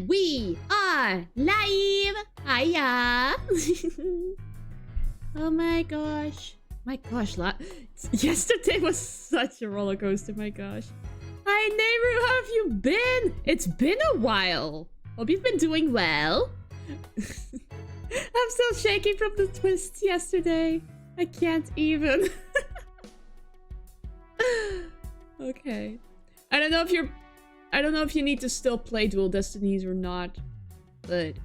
we are live! Hiya! Oh my gosh. My gosh, yesterday was such a roller coaster, my gosh. Hi, Nehru, how have you been? It's been a while. Hope you've been doing well. I'm still shaking from the twists yesterday. I can't even. Okay. I don't know if you need to still play Dual Destinies or not, but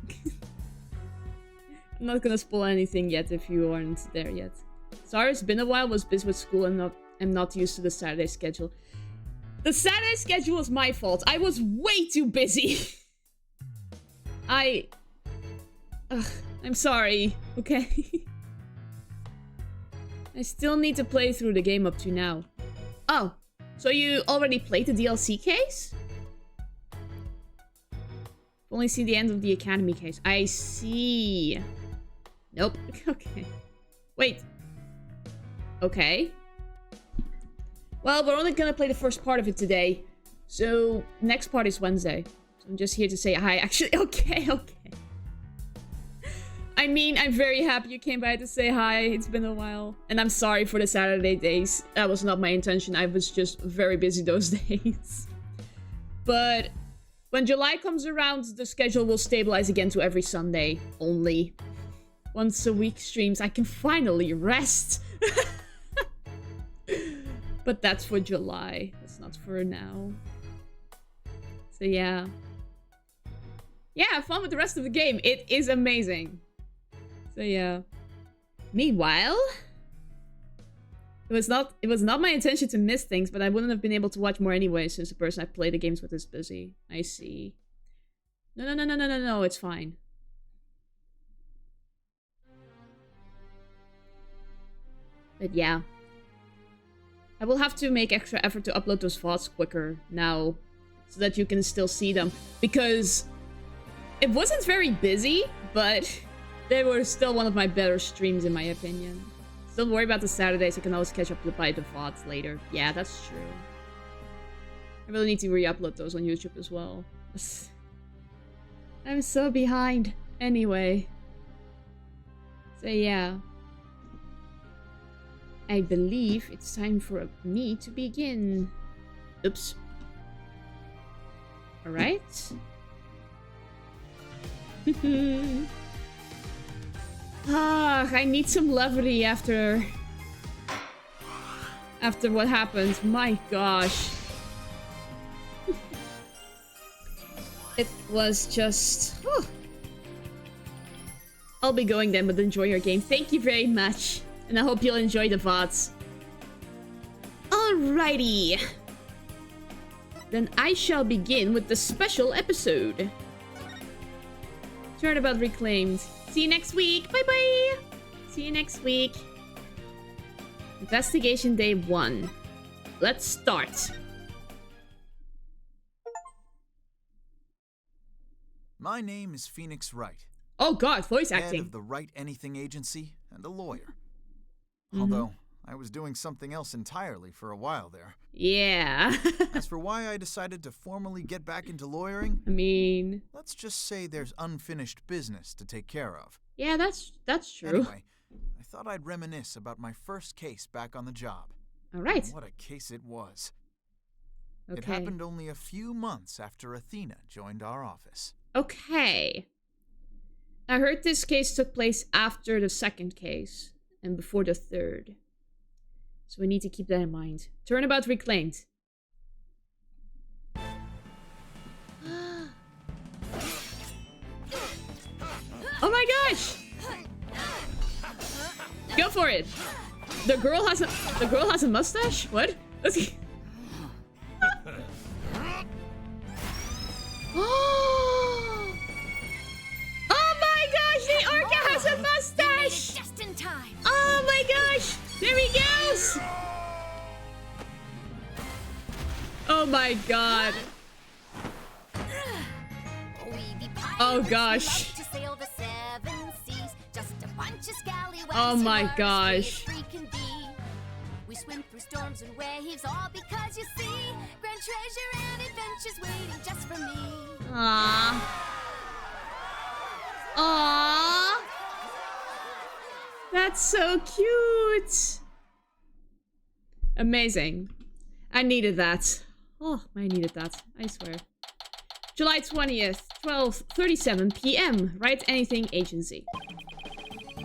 I'm not gonna spoil anything yet if you aren't there yet. Sorry, it's been a while, was busy with school and I'm not used to the Saturday schedule. The Saturday schedule is my fault. I was way too busy. I'm sorry, okay? I still need to play through the game up to now. Oh, so you already played the DLC case? Only see the end of the Academy case. I see. Nope. Okay. Wait. Okay. Well, we're only gonna play the first part of it today. So, next part is Wednesday. So I'm just here to say hi. Actually, okay. I mean, I'm very happy you came by to say hi. It's been a while. And I'm sorry for the Saturday days. That was not my intention. I was just very busy those days. But when July comes around, the schedule will stabilize again to every Sunday only. Once a week streams, I can finally rest. But that's for July. That's not for now. So yeah. Yeah, have fun with the rest of the game. It is amazing. So yeah. Meanwhile, it was not my intention to miss things, but I wouldn't have been able to watch more anyway since the person I play the games with is busy. I see. No, it's fine. But yeah. I will have to make extra effort to upload those VODs quicker now, so that you can still see them. Because it wasn't very busy, but they were still one of my better streams in my opinion. Don't worry about the Saturdays, you can always catch up by the VODs later. Yeah, that's true. I really need to re-upload those on YouTube as well. I'm so behind. Anyway. So yeah. I believe it's time for me to begin. Oops. Alright. I need some levity after what happened. My gosh. It was just... Whew. I'll be going then, but enjoy your game. Thank you very much. And I hope you'll enjoy the VODs. Alrighty. Then I shall begin with the special episode. Turnabout reclaimed. See you next week. Bye-bye. See you next week. Investigation day 1. Let's start. My name is Phoenix Wright. Oh god, voice acting. Head of the Wright Anything Agency and a lawyer. Although, I was doing something else entirely for a while there. Yeah. As for why I decided to formally get back into lawyering, I mean... let's just say there's unfinished business to take care of. Yeah, that's true. Anyway, I thought I'd reminisce about my first case back on the job. Alright. What a case it was. Okay. It happened only a few months after Athena joined our office. Okay. I heard this case took place after the second case. And before the third. So we need to keep that in mind. Turnabout reclaimed. Oh my gosh! Go for it! The girl has a mustache? What? Oh my gosh! The orca has a mustache! Just in time. Oh my gosh! There he goes! Oh my god. Oh gosh. Oh my gosh. swim through storms and waves, all because you see grand treasure and adventures waiting just for me. Aww. Aww. That's so cute. Amazing. I needed that. Oh, I needed that. I swear. July 20th, 12:37 p.m. Write Anything Agency.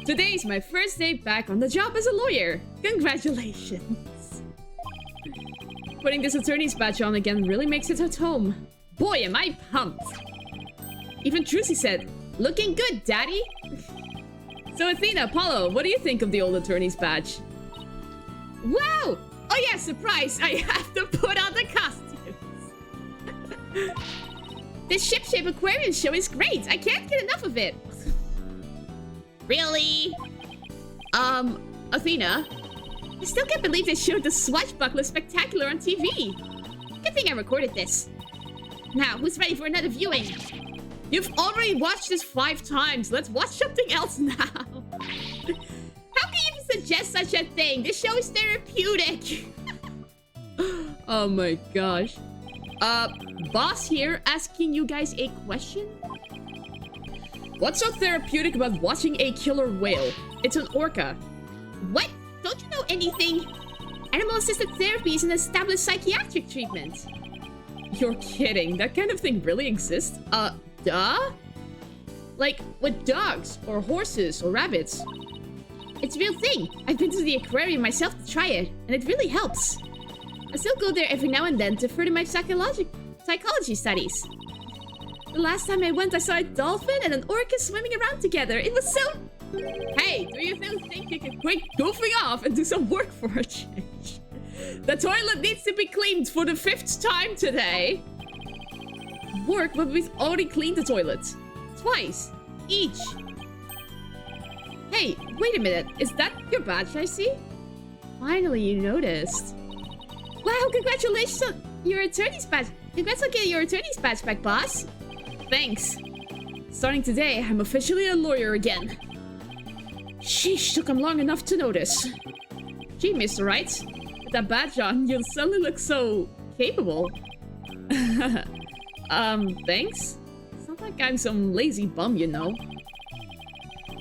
Today's my first day back on the job as a lawyer. Congratulations. Putting this attorney's badge on again really makes it at home. Boy, am I pumped. Even Trucy said, "Looking good, daddy." So Athena, Apollo, what do you think of the old attorney's badge? Wow! Oh yeah, surprise! I have to put on the costumes. This ship-shape aquarium show is great. I can't get enough of it. Really? Athena? I still can't believe they showed the Swashbuckler Spectacular on TV. Good thing I recorded this. Now, who's ready for another viewing? You've already watched this 5 times. Let's watch something else now. How can you even suggest such a thing? This show is therapeutic. Oh my gosh. Boss here asking you guys a question? What's so therapeutic about watching a killer whale? It's an orca. What? Don't you know anything? Animal-assisted therapy is an established psychiatric treatment. You're kidding. That kind of thing really exists? Duh? Like, with dogs, or horses, or rabbits. It's a real thing. I've been to the aquarium myself to try it, and it really helps. I still go there every now and then to further my psychology studies. The last time I went, I saw a dolphin and an orca swimming around together. It was so... Hey, do you think you can quit goofing off and do some work for a change? The toilet needs to be cleaned for the 5th time today. Work, but we've already cleaned the toilet. Twice. Each. Hey, wait a minute. Is that your badge I see? Finally, you noticed. Wow, congratulations on your attorney's badge. Congrats on getting your attorney's badge back, boss. Thanks. Starting today, I'm officially a lawyer again. Sheesh, took him long enough to notice. Gee, Mr. Wright. With that badge on, you suddenly look so capable. Thanks? It's not like I'm some lazy bum, you know.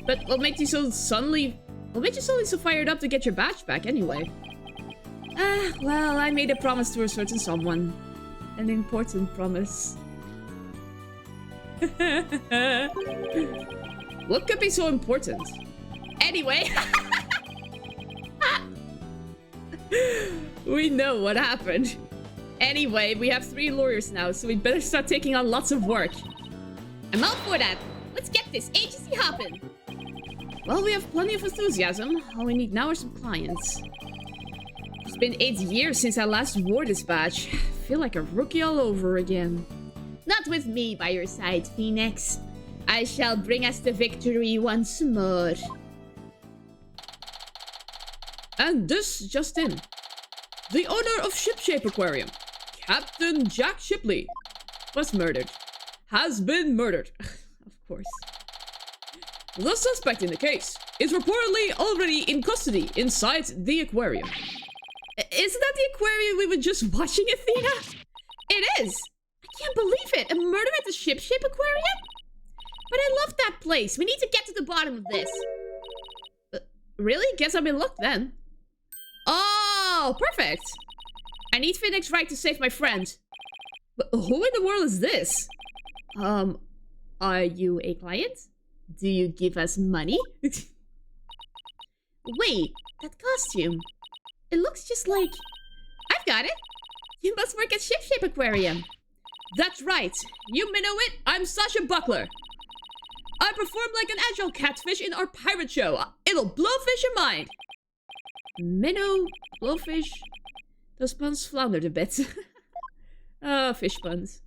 But what made you so suddenly so fired up to get your badge back anyway? Well, I made a promise to a certain someone. An important promise. What could be so important? Anyway. We know what happened. Anyway, we have 3 lawyers now, so we better start taking on lots of work. I'm all for that. Let's get this agency hopping. Well, we have plenty of enthusiasm. All we need now are some clients. It's been 8 years since I last wore this badge. I feel like a rookie all over again. Not with me by your side, Phoenix. I shall bring us the victory once more. And this just in. The owner of Shipshape Aquarium, Captain Jack Shipley, was murdered. Has been murdered. Of course. The suspect in the case is reportedly already in custody inside the aquarium. Isn't that the aquarium we were just watching, Athena? It is! I can't believe it! A murder at the Shipshape Aquarium? But I love that place! We need to get to the bottom of this! Really? Guess I'm in luck then. Oh, perfect! I need Phoenix Wright to save my friend. But who in the world is this? Are you a client? Do you give us money? Wait, that costume. It looks just like... I've got it! You must work at Shipshape Aquarium. That's right. You minnow it, I'm Sasha Buckler. I perform like an agile catfish in our pirate show. It'll blowfish your mind. Minnow, blowfish. Those puns floundered a bit. Oh, fish puns.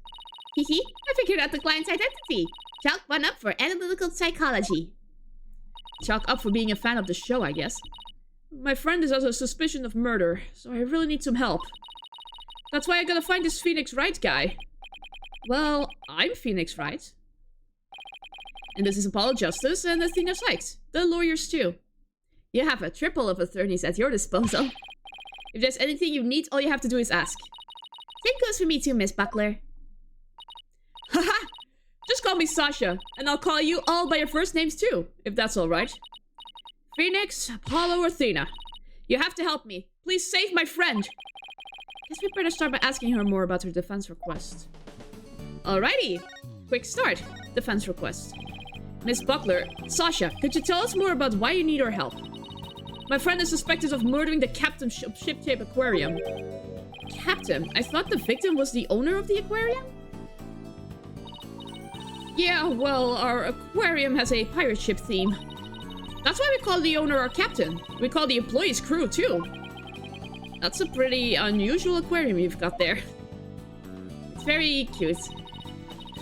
Hehe, I figured out the client's identity. Chalk 1 up for analytical psychology. Chalk up for being a fan of the show, I guess. My friend is under suspicion of murder, so I really need some help. That's why I gotta find this Phoenix Wright guy. Well, I'm Phoenix Wright. And this is Apollo Justice and Athena Sykes, the lawyers too. You have a triple of attorneys at your disposal. If there's anything you need, all you have to do is ask. Same goes for me too, Miss Buckler. Haha! Just call me Sasha, and I'll call you all by your first names too, if that's alright. Phoenix, Apollo, or Athena. You have to help me. Please save my friend. Guess we better start by asking her more about her defense request. Alrighty. Quick start. Defense request. Miss Buckler, Sasha, could you tell us more about why you need our help? My friend is suspected of murdering the captain of Ship-Shape Aquarium. Captain? I thought the victim was the owner of the aquarium? Yeah, well, our aquarium has a pirate ship theme. That's why we call the owner our captain. We call the employees crew, too. That's a pretty unusual aquarium you've got there. It's very cute.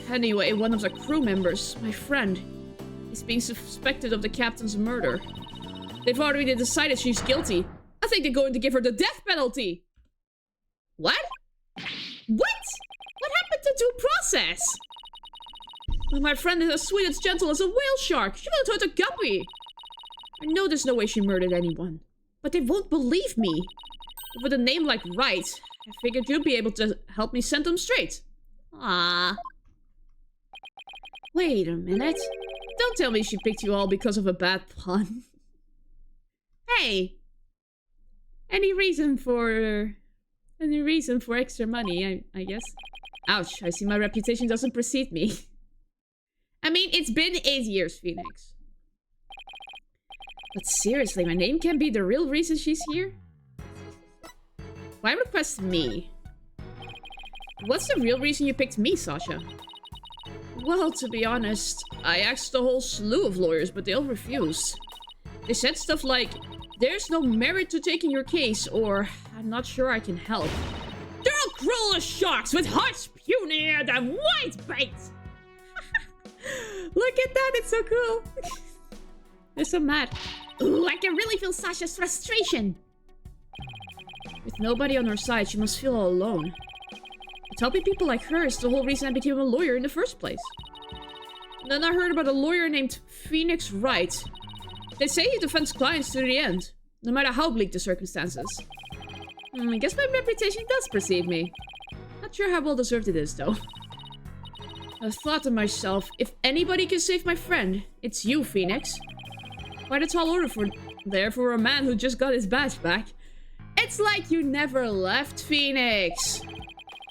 Anyway, one of the crew members, my friend, is being suspected of the captain's murder. They've already decided she's guilty. I think they're going to give her the death penalty. What? What? What happened to due process? Well, my friend is as sweet and gentle as a whale shark. She won't hurt a guppy. I know there's no way she murdered anyone. But they won't believe me. With a name like Wright, I figured you'd be able to help me set them straight. Ah. Wait a minute. Don't tell me she picked you all because of a bad pun. Hey. Any reason for extra money, I guess. Ouch, I see my reputation doesn't precede me. I mean, it's been 8 years, Phoenix. But seriously, my name can't be the real reason she's here? Why request me? What's the real reason you picked me, Sasha? Well, to be honest, I asked a whole slew of lawyers, but they all refused. They said stuff like, there's no merit to taking your case, or I'm not sure I can help. They're all cruel as sharks with hearts punier than white bait! Look at that, it's so cool. They're so mad. Ooh, I can really feel Sasha's frustration. With nobody on her side, she must feel all alone. But helping people like her is the whole reason I became a lawyer in the first place. And then I heard about a lawyer named Phoenix Wright. They say he defends clients to the end, no matter how bleak the circumstances. I guess my reputation does precede me. Not sure how well deserved it is, though. I've thought to myself, if anybody can save my friend, it's you, Phoenix. Quite a tall order for a man who just got his badge back. It's like you never left, Phoenix.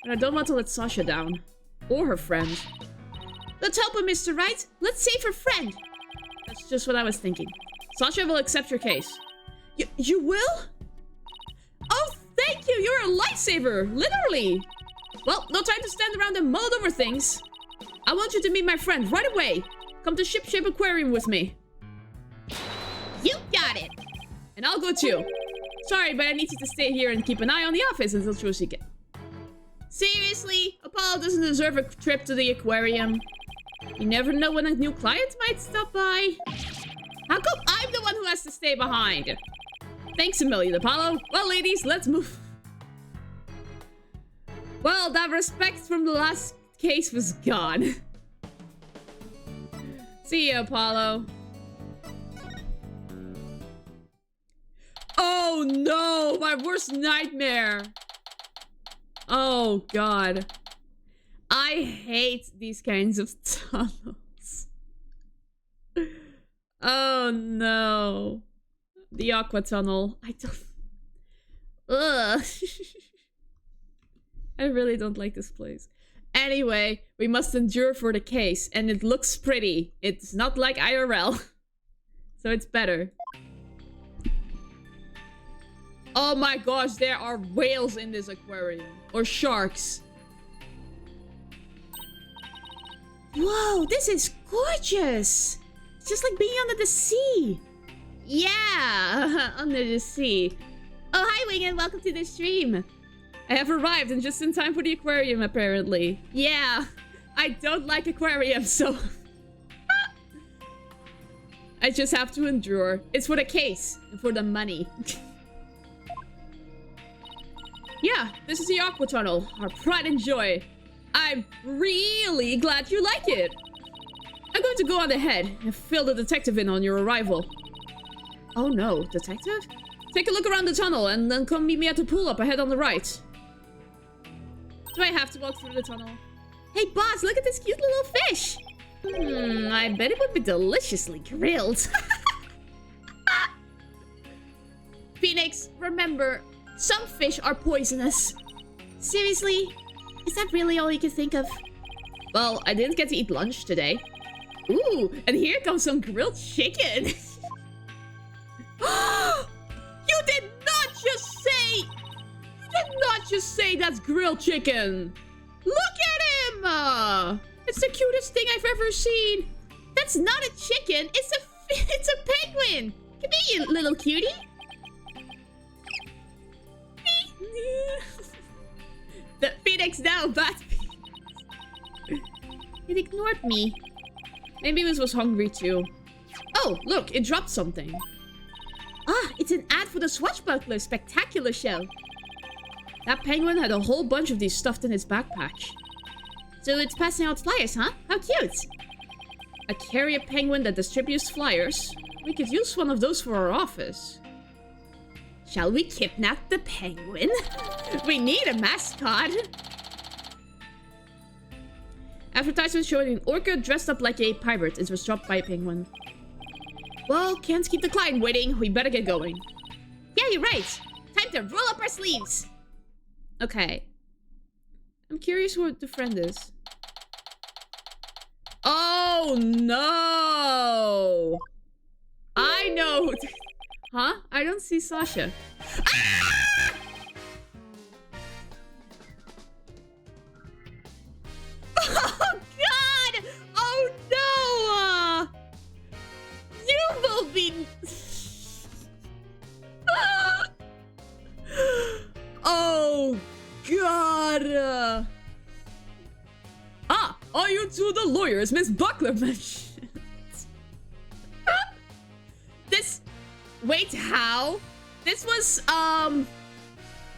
And I don't want to let Sasha down. Or her friend. Let's help her, Mr. Wright. Let's save her friend. That's just what I was thinking. Sasha will accept your case. You will? Oh, thank you. You're a lifesaver. Literally. Well, no time to stand around and mull over things. I want you to meet my friend right away. Come to Ship-Shape Aquarium with me. You got it. And I'll go too. Sorry, but I need you to stay here and keep an eye on the office until Trucy gets. Seriously? Apollo doesn't deserve a trip to the aquarium. You never know when a new client might stop by. How come I'm the one who has to stay behind? Thanks a million, Apollo. Well, ladies, let's move. Well, that respect from the last case was gone. See ya, Apollo. Oh no, my worst nightmare. Oh god. I hate these kinds of tunnels. Oh no. The aqua tunnel. I don't... Ugh. I really don't like this place. Anyway, we must endure for the case, and it looks pretty. It's not like IRL. So it's better. Oh my gosh, there are whales in this aquarium. Or sharks. Whoa, this is gorgeous! It's just like being under the sea. Yeah, under the sea. Oh, hi Wing, and welcome to the stream. I have arrived and just in time for the aquarium, apparently. Yeah, I don't like aquariums, so... I just have to endure. It's for the case and for the money. Yeah, this is the aqua tunnel, our pride and joy. I'm really glad you like it. I'm going to go on ahead and fill the detective in on your arrival. Oh no, detective? Take a look around the tunnel and then come meet me at the pool up ahead on the right. Do I have to walk through the tunnel? Hey, boss, look at this cute little fish. I bet it would be deliciously grilled. Phoenix, remember, some fish are poisonous. Seriously? Is that really all you can think of? Well, I didn't get to eat lunch today. Ooh, and here comes some grilled chicken. You did not just say... You did not just say that's grilled chicken. Look at him! It's the cutest thing I've ever seen. That's not a chicken. It's a penguin. Come here, you little cutie. The Phoenix now, but it ignored me. Maybe it was hungry too. Oh, look, it dropped something. Ah, it's an ad for the Swashbuckler Spectacular Show. That penguin had a whole bunch of these stuffed in its backpack. So it's passing out flyers, huh? How cute! A carrier penguin that distributes flyers. We could use one of those for our office. Shall we kidnap the penguin? We need a mascot. Advertisement showing an orca dressed up like a pirate. It was dropped by a penguin. Well, can't keep the client waiting. We better get going. Yeah, you're right. Time to roll up our sleeves. Okay. I'm curious who the friend is. Oh, no. I know. Huh? I don't see Sasha. Ah! Oh, God! Oh, no! You will be... Oh, God! Ah! Are you two the lawyers Miss Buckler mentioned? This... Wait, how? This was,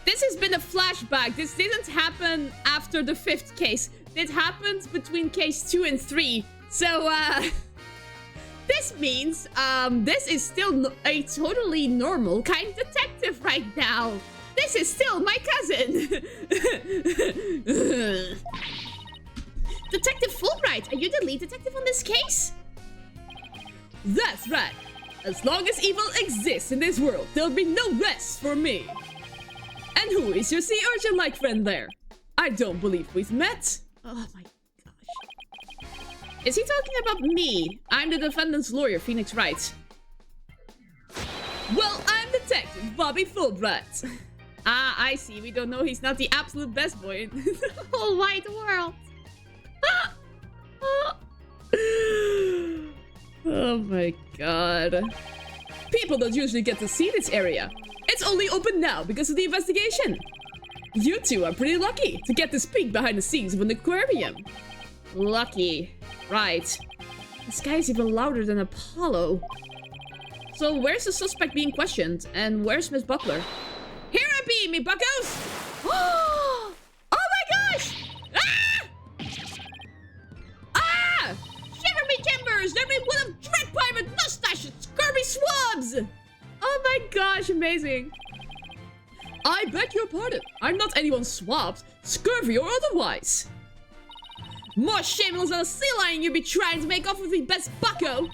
This has been a flashback. This didn't happen after the 5th case. It happened between case 2 and 3. So, this means, this is still a totally normal kind of detective right now. This is still my cousin. Detective Fulbright, are you the lead detective on this case? That's right. As long as evil exists in this world, there'll be no rest for me. And who is your sea urchin-like friend there? I don't believe we've met. Oh my gosh. Is he talking about me? I'm the defendant's lawyer, Phoenix Wright. Well, I'm Detective Bobby Fulbright. Ah, I see. We don't know he's not the absolute best boy in the whole wide world. Oh my god. People don't usually get to see this area. It's only open now because of the investigation. You two are pretty lucky to get this peek behind the scenes of an aquarium. Lucky. Right. This guy's even louder than Apollo. So where's the suspect being questioned? And where's Miss Buckler? Here I be, me buckos! Oh my gosh! Ah! Ah! Shiver me timbers! There be one of dread pirate mustache and scurvy swabs! Oh my gosh, amazing. I beg your pardon. I'm not anyone's swabs, scurvy or otherwise. More shameless than a sea lion you be trying to make off with the best bucko.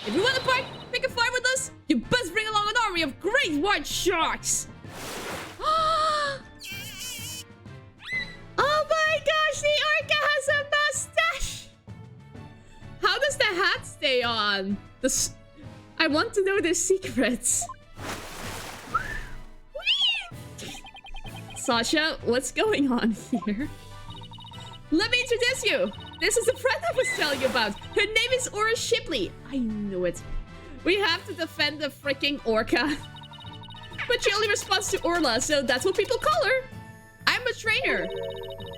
If you want to pick a fight with us, you best bring along an army of great white sharks. Oh my gosh, the orca has a mustache. How does the hat stay on? I want to know the secrets. Sasha, what's going on here? Let me introduce you. This is the friend I was telling you about. Her name is Ora Shipley. I knew it. We have to defend the freaking orca. But she only responds to Orla, so that's what people call her. I'm a trainer.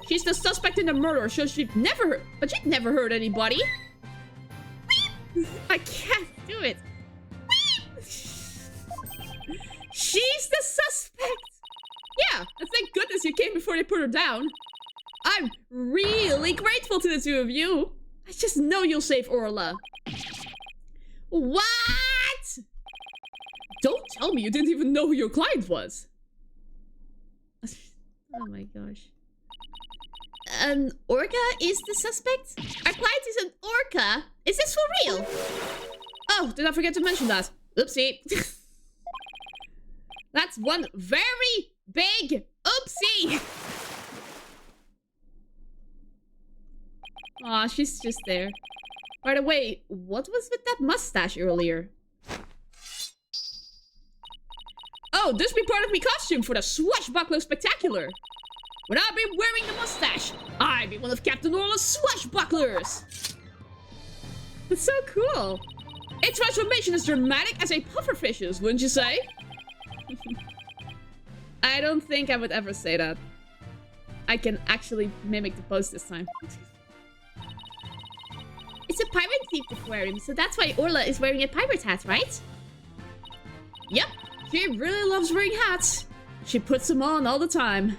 She's the suspect in the murder, so she'd never hurt anybody. I can't do it. She's the suspect. Yeah, and thank goodness you came before they put her down. I'm really grateful to the two of you. I just know you'll save Orla. What? Don't tell me you didn't even know who your client was. Oh my gosh. An orca is the suspect? Our client is an orca? Is this for real? Oh, did I forget to mention that? Oopsie. That's one very big oopsie. Aw, she's just there. By the way, what was with that mustache earlier? Oh, this be part of my costume for the Swashbuckler Spectacular. When I be wearing the mustache, I be one of Captain Orla's swashbucklers. That's so cool. Its transformation is dramatic as a pufferfish is, wouldn't you say? I don't think I would ever say that. I can actually mimic the pose this time. It's a pirate-themed aquarium, so that's why Orla is wearing a pirate hat, right? Yep, she really loves wearing hats. She puts them on all the time.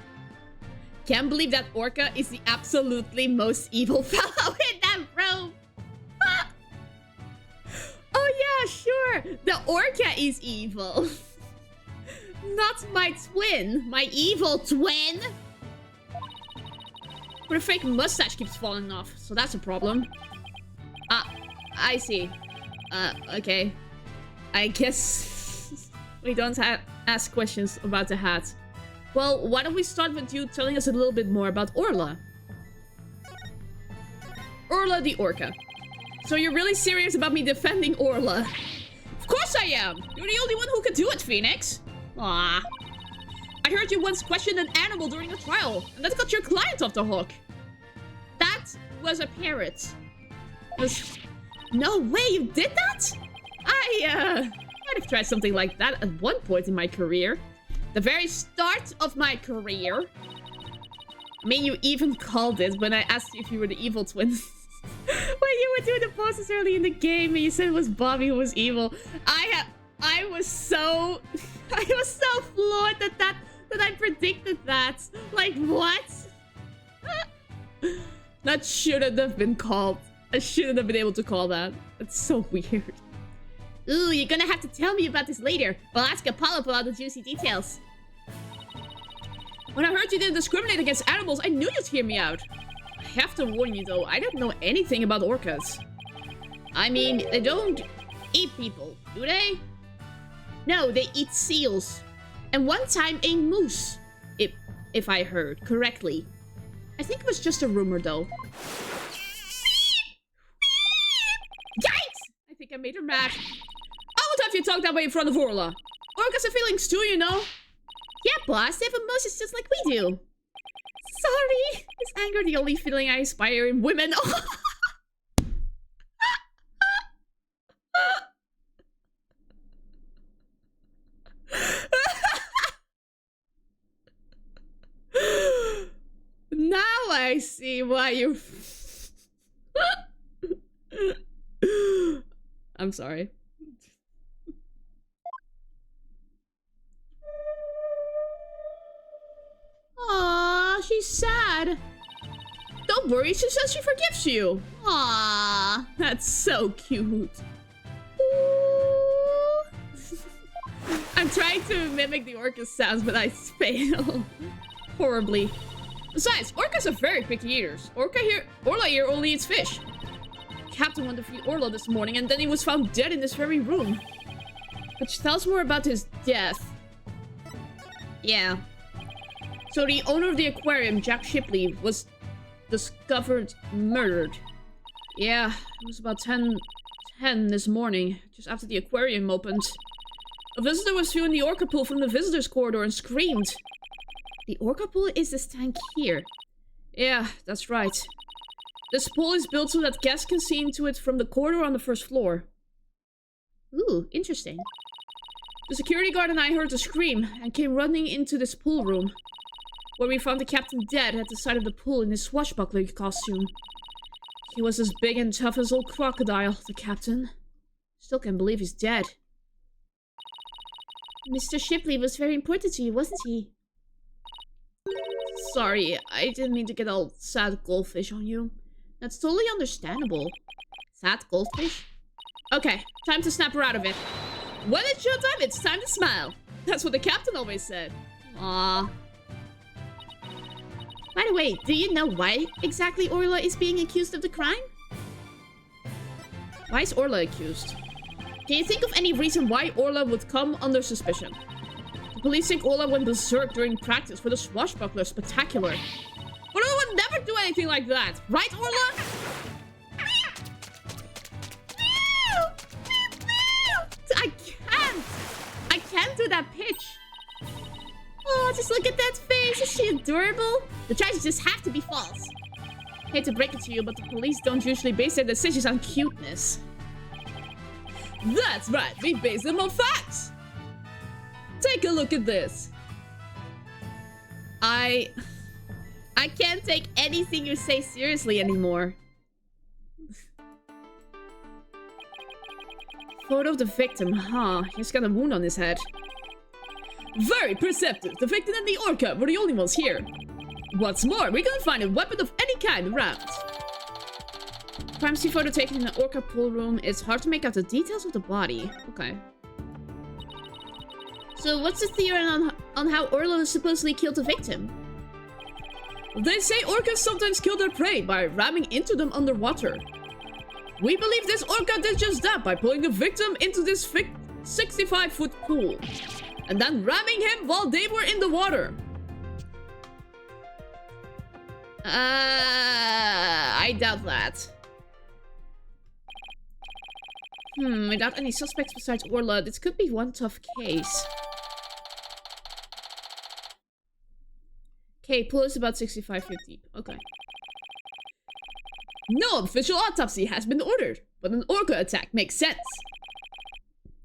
Can't believe that orca is the absolutely most evil fellow in that room. Oh yeah, sure. The orca is evil. Not my twin. My evil twin. But her fake mustache keeps falling off, so that's a problem. I see. Okay. I guess we don't ask questions about the hat. Well, why don't we start with you telling us a little bit more about Orla? Orla the orca. So you're really serious about me defending Orla? Of course I am! You're the only one who can do it, Phoenix! Ah. I heard you once question an animal during a trial, and that got your client off the hook. That was a parrot. No way, you did that? I might have tried something like that at one point in my career. The very start of my career. I mean, you even called it when I asked you if you were the evil twin. When you were doing the poses early in the game and you said it was Bobby who was evil. I was so floored that I predicted that. Like, what? That shouldn't have been called. I shouldn't have been able to call that. It's so weird. Ooh, you're gonna have to tell me about this later. I'll ask Apollo for all the juicy details. When I heard you didn't discriminate against animals, I knew you'd hear me out. I have to warn you though, I don't know anything about orcas. I mean, they don't eat people, do they? No, they eat seals. And one time a moose. If I heard correctly. I think it was just a rumor though. Yikes! I think I made her mad. I won't have you talk that way in front of Orla. Orcas have feelings too, you know. Yeah, boss, they have emotions just like we do. Sorry. Is anger the only feeling I inspire in women? Now I see why you... I'm sorry. Aww, she's sad. Don't worry, she says she forgives you. Aww, that's so cute. Ooh. I'm trying to mimic the orca sounds, but I fail horribly. Besides, orcas are very picky eaters. Orla here only eats fish. Captain wanted to feed Orla this morning, and then he was found dead in this very room. Which tells more about his death. Yeah. So the owner of the aquarium, Jack Shipley, was discovered murdered. Yeah, it was about 10 this morning, just after the aquarium opened. A visitor was viewing the orca pool from the visitors corridor and screamed. The orca pool is this tank here. Yeah, that's right. This pool is built so that guests can see into it from the corridor on the first floor. Ooh, interesting. The security guard and I heard the scream and came running into this pool room, where we found the captain dead at the side of the pool in his swashbuckler costume. He was as big and tough as old crocodile, the captain. Still can't believe he's dead. Mr. Shipley was very important to you, wasn't he? Sorry, I didn't mean to get all sad goldfish on you. That's totally understandable. Sad goldfish? Okay, time to snap her out of it. When it's showtime, it's time to smile. That's what the captain always said. Aww. By the way, do you know why exactly Orla is being accused of the crime? Why is Orla accused? Can you think of any reason why Orla would come under suspicion? The police think Orla went berserk during practice for the Swashbuckler Spectacular. But Orla would never do anything like that, right, Orla? I can't do that pitch. Oh, just look at that face. Is she adorable? The charges just have to be false. Hate to break it to you, but the police don't usually base their decisions on cuteness. That's right, we base them on facts. Take a look at this. I can't take anything you say seriously anymore. Photo of the victim, huh? He's got a wound on his head. Very perceptive. The victim and the orca were the only ones here. What's more, we couldn't find a weapon of any kind around. Crime scene photo taken in the orca pool room. It's hard to make out the details of the body. Okay. So what's the theory on how Orla supposedly killed the victim? They say orcas sometimes kill their prey by ramming into them underwater. We believe this orca did just that by pulling the victim into this 65-foot pool. And then ramming him while they were in the water. I doubt that. Without any suspects besides Orla, this could be one tough case. Okay, pool is about 65 feet deep. Okay. No official autopsy has been ordered, but an orca attack makes sense.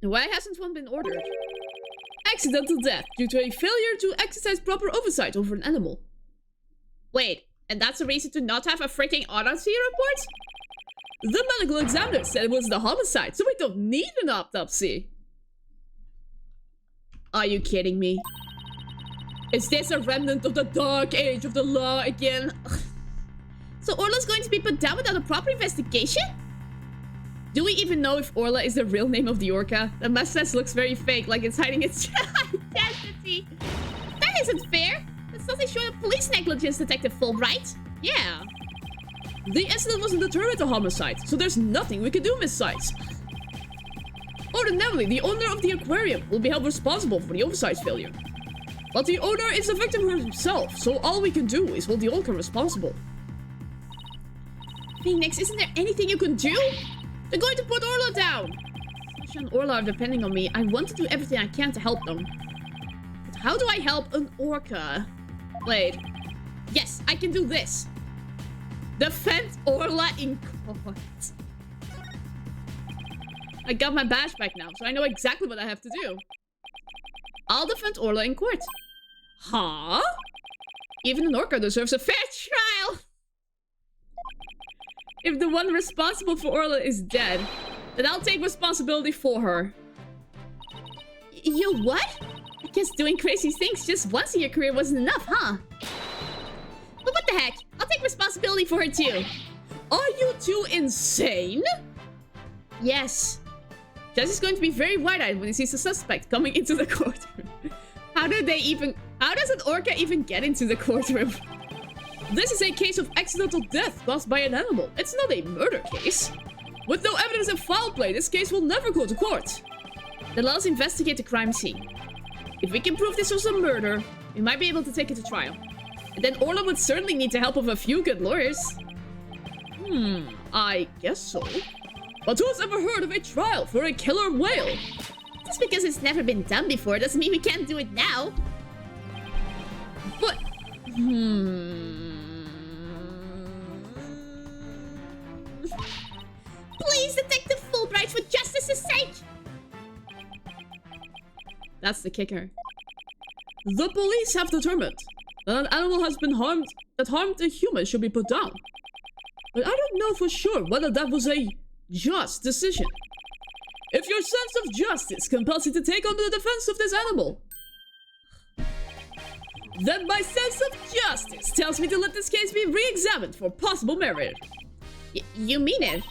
Why hasn't one been ordered? Accidental death due to a failure to exercise proper oversight over an animal. Wait, and that's a reason to not have a freaking autopsy report? The medical examiner said it was the homicide, so we don't need an autopsy. Are you kidding me? Is this a remnant of the dark age of the law again? So Orla's going to be put down without a proper investigation? Do we even know if Orla is the real name of the orca? The mustache looks very fake, like it's hiding its identity. That isn't fair. That's nothing short of police negligence, Detective Fulbright. Yeah. The incident wasn't determined a homicide, so there's nothing we can do, Miss Sykes. Ordinarily, the owner of the aquarium will be held responsible for the oversight failure. But the owner is the victim himself, so all we can do is hold the orca responsible. Phoenix, isn't there anything you can do? They're going to put Orla down! Sasha and Orla are depending on me. I want to do everything I can to help them. But how do I help an orca? Wait. Yes, I can do this. Defend Orla in court. I got my badge back now, so I know exactly what I have to do. I'll defend Orla in court. Huh? Even an orca deserves a fair trial! If the one responsible for Orla is dead, then I'll take responsibility for her. You what? I guess doing crazy things just once in your career wasn't enough, huh? But what the heck? I'll take responsibility for her too. Are you two insane? Yes. Jess is going to be very wide-eyed when he sees a suspect coming into the courtroom. How does an orca even get into the courtroom? This is a case of accidental death caused by an animal. It's not a murder case. With no evidence of foul play, this case will never go to court. Then let us investigate the crime scene. If we can prove this was a murder, we might be able to take it to trial. And then Orla would certainly need the help of a few good lawyers. I guess so. But who's ever heard of a trial for a killer whale? Just because it's never been done before doesn't mean we can't do it now. But... Please, Detective Fulbright, for justice's sake! That's the kicker. The police have determined that an animal has been harmed that harmed a human should be put down. But I don't know for sure whether that was a just decision. If your sense of justice compels you to take on the defense of this animal, then my sense of justice tells me to let this case be re-examined for possible merit. You mean it?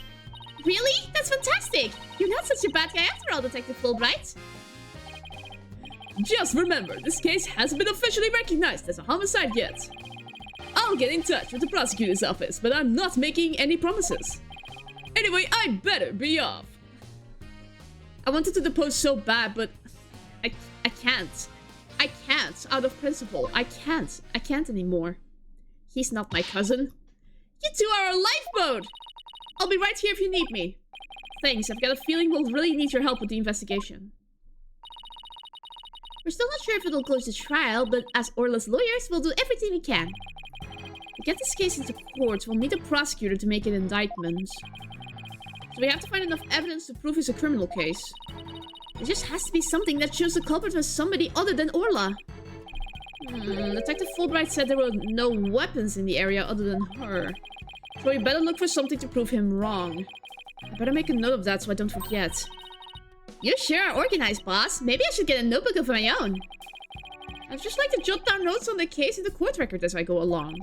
Really? That's fantastic! You're not such a bad guy after all, Detective Fulbright. Just remember, this case hasn't been officially recognized as a homicide yet. I'll get in touch with the prosecutor's office, but I'm not making any promises. Anyway, I better be off. I wanted to depose so bad, but I can't. I can't, out of principle. I can't anymore. He's not my cousin. You two are a lifeboat! I'll be right here if you need me. Thanks, I've got a feeling we'll really need your help with the investigation. We're still not sure if it'll go to trial, but as Orla's lawyers, we'll do everything we can. To get this case into court, we'll need a prosecutor to make an indictment. So we have to find enough evidence to prove it's a criminal case. There just has to be something that shows the culprit was somebody other than Orla. Detective Fulbright said there were no weapons in the area other than her. So we better look for something to prove him wrong. I better make a note of that so I don't forget. You sure are organized, boss. Maybe I should get a notebook of my own. I'd just like to jot down notes on the case in the court record as I go along.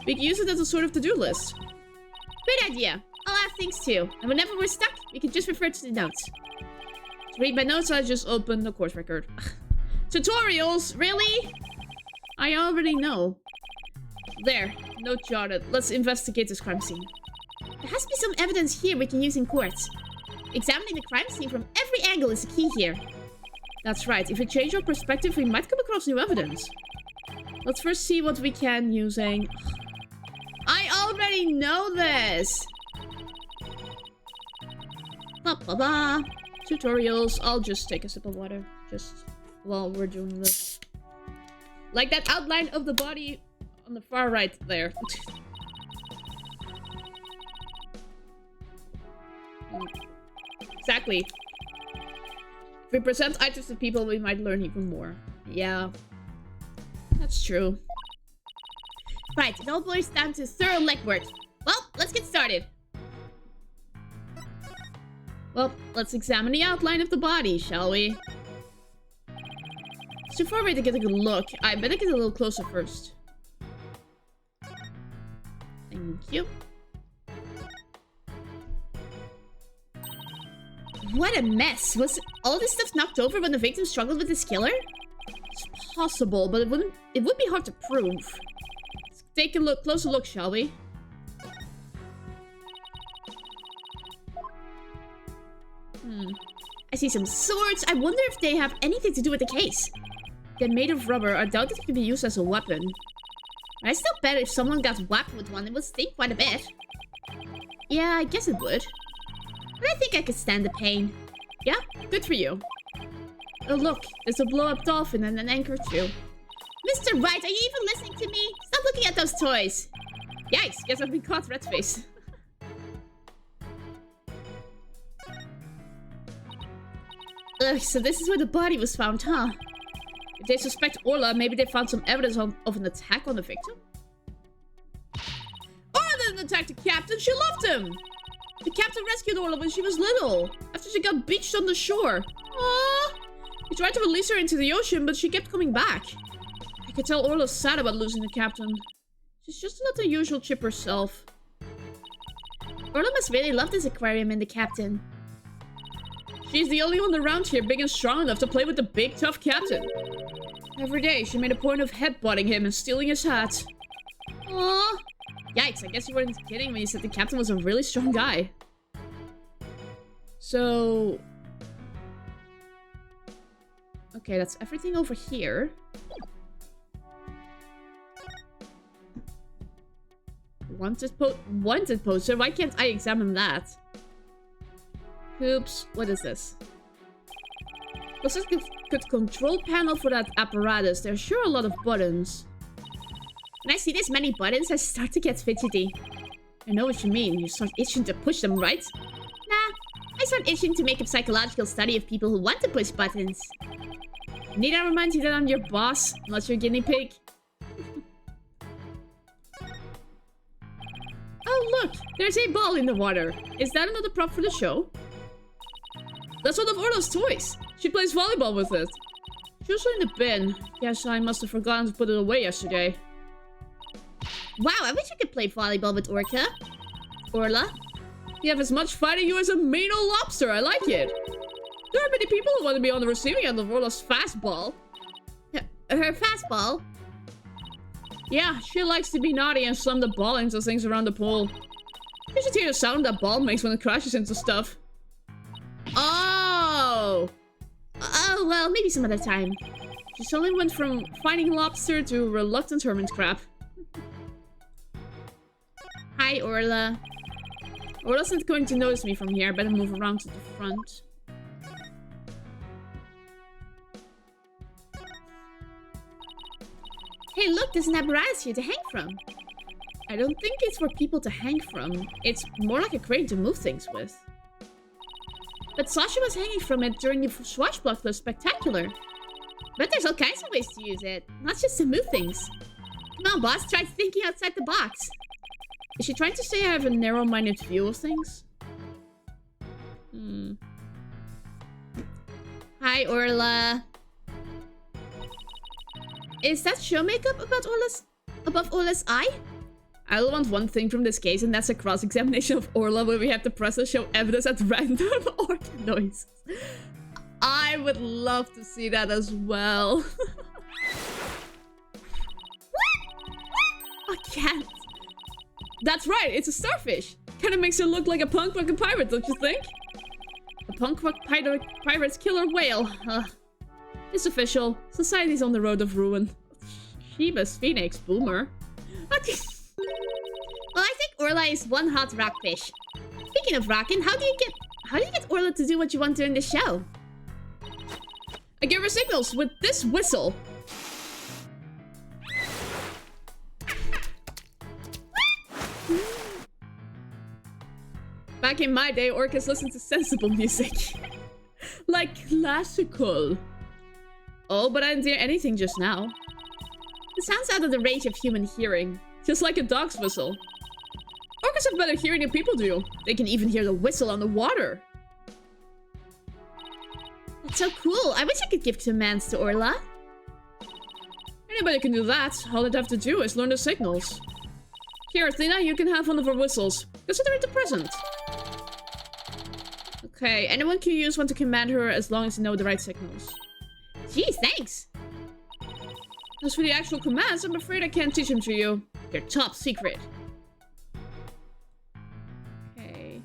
We can use it as a sort of to-do list. Great idea. I'll add things too. And whenever we're stuck, we can just refer to the notes. To read my notes, I just open the court record. Tutorials? Really? I already know. There. Note jotted. Let's investigate this crime scene. There has to be some evidence here we can use in court. Examining the crime scene from every angle is the key here. That's right. If we change our perspective, we might come across new evidence. Let's first see what we can using... I already know this! Blah, blah, blah. Tutorials. I'll just take a sip of water. Just while we're doing this. Like that outline of the body on the far right there. Exactly. If we present items to people, we might learn even more. Yeah. That's true. Right, it all boils down to thorough legwork. Well, let's get started. Well, let's examine the outline of the body, shall we? It's too far away to get a good look. I better get a little closer first. Thank you. What a mess! Was all this stuff knocked over when the victim struggled with his killer? It's possible, but it would be hard to prove. Let's take a closer look, shall we? I see some swords. I wonder if they have anything to do with the case. They're made of rubber. I doubt it can be used as a weapon. I still bet if someone got whacked with one, it would sting quite a bit. Yeah, I guess it would. But I think I could stand the pain. Yeah? Good for you. Oh look, there's a blow-up dolphin and an anchor too. Mr. Wright, are you even listening to me? Stop looking at those toys. Yikes, guess I've been caught red-faced. Ugh, so this is where the body was found, huh? If they suspect Orla, maybe they found some evidence of an attack on the victim? Orla didn't attack the captain, she loved him! The captain rescued Orla when she was little, after she got beached on the shore. Aww! He tried to release her into the ocean, but she kept coming back. I could tell Orla's sad about losing the captain. She's just not the usual chip herself. Orla must really love this aquarium and the captain. She's the only one around here big and strong enough to play with the big, tough captain. Every day, she made a point of headbutting him and stealing his hat. Aww. Yikes, I guess you weren't kidding when you said the captain was a really strong guy. So... okay, that's everything over here. Wanted poster? Why can't I examine that? Oops, what is this? Looks like a good control panel for that apparatus. There's sure a lot of buttons. When I see this many buttons, I start to get fidgety. I know what you mean. You start itching to push them, right? Nah, I start itching to make a psychological study of people who want to push buttons. Need I remind you that I'm your boss, not your guinea pig? Oh look, there's a ball in the water. Is that another prop for the show? That's one of Orla's toys. She plays volleyball with it. She was in the bin. Guess I must have forgotten to put it away yesterday. Wow, I wish I could play volleyball with Orla. You have as much fight in you as a mean old lobster. I like it. There are many people who want to be on the receiving end of Orla's fastball. Her fastball? Yeah, she likes to be naughty and slam the ball into things around the pool. You should hear the sound that ball makes when it crashes into stuff. Oh! Oh, well, maybe some other time. She suddenly went from fighting lobster to reluctant hermit crab. Hi, Orla. Orla's not going to notice me from here. I better move around to the front. Hey, look, there's an apparatus here to hang from. I don't think it's for people to hang from. It's more like a crane to move things with. But Sasha was hanging from it during the Swashbuckler Spectacular. But there's all kinds of ways to use it, not just to move things. Come on, boss, try thinking outside the box. Is she trying to say I have a narrow-minded view of things? Hi, Orla. Is that show makeup above Orla's eye? I only want one thing from this case, and that's a cross-examination of Orla where we have the press show evidence at random or the noises. I would love to see that as well. I can't. That's right, it's a starfish. Kinda makes her look like a punk rock pirate, don't you think? A punk rock pirate's killer whale. It's official. Society's on the road of ruin. Sheba's Phoenix, boomer. Okay. Well, I think Orla is one hot rockfish. Speaking of rockin', how do you get Orla to do what you want during the show? I give her signals with this whistle. Back in my day, orcas listened to sensible music. Like classical. Oh, but I didn't hear anything just now. It sounds out of the range of human hearing. Just like a dog's whistle. Orcas have better hearing than people do. They can even hear the whistle on the water. That's so cool. I wish I could give commands to Orla. Anybody can do that. All they'd have to do is learn the signals. Here, Athena, you can have one of our whistles. Consider it a present. Okay, anyone can use one to command her as long as you know the right signals. Geez, thanks! As for the actual commands, I'm afraid I can't teach them to you. They're top secret. Okay.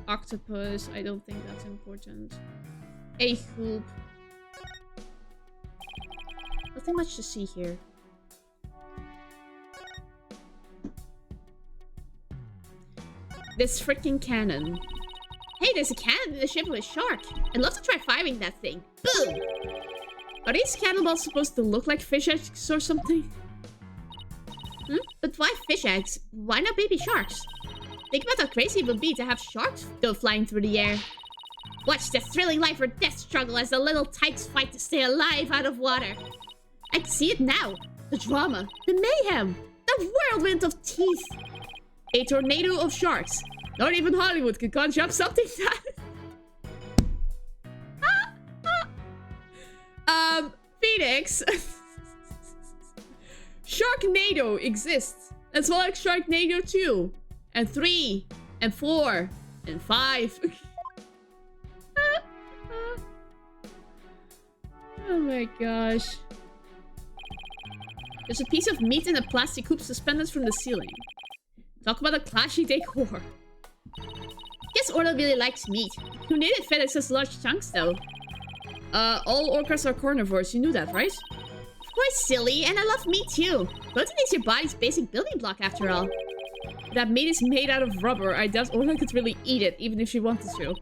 Octopus, I don't think that's important. A hoop. Nothing much to see here. This freaking cannon. Hey, there's a cannon in the shape of a shark. I'd love to try firing that thing. Boom! Are these cannonballs supposed to look like fish eggs or something? But why fish eggs? Why not baby sharks? Think about how crazy it would be to have sharks go flying through the air. Watch the thrilling life or death struggle as the little tykes fight to stay alive out of water. I can see it now. The drama, the mayhem, the whirlwind of teeth. A tornado of sharks. Not even Hollywood could conjure up something that... Phoenix. Sharknado exists. As well as Sharknado 2. And 3. And 4. And 5. Oh my gosh. There's a piece of meat in a plastic hoop suspended from the ceiling. Talk about a clashy decor. Guess Orla really likes meat. Who named it fed such large chunks though? All orcas are carnivores, you knew that, right? Of course, silly, and I love meat too. Protein is your body's basic building block after all. That meat is made out of rubber. I doubt Orla could really eat it, even if she wanted to.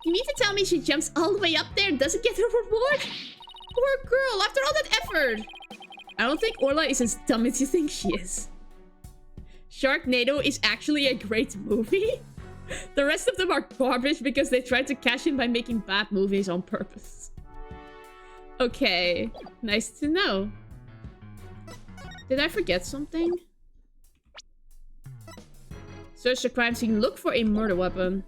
You mean to tell me she jumps all the way up there and doesn't get her reward? Poor girl, after all that effort! I don't think Orla is as dumb as you think she is. Sharknado is actually a great movie. The rest of them are garbage because they tried to cash in by making bad movies on purpose. Okay, nice to know. Did I forget something? Search the crime scene, look for a murder weapon.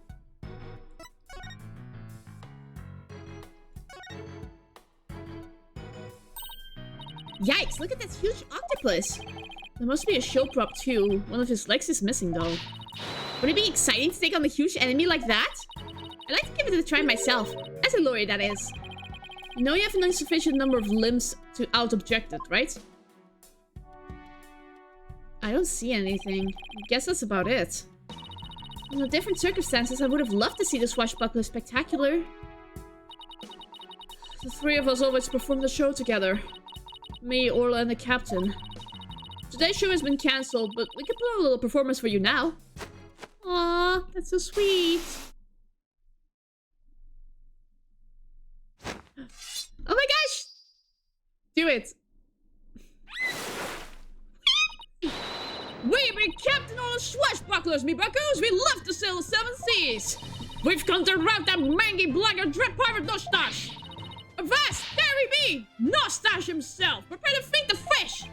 Yikes, look at that huge octopus! There must be a show prop too. One of his legs is missing though. Would it be exciting to take on a huge enemy like that? I'd like to give it a try myself. As a lawyer, that is. You know you have an insufficient number of limbs to out-object it, right? I don't see anything. I guess that's about it. Under different circumstances, I would have loved to see the swashbuckler spectacular. The three of us always perform the show together. Me, Orla, and the captain. Today's show has been cancelled, but we can put on a little performance for you now. Aww, that's so sweet. Oh my gosh! Do it. We be captain on the swashbucklers, me buckos. We love to sail the seven seas. We've come to rout that mangy blackguard dread pirate Nostache. Avast, there he be! Nostache himself. Prepare to feed the fish.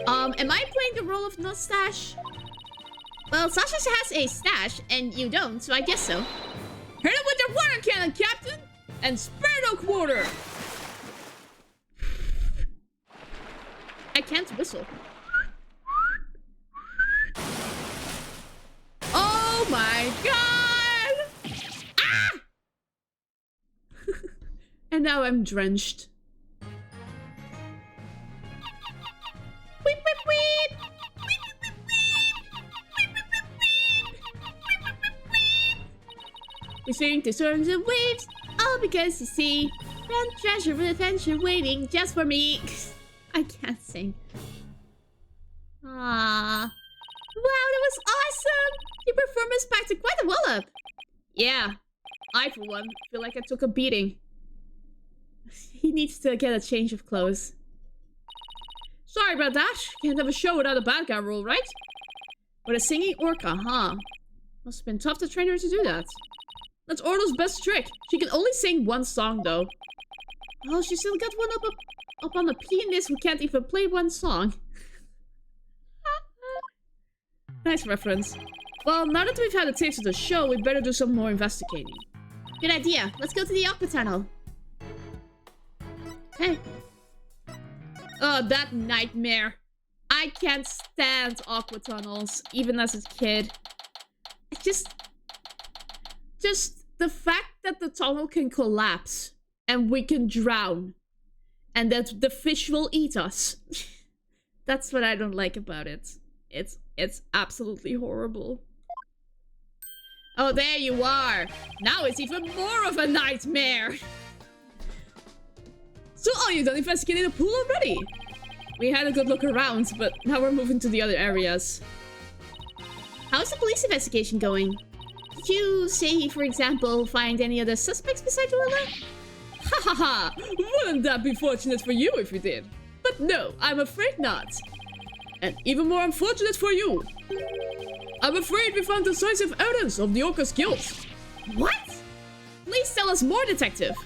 Am I playing the role of Nostache? Well, Sasha has a stash, and you don't, so I guess so. Hit him with your water cannon, Captain! And spare no quarter! I can't whistle. Oh my god! Ah! And now I'm drenched. Weep, weep, weep! We sing to storms and waves, all because you see grand treasure of adventure waiting just for me. I can't sing. Ah, wow, that was awesome! Your performance packed quite a wallop. Yeah, I for one feel like I took a beating. He needs to get a change of clothes. Sorry about that. Can't have a show without a bad guy rule, right? But a singing orca, huh? Must have been tough to train her to do that. That's Orla's best trick. She can only sing one song, though. Oh, she still got one up on the pianist who can't even play one song. Nice reference. Well, now that we've had a taste of the show, we better do some more investigating. Good idea. Let's go to the Aqua Tunnel. Hey. Oh, that nightmare. I can't stand aqua tunnels, even as a kid. It's just the fact that the tunnel can collapse and we can drown and that the fish will eat us. That's what I don't like about it. It's absolutely horrible. Oh, there you are. Now it's even more of a nightmare. So, are you done investigating the pool already? We had a good look around, but now we're moving to the other areas. How's the police investigation going? Did you say, for example, find any other suspects besides Orla? Ha ha ha! Wouldn't that be fortunate for you if you did? But no, I'm afraid not. And even more unfortunate for you. I'm afraid we found decisive evidence of the Orca's guilt. What? Please tell us more, detective.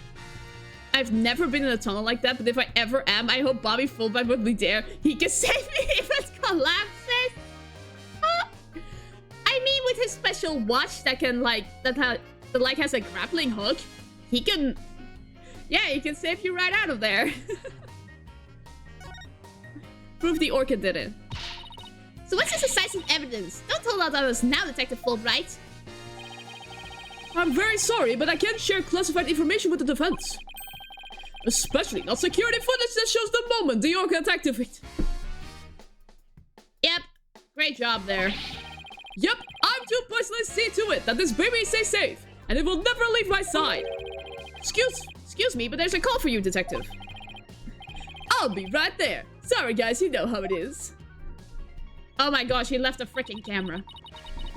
I've never been in a tunnel like that, but if I ever am, I hope Bobby Fullback would be there. He can save me if it collapses. I mean, with his special watch that can, that has a grappling hook, he can... Yeah, he can save you right out of there. Prove the Orca did it. So what's this decisive evidence? Don't hold out on us now, Detective Fulbright. I'm very sorry, but I can't share classified information with the defense. Especially not security footage that shows the moment the Orca attacked it. Yep. Great job there. Yep, I'm too personally see to it that this baby stays safe, and it will never leave my side. Excuse me, but there's a call for you, detective. I'll be right there. Sorry, guys, you know how it is. Oh my gosh, he left a freaking camera.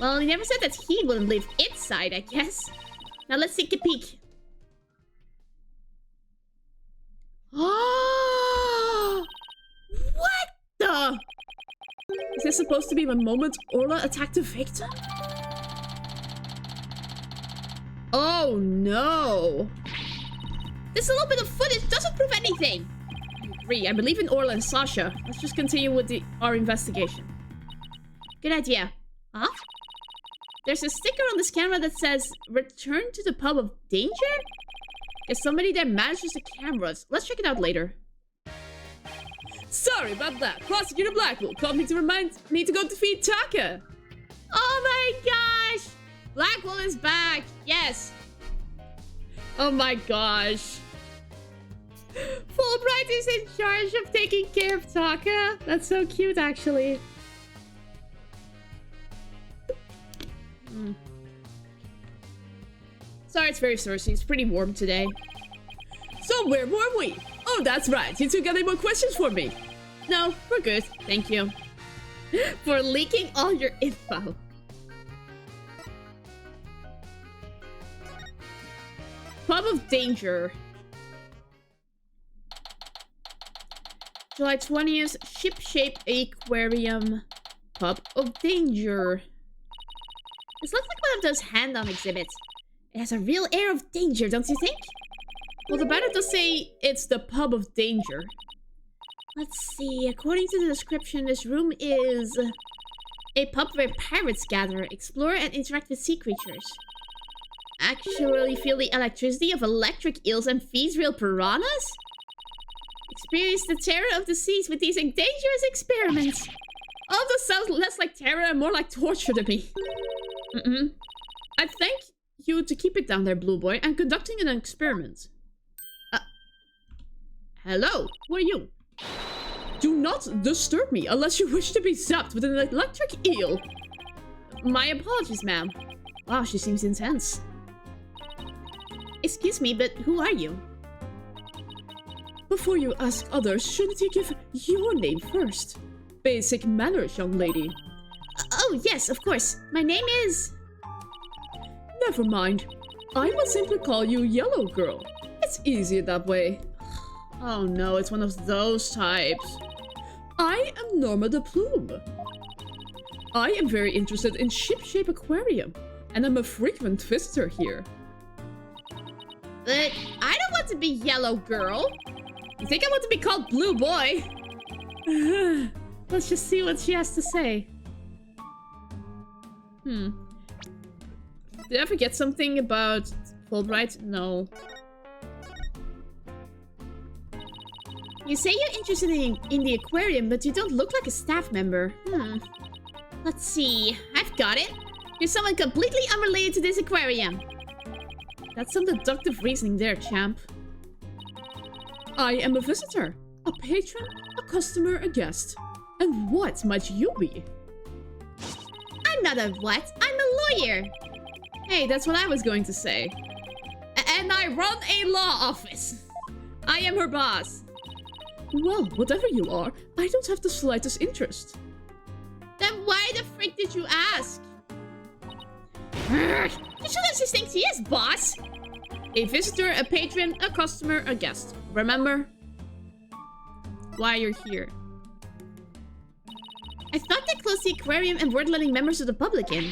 Well, he never said that he wouldn't leave its side, I guess. Now let's take a peek. Oh! What the? Is this supposed to be the moment Orla attacked the victim? Oh no! This little bit of footage doesn't prove anything! I agree, I believe in Orla and Sasha. Let's just continue with our investigation. Good idea. Huh? There's a sticker on this camera that says, "Return to the pub of danger?" Is somebody there manages the cameras? Let's check it out later. Sorry about that. Prosecutor Blackwell called me to remind me to go defeat Taka. Oh my gosh! Blackwell is back. Yes. Oh my gosh. Fulbright is in charge of taking care of Taka. That's so cute, actually. Sorry, it's very thirsty. It's pretty warm today. So where were we? Oh, that's right. You two got any more questions for me? No, we're good. Thank you. For leaking all your info. Pub of Danger. July 20th, Ship-Shape Aquarium. Pub of Danger. This looks like one of those hand-on exhibits. It has a real air of danger, don't you think? Well, the banner does say it's the Pub of Danger. Let's see, according to the description, this room is a pub where pirates gather, explore, and interact with sea creatures. Actually feel the electricity of electric eels and feed real piranhas? Experience the terror of the seas with these dangerous experiments. All of this sounds less like terror and more like torture to me. I thank you to keep it down there, Blue Boy. I'm conducting an experiment. Hello, who are you? Do not disturb me unless you wish to be zapped with an electric eel. My apologies, ma'am. Wow, she seems intense. Excuse me, but who are you? Before you ask others, shouldn't you give your name first? Basic manners, young lady. Oh, yes, of course. My name is... Never mind. I will simply call you Yellow Girl. It's easier that way. Oh no, it's one of those types. I am Norma de Plume. I am very interested in Ship-Shape Aquarium, and I'm a frequent visitor here. But I don't want to be Yellow Girl. You think I want to be called Blue Boy? Let's just see what she has to say. Did I forget something about Fulbright? No. You say you're interested in the aquarium, but you don't look like a staff member. Let's see. I've got it. You're someone completely unrelated to this aquarium. That's some deductive reasoning there, champ. I am a visitor, a patron, a customer, a guest. And what might you be? I'm not a what? I'm a lawyer. Hey, that's what I was going to say. And I run a law office. I am her boss. Well, whatever you are, I don't have the slightest interest. Then why the frick did you ask? You should have just think he is, boss. A visitor, a patron, a customer, a guest. Remember? Why you're here. I thought they closed the aquarium and weren't letting members of the public in.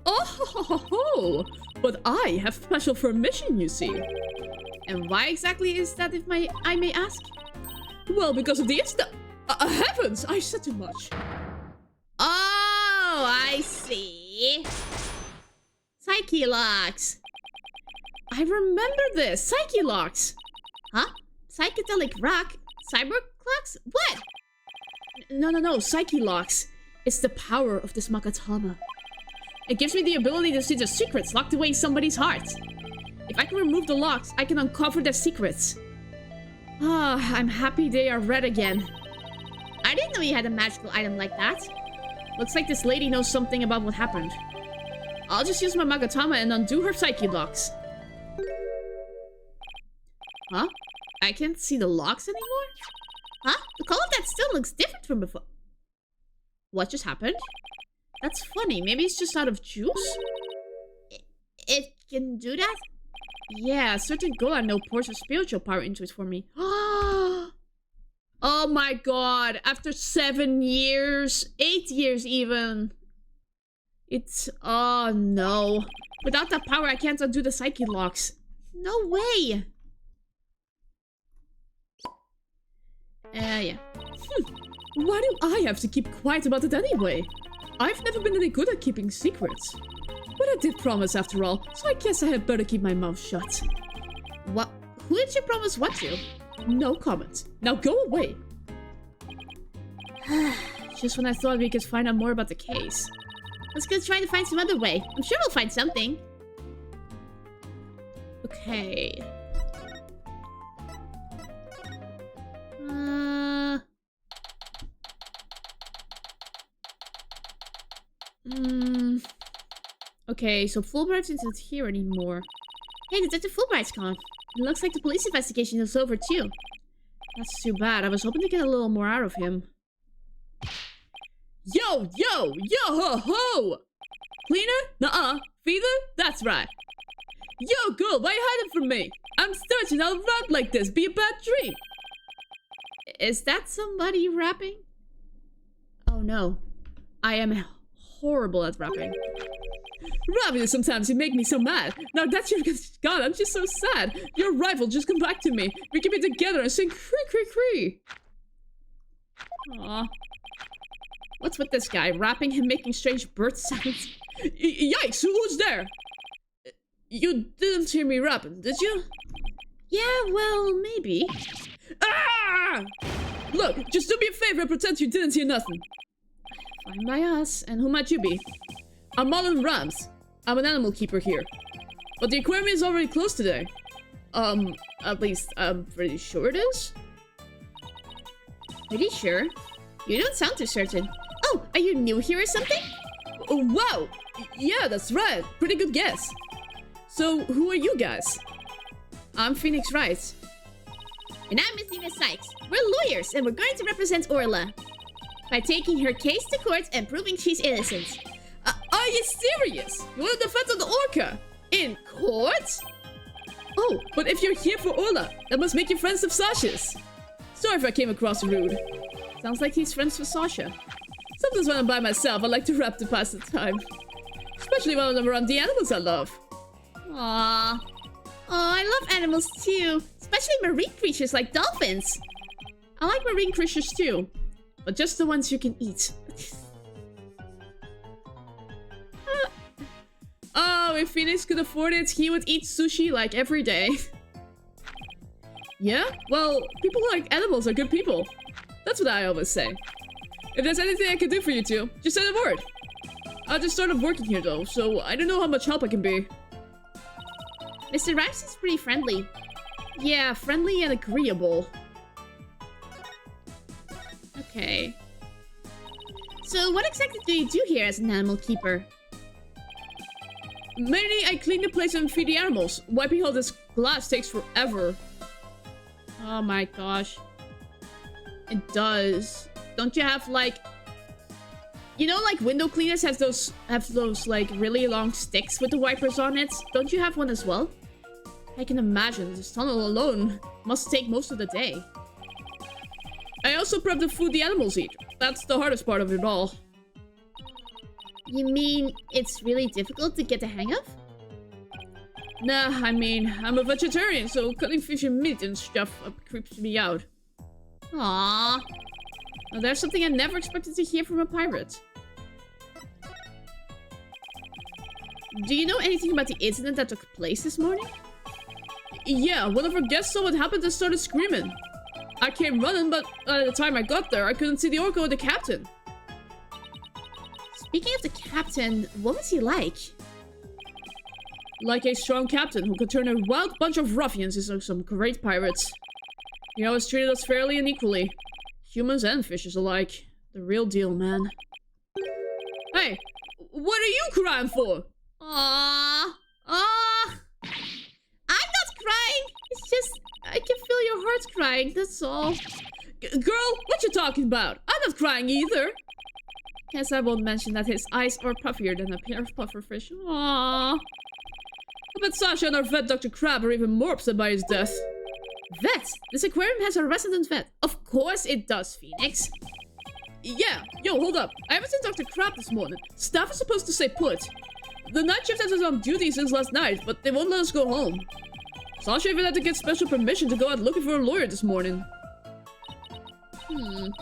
Oh, ho, ho, ho. But I have special permission, you see. And why exactly is that, if I may ask? Well, because of the incident. Heavens, I said too much. Oh, I see. Psyche locks. I remember this. Psyche locks. Huh? Psychedelic rock? Cyber clocks? What? No. Psyche locks. It's the power of this Magatama. It gives me the ability to see the secrets locked away in somebody's heart. If I can remove the locks, I can uncover their secrets. Ah, I'm happy they are red again. I didn't know you had a magical item like that. Looks like this lady knows something about what happened. I'll just use my Magatama and undo her psyche locks. Huh? I can't see the locks anymore? Huh? The color of that still looks different from before. What just happened? That's funny. Maybe it's just out of juice? It can do that? Yeah, certain Golan no pours of spiritual power into it for me. Oh my god. After 7 years, 8 years even. It's... oh no. Without that power, I can't undo the psyche locks. No way. Yeah. Why do I have to keep quiet about it anyway? I've never been any good at keeping secrets. But I did promise after all, so I guess I had better keep my mouth shut. What? Who did you promise what to? No comment. Now go away. Just when I thought we could find out more about the case. Let's go try to find some other way. I'm sure we'll find something. Okay. Okay, so Fulbright isn't here anymore. Hey, Detective Fulbright's gone. It looks like the police investigation is over too. That's too bad. I was hoping to get a little more out of him. Yo, yo, yo, ho, ho! Cleaner? Nuh-uh. Feeder? That's right. Yo, girl, why you hiding from me? I'm starting out rap like this. Be a bad dream. Is that somebody rapping? Oh no. I am horrible at rapping. Rapping sometimes you make me so mad. Now that you're gone, I'm just so sad. Your rival just come back to me. We can be together and sing cree cree cree. Aw. What's with this guy? Rapping and making strange bird sounds? Yikes, who's there? You didn't hear me rapping, did you? Yeah, well, maybe. Ah! Look, just do me a favor and pretend you didn't hear nothing. Fine by us. And who might you be? I'm Marlon Rams. I'm an animal keeper here. But the aquarium is already closed today. At least I'm pretty sure it is. Pretty sure? You don't sound too certain. Oh, are you new here or something? Oh, wow! Yeah, that's right. Pretty good guess. So, who are you guys? I'm Phoenix Wright. And I'm Miss Nina Sykes. We're lawyers, and we're going to represent Orla by taking her case to court and proving she's innocent. Are you serious? You want to defend the orca? In court? Oh, but if you're here for Orla, that must make you friends of Sasha's. Sorry if I came across rude. Sounds like he's friends with Sasha. Sometimes when I'm by myself, I like to rap to pass the time. Especially when I'm around the animals I love. Aww. Oh, I love animals too. Especially marine creatures like dolphins. I like marine creatures too. But just the ones you can eat. Oh, if Phoenix could afford it, he would eat sushi like every day. Yeah? Well, people who like animals are good people. That's what I always say. If there's anything I can do for you two, just say the word. I just started working here though, so I don't know how much help I can be. Mr. Rice is pretty friendly. Yeah, friendly and agreeable. Okay. So what exactly do you do here as an animal keeper? Mainly, I clean the place and feed the animals. Wiping all this glass takes forever. Oh my gosh. It does. Don't you have, like... You know, like, window cleaners have those, like, really long sticks with the wipers on it? Don't you have one as well? I can imagine. This tunnel alone must take most of the day. I also prep the food the animals eat. That's the hardest part of it all. You mean it's really difficult to get the hang of? Nah, I mean, I'm a vegetarian, so cutting fish and meat and stuff creeps me out. Aww. Now, there's something I never expected to hear from a pirate. Do you know anything about the incident that took place this morning? Yeah, one of our guests saw what happened and started screaming. I came running, but by the time I got there, I couldn't see the orca or the captain. Speaking of the captain, what was he like? Like a strong captain who could turn a wild bunch of ruffians into some great pirates. He always treated us fairly and equally. Humans and fishes alike. The real deal, man. Hey, what are you crying for? Aww. Aww. I'm not crying. It's just, I can feel your heart crying, that's all. Girl, what you talking about? I'm not crying either. Guess I won't mention that his eyes are puffier than a pair of pufferfish. Aww. I bet Sasha and our vet, Dr. Crab, are even more upset by his death. Vet? This aquarium has a resident vet. Of course it does, Phoenix. Yeah, yo, hold up. I haven't seen Dr. Crab this morning. Staff is supposed to stay put. The night shift has us on duty since last night, but they won't let us go home. Sasha even had to get special permission to go out looking for a lawyer this morning. We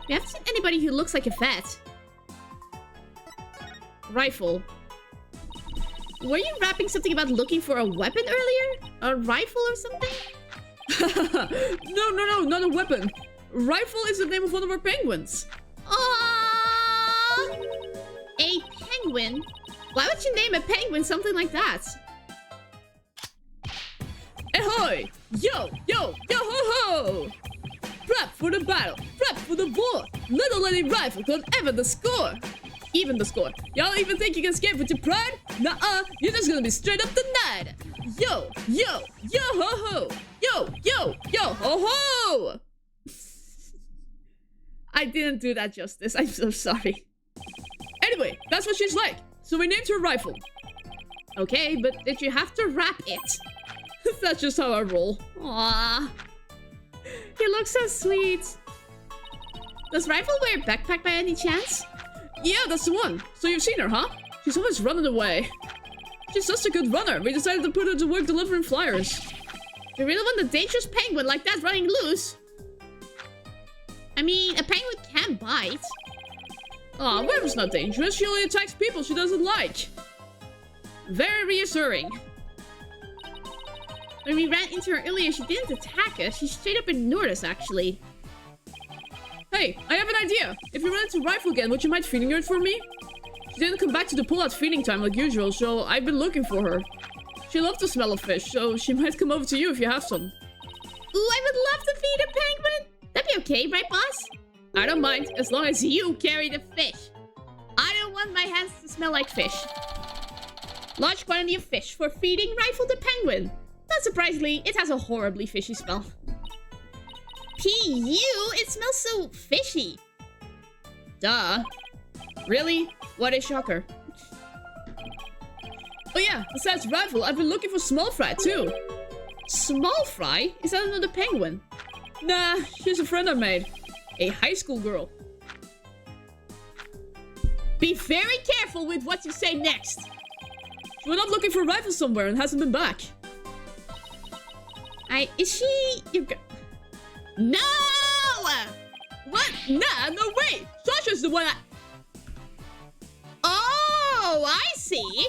haven't seen anybody who looks like a vet. Rifle. Were you rapping something about looking for a weapon earlier? A rifle or something? No, not a weapon. Rifle is the name of one of our penguins. penguin. Why would you name a penguin something like that? Ahoy! Yo, yo, yo ho ho! Prep for the battle, prep for the war. Little Lady Rifle got even the score. Even the score. Y'all even think you can escape with your pride? Nuh-uh, you're just gonna be straight up denied. Yo, yo, yo ho ho! Yo, yo, yo ho ho! I didn't do that justice, I'm so sorry. Anyway, that's what she's like. So we named her Rifle. Okay, but did you have to wrap it? That's just how I roll. Aww. He looks so sweet. Does Rifle wear a backpack by any chance? Yeah, that's the one. So you've seen her, huh? She's always running away. She's such a good runner. We decided to put her to work delivering flyers. You really want a dangerous penguin like that running loose? I mean, a penguin can bite. Aw, Rifle's not dangerous. She only attacks people she doesn't like. Very reassuring. When we ran into her earlier, she didn't attack us. She straight up ignored us, actually. Hey, I have an idea. If you run into Rifle again, would you mind feeding her for me? She didn't come back to the pool at feeding time like usual, so I've been looking for her. She loves the smell of fish, so she might come over to you if you have some. Ooh, I would love to feed a penguin. That'd be okay, right, boss? I don't mind, as long as you carry the Fish. I don't want my hands to smell like fish. Large quantity of fish for feeding Rifle the penguin. Not surprisingly, it has a horribly fishy smell. P.U. It smells so fishy. Duh. Really? What a shocker. Oh yeah, besides Rifle, I've been looking for Small Fry too. Small Fry? Is that another penguin? Nah, she's a friend I made. A high school girl. Be very careful with what you say next. She went up looking for Rifle somewhere and hasn't been back. Is she... No! What? Nah, no way! Sasha's the one Oh, I see.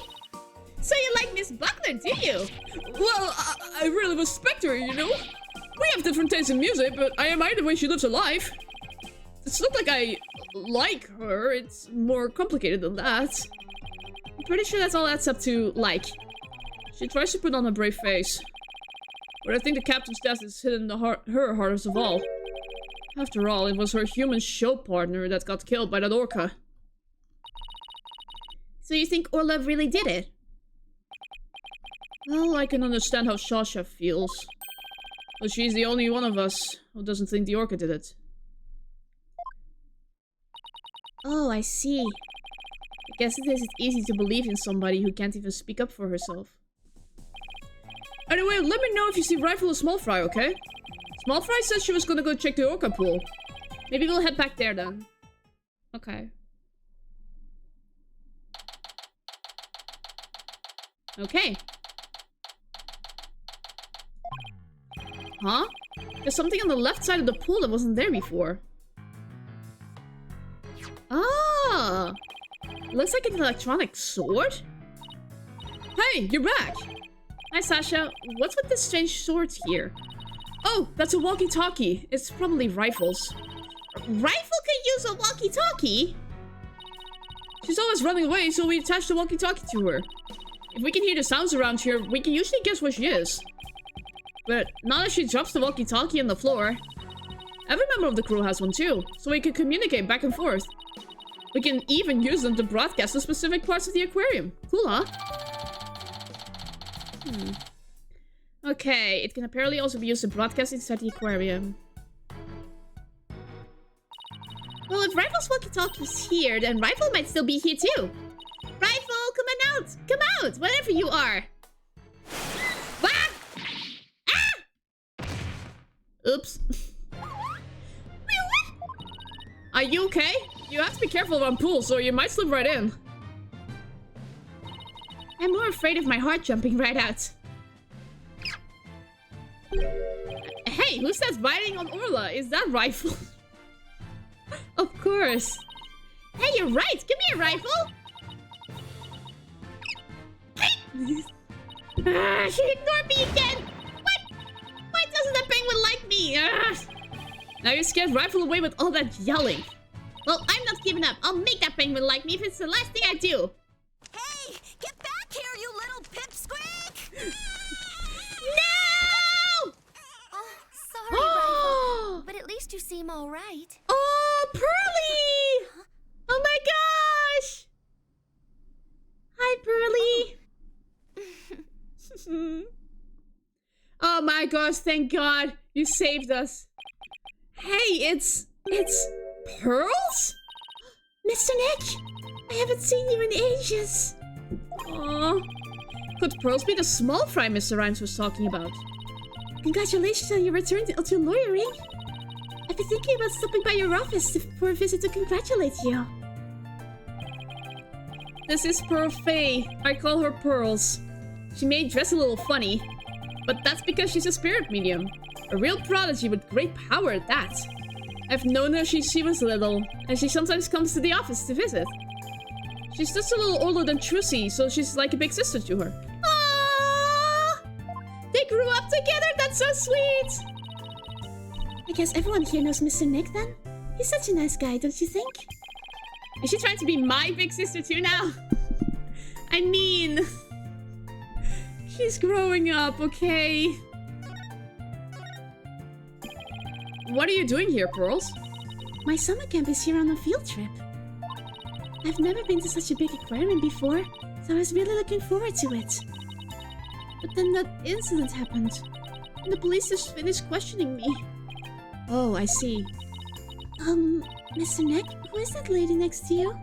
So you like Miss Buckler, do you? Well, I really respect her, you know? We have different tastes in music, but I admire the way she lives her life. It's not like I like her, it's more complicated than that. I'm pretty sure that's all adds up to like. She tries to put on a brave face. But I think the captain's death is hidden in her hardest of all. After all, it was her human show partner that got killed by that orca. So you think Orla really did it? Well, I can understand how Sasha feels. But she's the only one of us who doesn't think the orca did it. Oh, I see. I guess it isn't easy to believe in somebody who can't even speak up for herself. Anyway, let me know if you see Rifle or Small Fry, okay? Small Fry said she was gonna go check the orca pool. Maybe we'll head back there then. Okay. Okay. Huh? There's something on the left side of the pool that wasn't there before. Oh! Looks like an electronic sword? Hey, you're back! Hi, Sasha. What's with this strange sword here? Oh, that's a walkie-talkie. It's probably Rifle's. Rifle can use a walkie-talkie? She's always running away, so we attached the walkie-talkie to her. If we can hear the sounds around here, we can usually guess where she is. But not if she drops the walkie-talkie on the floor. Every member of the crew has one too, so we can communicate back and forth. We can even use them to broadcast to specific parts of the aquarium. Cool, huh? Okay, it can apparently also be used to broadcast inside the aquarium. Well, if Rifle's walkie-talkie's here, then Rifle might still be here too. Rifle, come on out! Come out! Whatever you are! Ah! Ah! Oops. Are you okay? You have to be careful around pools, or you might slip right in. I'm more afraid of my heart jumping right out. Hey, who's that riding on Orla? Is that Rifle? Of course. Hey, you're right! Give me a rifle! She ignored me again! What? Why doesn't the penguin like me? Now you scared Rifle away with all that yelling. Well, I'm not giving up. I'll make that penguin like me if it's the last thing I do. rest you seem all right. Oh, Pearly! Oh my gosh! Hi, Pearly. Oh my gosh, thank God. You saved us. Hey, it's Pearls? Mr. Nick, I haven't seen you in ages. Aww. Could Pearls be the small fry Mr. Rhymes was talking about? Congratulations on your return to lawyering. I've been thinking about stopping by your office for a visit to congratulate you. This is Pearl Faye. I call her Pearls. She may dress a little funny, but that's because she's a spirit medium. A real prodigy with great power at that. I've known her since she was little, and she sometimes comes to the office to visit. She's just a little older than Trucy, so she's like a big sister to her. Aww! They grew up together, that's so sweet! I guess everyone here knows Mr. Nick then? He's such a nice guy, don't you think? Is she trying to be my big sister too now? I mean... she's growing up, okay? What are you doing here, Pearls? My summer camp is here on a field trip. I've never been to such a big aquarium before, so I was really looking forward to it. But then that incident happened, and the police just finished questioning me. Oh, I see. Mr. Nick, who is that lady next to you?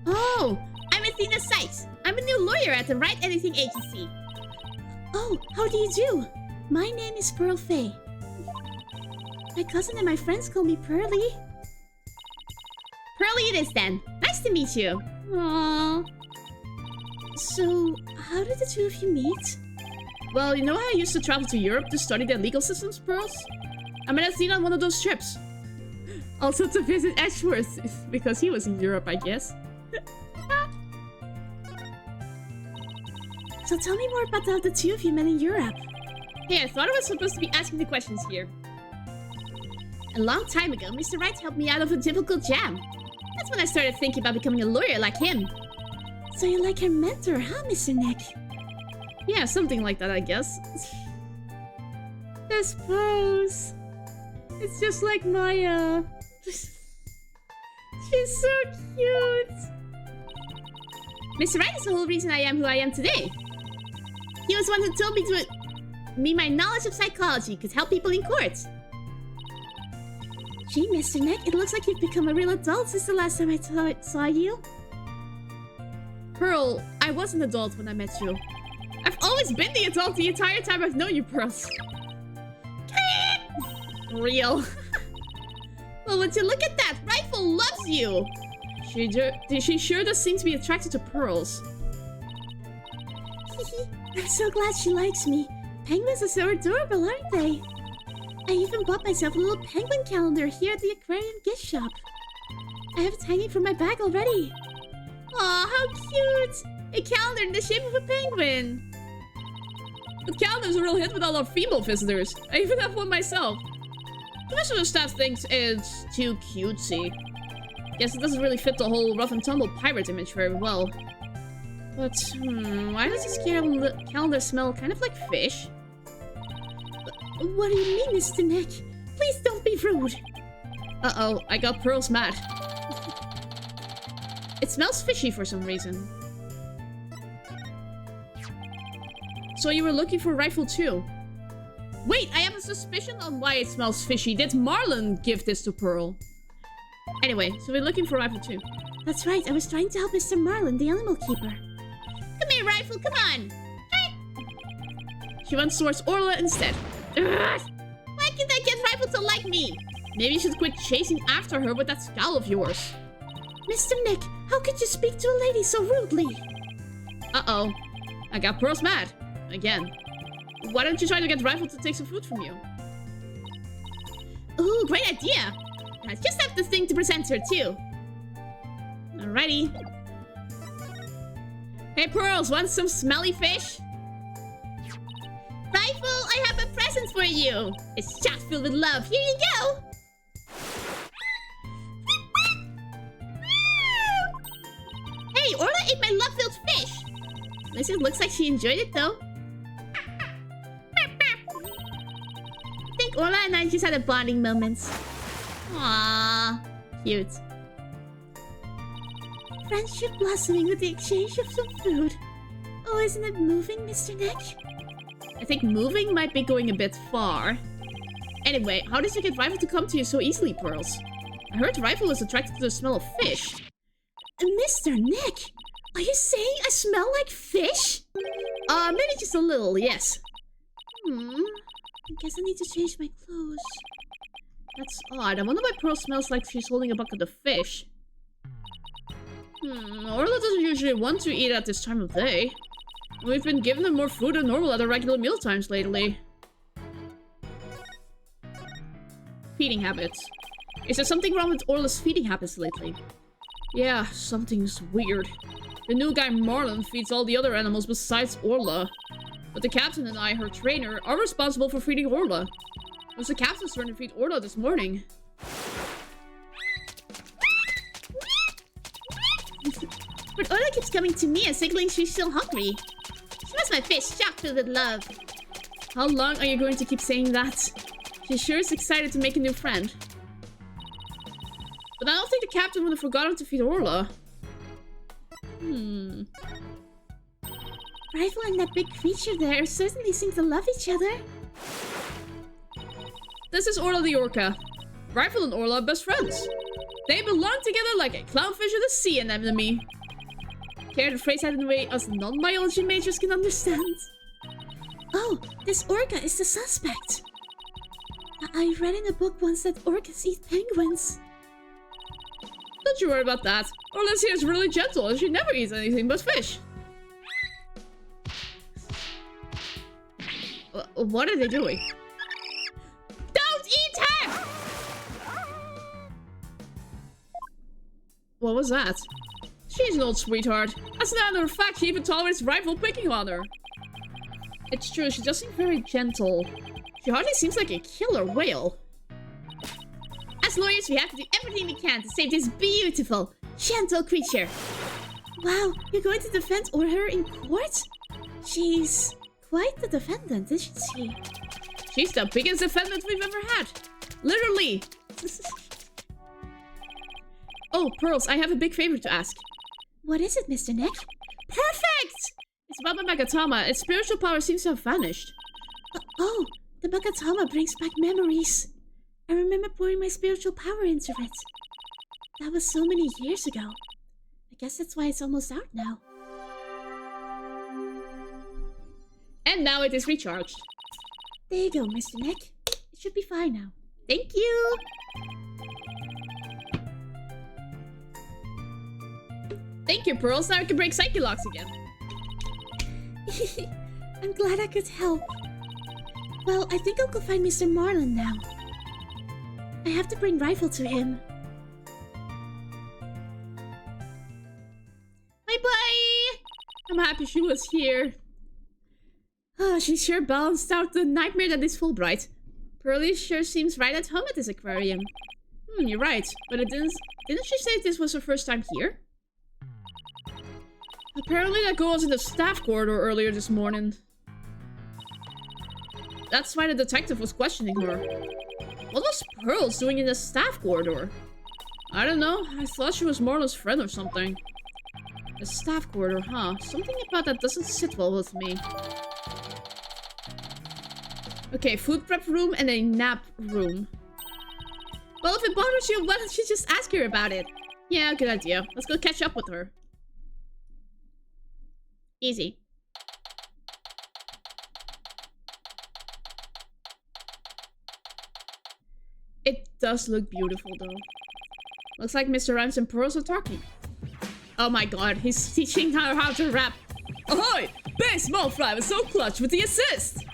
Oh, I'm Athena Sykes. I'm a new lawyer at the Wright Editing Agency. Oh, how do you do? My name is Pearl Faye. My cousin and my friends call me Pearly. Pearly it is then. Nice to meet you. aww. So, how did the two of you meet? Well, you know how I used to travel to Europe to study their legal systems, Pearls? I met Athena on one of those trips. Also to visit Ashworth, because he was in Europe, I guess. So tell me more about how the two of you met in Europe. Hey, I thought I was supposed to be asking the questions here. A long time ago, Mr. Wright helped me out of a difficult jam. That's when I started thinking about becoming a lawyer like him. So you're like her mentor, huh, Mr. Nick? Yeah, something like that, I guess. This pose. It's just like Maya. She's so cute. Mr. Wright is the whole reason I am who I am today. He was the one who told me my knowledge of psychology could help people in court. Gee, Mr. Nick, it looks like you've become a real adult since the last time I saw you. Pearl, I was an adult when I met you. I've always been the adult the entire time I've known you, Pearls. Real. Well, would you look at that? Rifle loves you. She sure does seem to be attracted to Pearls. I'm so glad she likes me. Penguins are so adorable, aren't they? I even bought myself a little penguin calendar here at the aquarium gift shop. I have it hanging from my bag already. Aw, how cute! A calendar in the shape of a penguin. The calendar's a real hit with all our female visitors. I even have one myself. The rest of the staff thinks it's too cutesy. Guess it doesn't really fit the whole rough and tumble pirate image very well. But, why does this calendar smell kind of like fish? What do you mean, Mr. Nick? Please don't be rude. Uh-oh, I got Pearls mad. It smells fishy for some reason. So you were looking for Rifle too? Wait, I have a suspicion on why it smells fishy. Did Marlon give this to Pearl? Anyway, so we're looking for Rifle too. That's right, I was trying to help Mr. Marlon, the animal keeper. Come here, Rifle, come on! She went towards Orla instead. Ugh. Why can't I get Rifle to like me? Maybe you should quit chasing after her with that scowl of yours. Mr. Nick, how could you speak to a lady so rudely? Uh-oh. I got Pearls mad. Again. Why don't you try to get Rifle to take some food from you? Ooh, great idea! I just have the thing to present her, too. Alrighty. Hey, Pearls, want some smelly fish? Rifle, I have a present for you! It's chock filled with love. Here you go! Hey, Orla ate my love-filled fish! At least it looks like she enjoyed it, though. I think Orla and I just had a bonding moment. Aww. Cute. Friendship blossoming with the exchange of some food. Oh, isn't it moving, Mr. Nick? I think moving might be going a bit far. Anyway, how did you get Rifle to come to you so easily, Pearls? I heard Rifle was attracted to the smell of fish. Mr. Nick, are you saying I smell like fish? Maybe just a little, yes. I guess I need to change my clothes. That's odd. I wonder why Pearl smells like she's holding a bucket of fish. Orla doesn't usually want to eat at this time of day. We've been giving them more food than normal at our regular meal times lately. Feeding habits. Is there something wrong with Orla's feeding habits lately? Yeah, something's weird. The new guy Marlon feeds all the other animals besides Orla. But the captain and I, her trainer, are responsible for feeding Orla. It was the captain's turn to feed Orla this morning. But Orla keeps coming to me and signaling she's still hungry. She wants my fish chock filled with love. How long are you going to keep saying that? She sure is excited to make a new friend. But I don't think the captain would have forgotten to feed Orla. Rifle and that big creature there certainly seem to love each other. This is Orla the Orca. Rifle and Orla are best friends. They belong together like a clownfish and a sea anemone. Care to phrase that in a way us non-biology majors can understand? Oh, this orca is the suspect. I read in a book once that orcas eat penguins. Don't you worry about that. Orla here is really gentle and she never eats anything but fish. What are they doing? Don't eat her! What was that? She's an old sweetheart. As a matter of fact, she even tolerates Rifle picking on her. It's true, she does seem very gentle. She hardly seems like a killer whale. As lawyers, we have to do everything we can to save this beautiful, gentle creature. Wow, you're going to defend her in court? She's quite the defendant, isn't she? She's the biggest defendant we've ever had. Literally. Oh, Pearls, I have a big favor to ask. What is it, Mr. Nick? Perfect! It's about my Magatama. Its spiritual power seems to have vanished. Oh, the Magatama brings back memories. I remember pouring my spiritual power into it. That was so many years ago. I guess that's why it's almost out now. And now it is recharged. There you go, Mr. Nick. It should be fine now. Thank you! Thank you, Pearls. Now I can break Psyche Locks again. I'm glad I could help. Well, I think I'll go find Mr. Marlon now. I have to bring Rifle to him. Bye-bye! I'm happy she was here. Oh, she sure balanced out the nightmare that is Fulbright. Pearlie sure seems right at home at this aquarium. You're right. But didn't she say this was her first time here? Apparently that girl was in the staff corridor earlier this morning. That's why the detective was questioning her. What was Pearls doing in the staff corridor? I don't know. I thought she was Marlo's friend or something. The staff corridor, huh? Something about that doesn't sit well with me. Okay, food prep room and a nap room. Well, if it bothers you, why don't you just ask her about it? Yeah, good idea. Let's go catch up with her. Easy. It does look beautiful, though. Looks like Mr. Rhymes and Pearls are talking. Oh my god, he's teaching her how to rap. Ahoy! Base small fry was so clutch with the assist!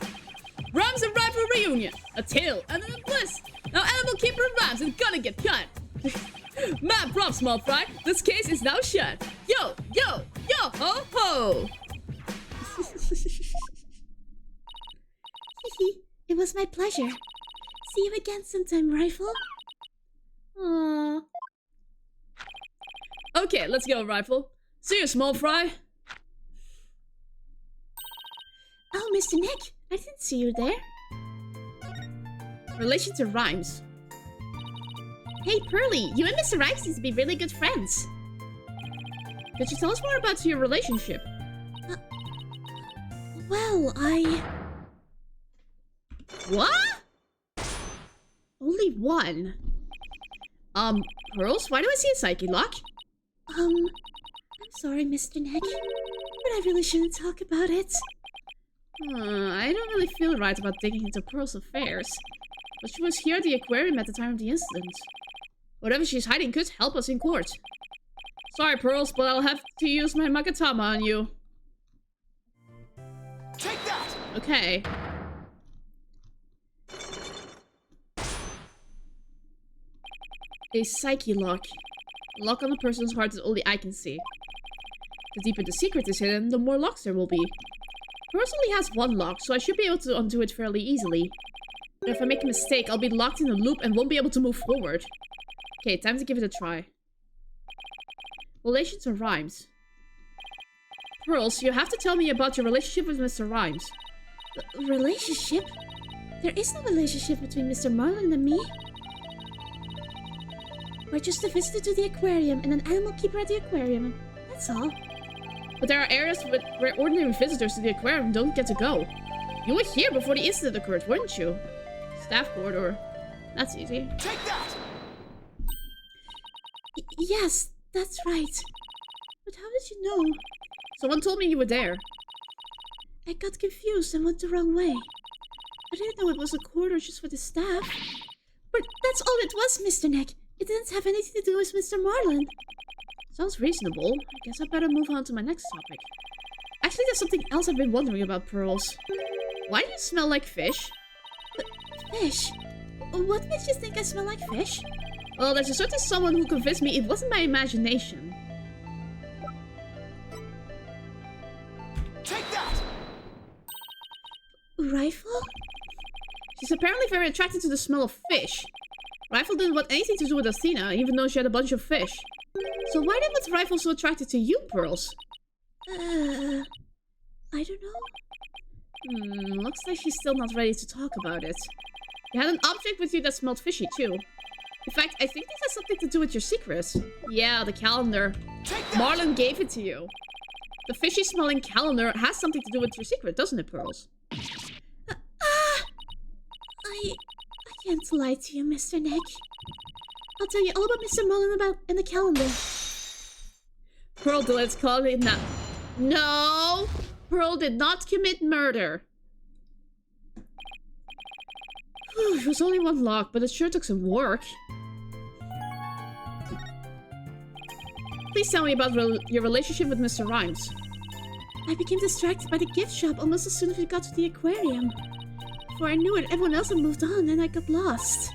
Rhymes and Rifle reunion. A tale and an bliss. Now Animal Keeper and Rhymes is gonna get cut. Mad prop, small fry. This case is now shut. Yo, yo, yo, ho, ho! It was my pleasure. See you again sometime, Rifle. Aww. Okay, let's go, Rifle. See you, small fry. Oh, Mr. Nick, I didn't see you there. Relation to Rhymes. Hey, Pearly, you and Mr. Rhymes seem to be really good friends. Could you tell us more about your relationship? Well, What? Only one. Pearls, why do I see a psyche lock? I'm sorry, Mr. Neck, but I really shouldn't talk about it. I don't really feel right about digging into Pearl's affairs. But she was here at the aquarium at the time of the incident. Whatever she's hiding could help us in court. Sorry, Pearls, but I'll have to use my Magatama on you. Take that! Okay. A psyche lock. A lock on a person's heart that only I can see. The deeper the secret is hidden, the more locks there will be. Pearls only has one lock, so I should be able to undo it fairly easily. But if I make a mistake, I'll be locked in a loop and won't be able to move forward. Okay, time to give it a try. Relation to Rhymes. Pearls, you have to tell me about your relationship with Mr. Rhymes. Relationship? There is no relationship between Mr. Marlin and me. We're just a visitor to the aquarium and an animal keeper at the aquarium. That's all. But there are areas where ordinary visitors to the aquarium don't get to go. You were here before the incident occurred, weren't you? Staff corridor. That's easy. Take that! Yes, that's right. But how did you know? Someone told me you were there. I got confused and went the wrong way. I didn't know it was a corridor just for the staff. But that's all it was, Mr. Neck. It didn't have anything to do with Mr. Marlin. Sounds reasonable. I guess I better move on to my next topic. Actually, there's something else I've been wondering about, Pearls. Why do you smell like fish? Fish? What makes you think I smell like fish? Well, there's a certain someone who convinced me it wasn't my imagination. Take that! Rifle? She's apparently very attracted to the smell of fish. Rifle didn't want anything to do with Athena, even though she had a bunch of fish. So why then was Rifle so attracted to you, Pearls? I don't know. Looks like she's still not ready to talk about it. You had an object with you that smelled fishy, too. In fact, I think this has something to do with your secret. Yeah, the calendar. Marlin gave it to you. The fishy-smelling calendar has something to do with your secret, doesn't it, Pearls? I can't lie to you, Mr. Neck. I'll tell you all about Mr. Marlin and the calendar. Pearl, let's call it now. No! Pearl did not commit murder. Whew, it was only one lock, but it sure took some work. Please tell me about your relationship with Mr. Rhymes. I became distracted by the gift shop almost as soon as we got to the aquarium. Before I knew it, everyone else had moved on and I got lost.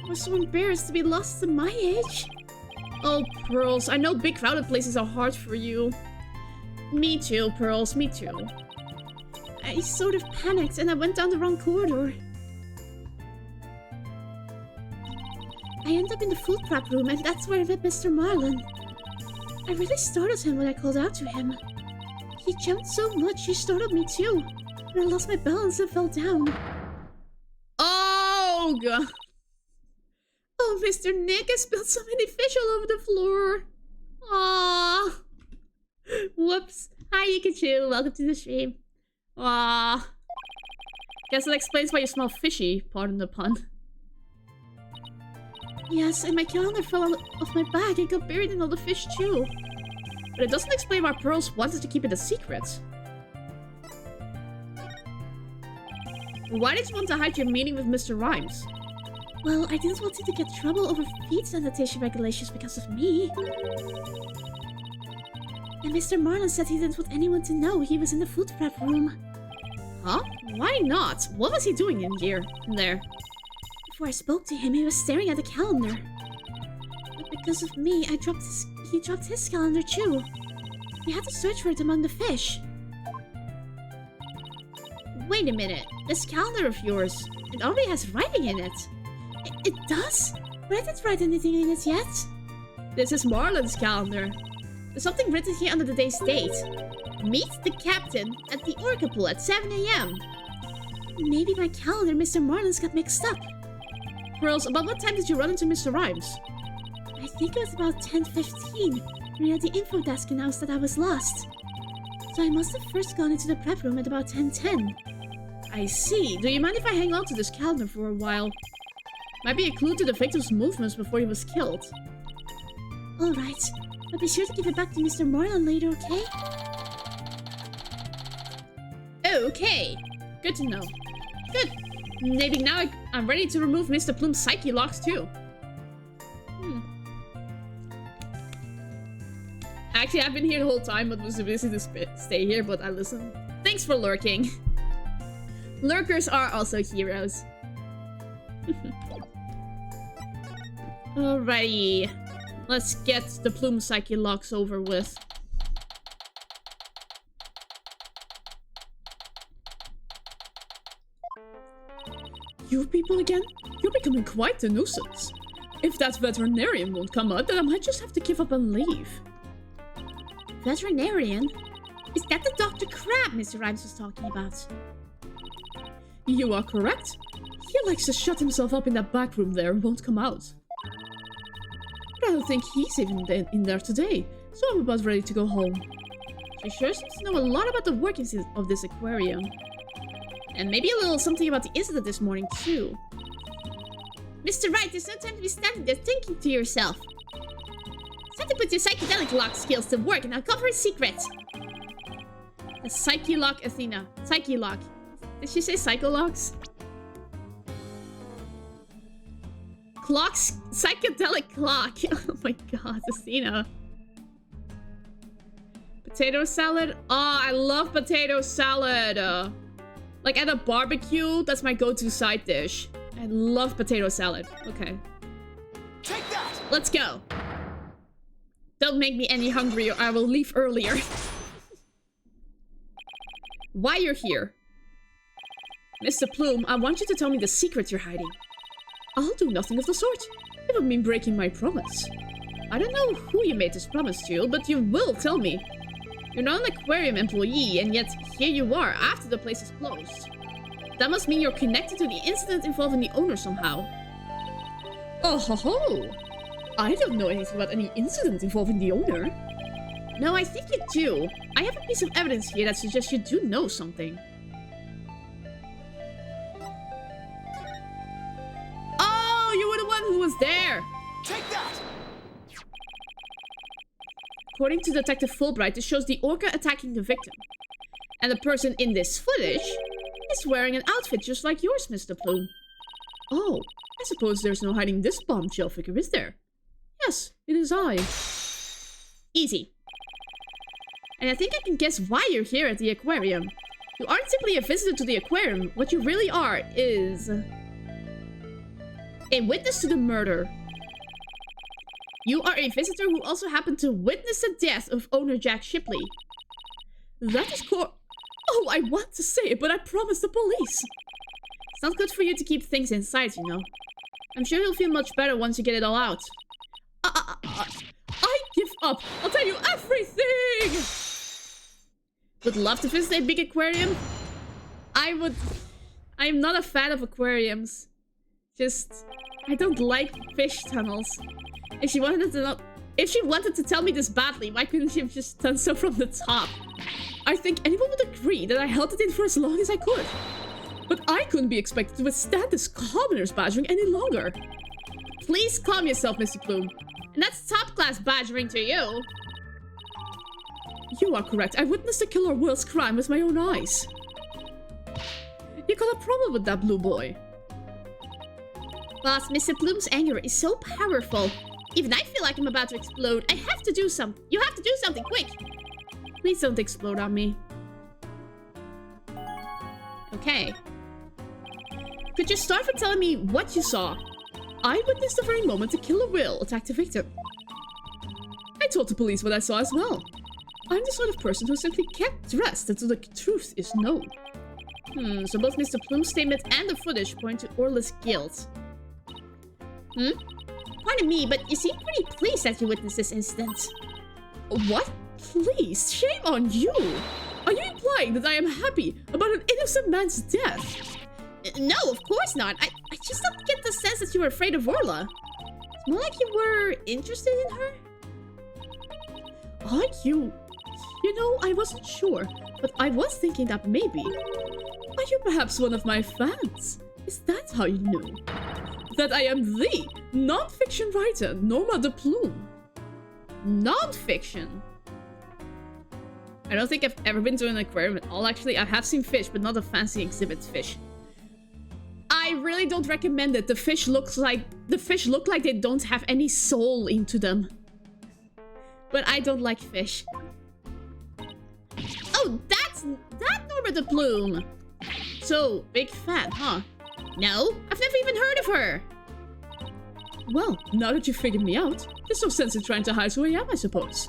I was so embarrassed to be lost at my age. Oh, Pearls, I know big crowded places are hard for you. Me too, Pearls, me too. I sort of panicked and I went down the wrong corridor. I ended up in the food prep room and that's where I met Mr. Marlin. I really startled him when I called out to him. He jumped so much he startled me too. And I lost my balance and fell down. Oh, God. Oh, Mr. Nick, I spilled so many fish all over the floor. Aww. Whoops. Hi, Pikachu. Welcome to the stream. Aww. Guess that explains why you smell fishy, pardon the pun. Yes, and my calendar fell off my bag and got buried in all the fish too. But it doesn't explain why Pearls wanted to keep it a secret. Why did you want to hide your meeting with Mr. Rhymes? Well, I didn't want him to get trouble over feed sanitation regulations because of me. And Mr. Marlin said he didn't want anyone to know he was in the food prep room. Huh? Why not? What was he doing in there? Before I spoke to him, he was staring at the calendar. But because of me, he dropped his calendar too. We had to search for it among the fish. Wait a minute. This calendar of yours, it already has writing in it. It does? But I didn't write anything in it yet. This is Marlin's calendar. There's something written here under the day's date. Meet the captain at the Orca pool at 7 AM. Maybe my calendar and Mr. Marlin's got mixed up. Pearls, about what time did you run into Mr. Rhymes? I think it was about 10:15. We were at the info desk announced that I was lost. So I must have first gone into the prep room at about 10:10. I see. Do you mind if I hang on to this calendar for a while? Might be a clue to the victim's movements before he was killed. Alright, but be sure to give it back to Mr. Moreland later, okay? Okay. Good to know. Good. Maybe now I'm ready to remove Mr. Plume's psyche locks too. Actually, I've been here the whole time, but was busy to stay here, but I listened. Thanks for lurking. Lurkers are also heroes. Alrighty. Let's get the Plume psyche locks over with. You people again? You're becoming quite a nuisance. If that veterinarian won't come out, then I might just have to give up and leave. Veterinarian? Is that the Dr. Crab Mr. Rhymes was talking about? You are correct. He likes to shut himself up in that back room there and won't come out. But I don't think he's even in there today, so I'm about ready to go home. She sure seems to know a lot about the workings of this aquarium. And maybe a little something about the incident this morning, too. Mr. Wright, there's no time to be standing there thinking to yourself. It's time to put your psychedelic lock skills to work and uncover a secret. A psyche lock, Athena. Psyche lock. Did she say psycholocks? Clocks? Psychedelic clock. Oh my god, Athena. Potato salad? Oh, I love potato salad. Like at a barbecue, that's my go-to side dish. I love potato salad. Okay. Take that! Let's go. Don't make me any hungrier, I will leave earlier. Why you're here? Mr. Plume, I want you to tell me the secret you're hiding. I'll do nothing of the sort. It would mean breaking my promise. I don't know who you made this promise to, but you will tell me. You're not an aquarium employee, and yet here you are after the place is closed. That must mean you're connected to the incident involving the owner somehow. Oh ho ho! I don't know anything about any incident involving the owner. No, I think you do. I have a piece of evidence here that suggests you do know something. Oh, you were the one who was there! Take that! According to Detective Fulbright, this shows the orca attacking the victim. And the person in this footage is wearing an outfit just like yours, Mr. Plume. Oh, I suppose there's no hiding this bombshell figure, is there? Yes, it is I. Easy. And I think I can guess why you're here at the aquarium. You aren't simply a visitor to the aquarium. What you really are is a witness to the murder. You are a visitor who also happened to witness the death of owner Jack Shipley. That is Oh, I want to say it, but I promised the police. It's not good for you to keep things inside, you know. I'm sure you'll feel much better once you get it all out. I give up. I'll tell you everything! Would love to visit a big aquarium. I'm not a fan of aquariums. Just, I don't like fish tunnels. If she wanted to tell me this badly, why couldn't she have just done so from the top? I think anyone would agree that I held it in for as long as I could. But I couldn't be expected to withstand this commoner's badgering any longer. Please calm yourself, Mr. Plume. And that's top-class badgering to you. You are correct. I witnessed the killer whale's crime with my own eyes. You got a problem with that blue boy. Boss, Mr. Plume's anger is so powerful. Even I feel like I'm about to explode. I have to do something. You have to do something, quick. Please don't explode on me. Okay. Could you start with telling me what you saw? I witnessed the very moment the killer whale attacked the victim. I told the police what I saw as well. I'm the sort of person who simply kept rest until the truth is known. So both Mr. Plume's statement and the footage point to Orla's guilt. Pardon me, but you seem pretty pleased that you witnessed this incident. What? Please, shame on you! Are you implying that I am happy about an innocent man's death? No, of course not. I just don't get the sense that you were afraid of Orla. It's more like you were interested in her. Are you? You know, I wasn't sure, but I was thinking that maybe. Are you perhaps one of my fans? Is that how you knew? That I am the non-fiction writer, Norma de Plume. Non-fiction? I don't think I've ever been to an aquarium at all, actually. I have seen fish, but not a fancy exhibit fish. I really don't recommend it. The fish look like they don't have any soul into them. But I don't like fish. Oh, that's that Norma de Plume. So, big fan, huh? No, I've never even heard of her. Well, now that you figured me out, there's no sense in trying to hide who I am, I suppose.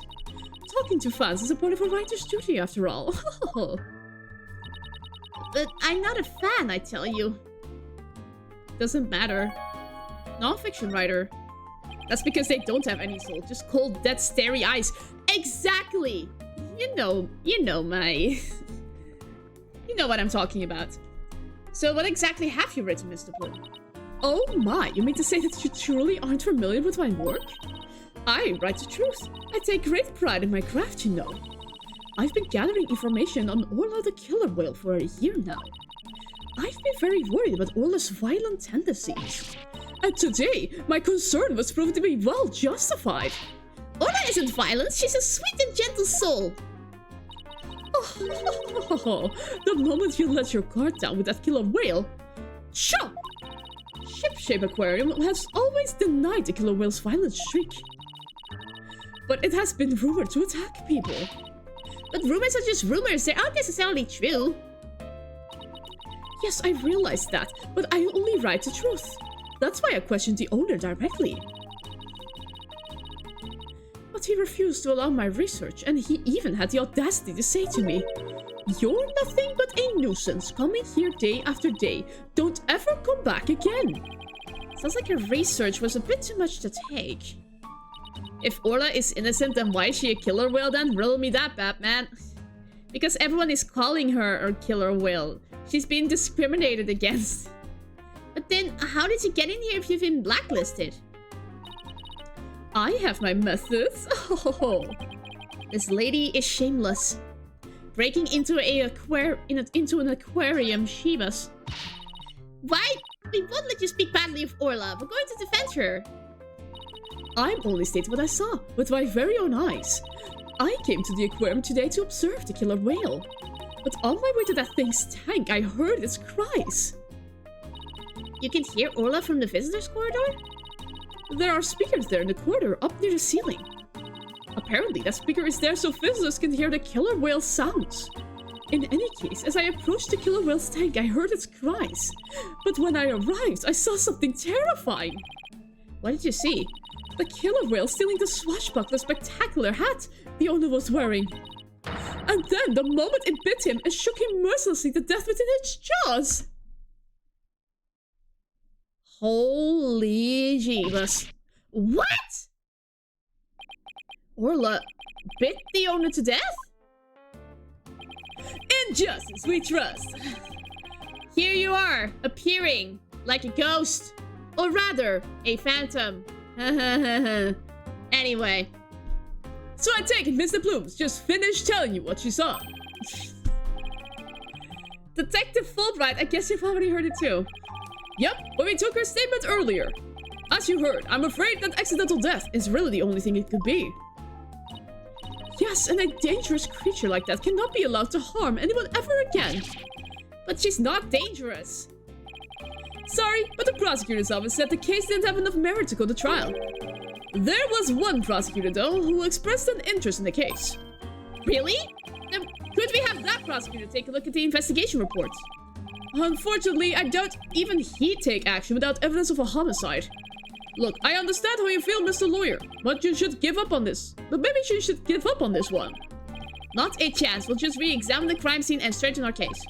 Talking to fans is a part of a writer's duty, after all. But I'm not a fan, I tell you. Doesn't matter. Non-fiction writer. That's because they don't have any soul, just cold, dead, starry eyes. Exactly! You know my... You know what I'm talking about. So what exactly have you written, Mr. Bloom? Oh my, you mean to say that you truly aren't familiar with my work? I write the truth. I take great pride in my craft, you know. I've been gathering information on Orla the killer whale for a year now. I've been very worried about Orla's violent tendencies. And today, my concern was proven to be well justified. Orla isn't violent, she's a sweet and gentle soul. Oh, the moment you let your guard down with that killer whale. Chop! Ship-Shape Aquarium has always denied the killer whale's violent streak. But it has been rumored to attack people. But rumors are just rumors, they aren't necessarily true. Yes, I realize that, but I only write the truth. That's why I questioned the owner directly. But he refused to allow my research, and he even had the audacity to say to me, "You're nothing but a nuisance, coming here day after day. Don't ever come back again." Sounds like her research was a bit too much to take. If Orla is innocent, then why is she a killer whale then? Riddle me that, Batman. Because everyone is calling her a killer whale. She's being discriminated against. But then, how did you get in here if you've been blacklisted? I have my methods. Oh. This lady is shameless. Breaking into an aquarium, she must. Why? We won't let you speak badly of Orla. We're going to defend her. I'm only stating what I saw with my very own eyes. I came to the aquarium today to observe the killer whale. But on my way to that thing's tank, I heard its cries. You can hear Orla from the visitors' corridor? There are speakers there in the corridor, up near the ceiling. Apparently, that speaker is there so visitors can hear the killer whale's sounds. In any case, as I approached the killer whale's tank, I heard its cries. But when I arrived, I saw something terrifying. What did you see? The killer whale stealing the swashbuckler spectacular hat the owner was wearing. And then, the moment it bit him, it shook him mercilessly to death within its jaws. Holy Jeebus. What? Orla bit the owner to death? In justice we trust. Here you are, appearing like a ghost. Or rather, a phantom. Anyway. So I take it Mr. Plume's just finished telling you what she saw. Detective Fulbright, I guess you've already heard it too. Yep, but we took her statement earlier. As you heard, I'm afraid that accidental death is really the only thing it could be. Yes, and a dangerous creature like that cannot be allowed to harm anyone ever again. But she's not dangerous. Sorry, but the prosecutor's office said the case didn't have enough merit to go to trial. There was one prosecutor, though, who expressed an interest in the case. Really? Then could we have that prosecutor take a look at the investigation reports? Unfortunately, I doubt even he'd take action without evidence of a homicide. Look, I understand how you feel, Mr. Lawyer, but you should give up on this. But maybe you should give up on this one. Not a chance. We'll just re-examine the crime scene and straighten our case.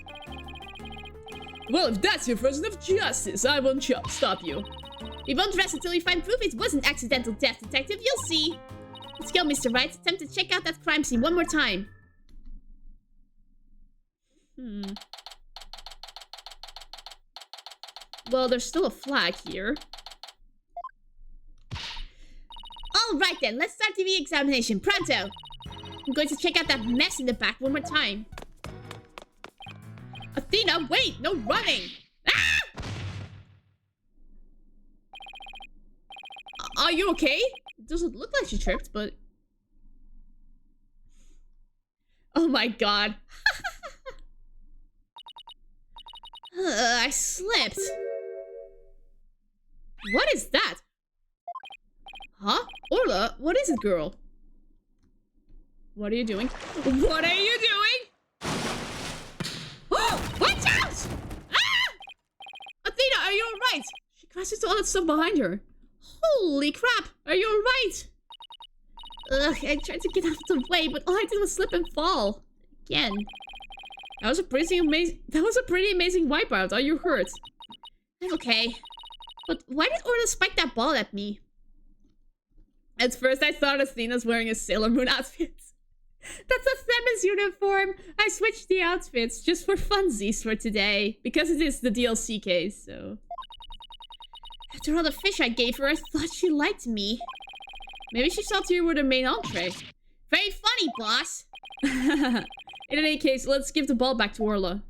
Well, if that's your version of justice, I won't stop you. We won't rest until we find proof it wasn't accidental death, Detective. You'll see. Let's go, Mr. Wright. Attempt to check out that crime scene one more time. Well, there's still a flag here. Alright then, let's start the re-examination. Pronto! I'm going to check out that mess in the back one more time. Athena, wait! No running! Ah! Are you okay? It doesn't look like she tripped, but... Oh my god. I slipped. What is that? Huh? Orla, what is it, girl? What are you doing? What are you doing? Watch out! Ah! Athena, are you alright? She crashed into all that stuff behind her. Holy crap! Are you alright? Ugh, I tried to get out of the way, but all I did was slip and fall. Again. That was a pretty amazing wipeout. Are you hurt? I'm okay. But why did Orla spike that ball at me? At first I thought Athena's wearing a Sailor Moon outfit. That's a Themis uniform! I switched the outfits just for funsies for today. Because it is the DLC case, so... After all the fish I gave her, I thought she liked me. Maybe she thought you were the main entree. Very funny, boss! In any case, let's give the ball back to Orla.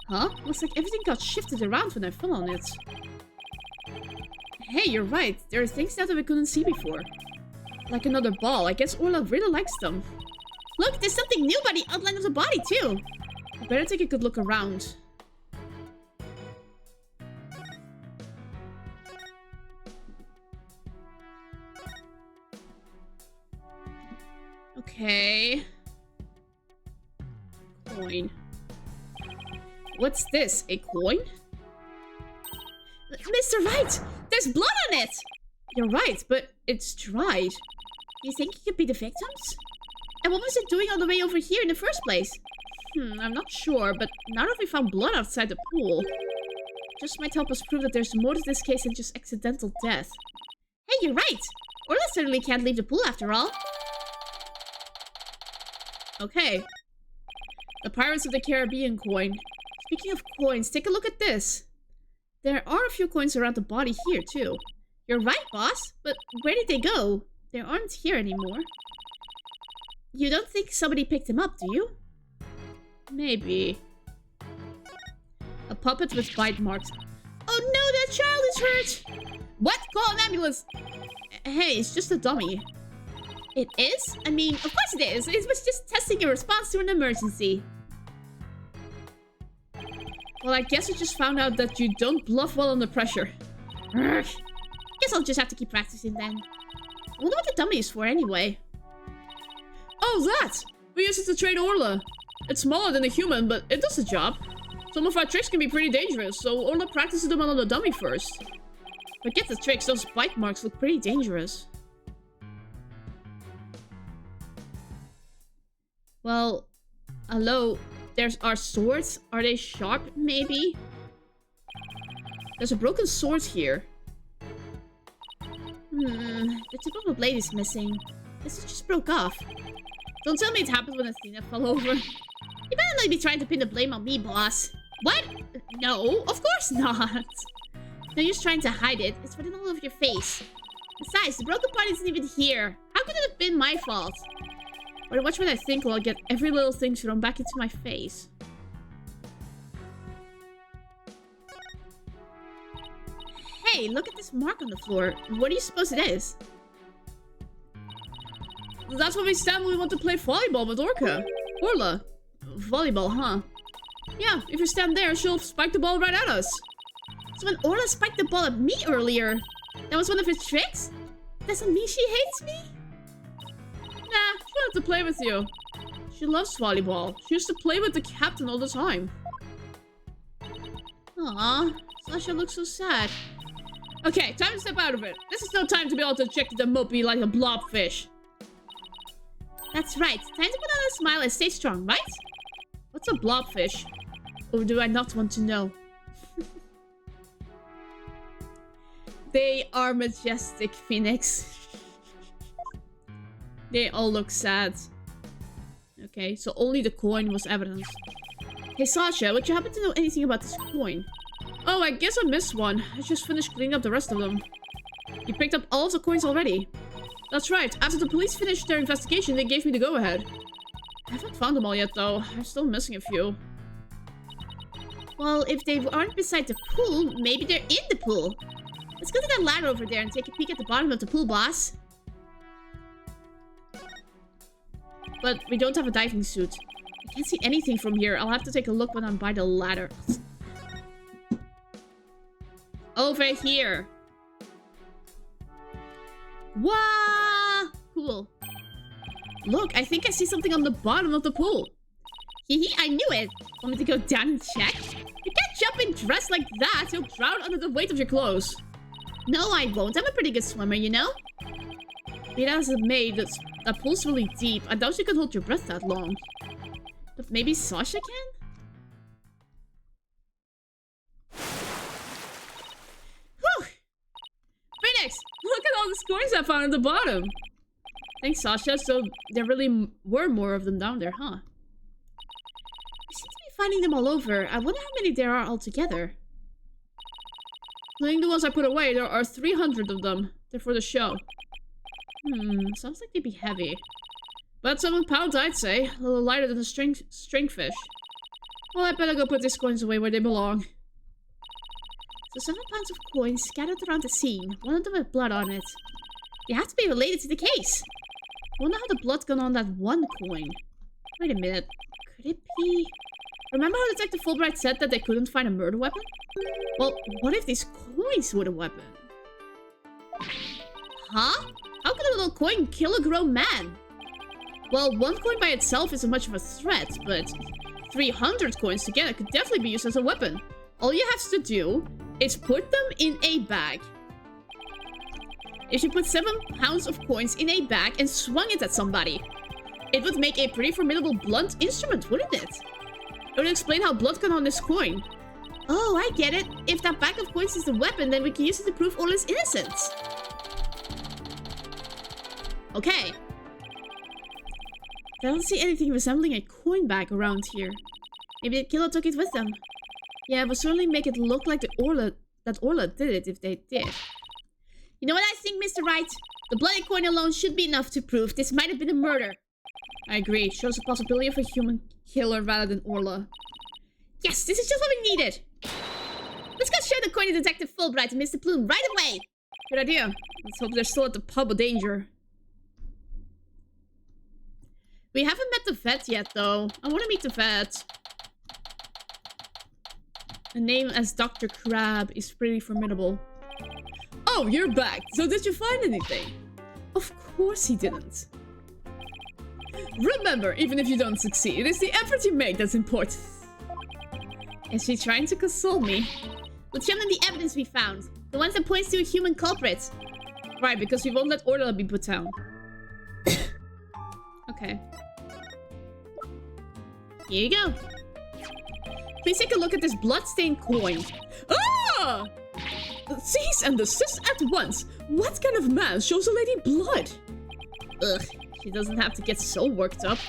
Huh? Looks like everything got shifted around when I fell on it. Hey, you're right. There are things now that we couldn't see before. Like another ball. I guess Orla really likes them. Look, there's something new by the outline of the body, too. I better take a good look around. Okay. Coin. What's this? A coin? Mr. Wright! There's blood on it! You're right, but it's dried. You think it could be the victims? And what was it doing all the way over here in the first place? I'm not sure, but now that we found blood outside the pool, just might help us prove that there's more to this case than just accidental death. Hey, you're right! Orla certainly can't leave the pool after all. Okay. The Pirates of the Caribbean coin. Speaking of coins, take a look at this. There are a few coins around the body here, too. You're right, boss. But where did they go? They aren't here anymore. You don't think somebody picked them up, do you? Maybe. A puppet with bite marks. Oh no, that child is hurt! What? Call an ambulance! Hey, it's just a dummy. It is? I mean, of course it is. It was just testing your response to an emergency. Well, I guess I just found out that you don't bluff well under pressure. Urgh. Guess I'll just have to keep practicing then. I wonder what the dummy is for anyway. Oh, that! We use it to train Orla. It's smaller than a human, but it does the job. Some of our tricks can be pretty dangerous, so Orla practices them on the dummy first. Forget the tricks, those bite marks look pretty dangerous. Well, hello. There's our swords. Are they sharp, maybe? There's a broken sword here. The tip of the blade is missing. This just broke off. Don't tell me it happened when Athena fell over. You better not be trying to pin the blame on me, boss. What? No, of course not. No use trying to hide it. It's written all over your face. Besides, the broken part isn't even here. How could it have been my fault? Or watch what I think while I get every little thing thrown back into my face. Hey, look at this mark on the floor. What do you suppose it is? That's what we stand when we want to play volleyball with Orla. Volleyball, huh? Yeah, if you stand there, she'll spike the ball right at us. So when Orla spiked the ball at me earlier, that was one of his tricks? Doesn't mean she hates me? Nah, she wanted to play with you. She loves volleyball. She used to play with the captain all the time. Aw, Sasha looks so sad. Okay, time to step out of it. This is no time to be able to check the mopey like a blobfish. That's right. Time to put on a smile and stay strong, right? What's a blobfish? Or do I not want to know? They are majestic, Phoenix. They all look sad. Okay, so only the coin was evidence. Hey Sasha, would you happen to know anything about this coin? Oh, I guess I missed one. I just finished cleaning up the rest of them. You picked up all of the coins already? That's right. After the police finished their investigation, they gave me the go-ahead. I haven't found them all yet, though. I'm still missing a few. Well, if they aren't beside the pool, maybe they're in the pool. Let's go to that ladder over there and take a peek at the bottom of the pool, boss. But we don't have a diving suit. I can't see anything from here. I'll have to take a look when I'm by the ladder. Over here. Wow! Cool. Look, I think I see something on the bottom of the pool. Hee, I knew it. Want me to go down and check? You can't jump in dressed like that. You'll drown under the weight of your clothes. No, I won't. I'm a pretty good swimmer, you know? It has a maid. That pool's really deep. I doubt you can hold your breath that long. But maybe Sasha can? Whew! Phoenix! Look at all the coins I found at the bottom! Thanks, Sasha. So there really were more of them down there, huh? I seem to be finding them all over. I wonder how many there are altogether. Including the ones I put away, there are 300 of them. They're for the show. Sounds like they'd be heavy. About 7 pounds, I'd say. A little lighter than a stringfish. Well, I better go put these coins away where they belong. So 7 pounds of coins scattered around the scene. One of them with blood on it. They have to be related to the case. Wonder how the blood got on that one coin. Wait a minute. Could it be... Remember how Detective Fulbright said that they couldn't find a murder weapon? Well, what if these coins were the weapon? Huh? How could a little coin kill a grown man? Well, one coin by itself isn't much of a threat, but 300 coins together could definitely be used as a weapon. All you have to do is put them in a bag. If you put 7 pounds of coins in a bag and swung it at somebody, it would make a pretty formidable blunt instrument, wouldn't it? It would explain how blood got on this coin. Oh, I get it. If that bag of coins is the weapon, then we can use it to prove Orla's innocence. Okay. I don't see anything resembling a coin bag around here. Maybe the killer took it with them. Yeah, it would certainly make it look like that Orla did it if they did. You know what I think, Mr. Wright? The bloody coin alone should be enough to prove this might have been a murder. I agree. Shows the possibility of a human killer rather than Orla. Yes, this is just what we needed. Let's go show the coin to Detective Fulbright and Mr. Plume right away. Good idea. Let's hope they're still at the pub of danger. We haven't met the vet yet, though. I want to meet the vet. A name as Dr. Crab is pretty formidable. Oh, you're back. So did you find anything? Of course he didn't. Remember, even if you don't succeed, it's the effort you make that's important. Is she trying to console me? We'll show them the evidence we found. The ones that points to a human culprit. Right, because we won't let Orla be put down. Okay. Here you go. Please take a look at this blood-stained coin. Ah! Cease and desist at once. What kind of man shows a lady blood? Ugh, she doesn't have to get so worked up.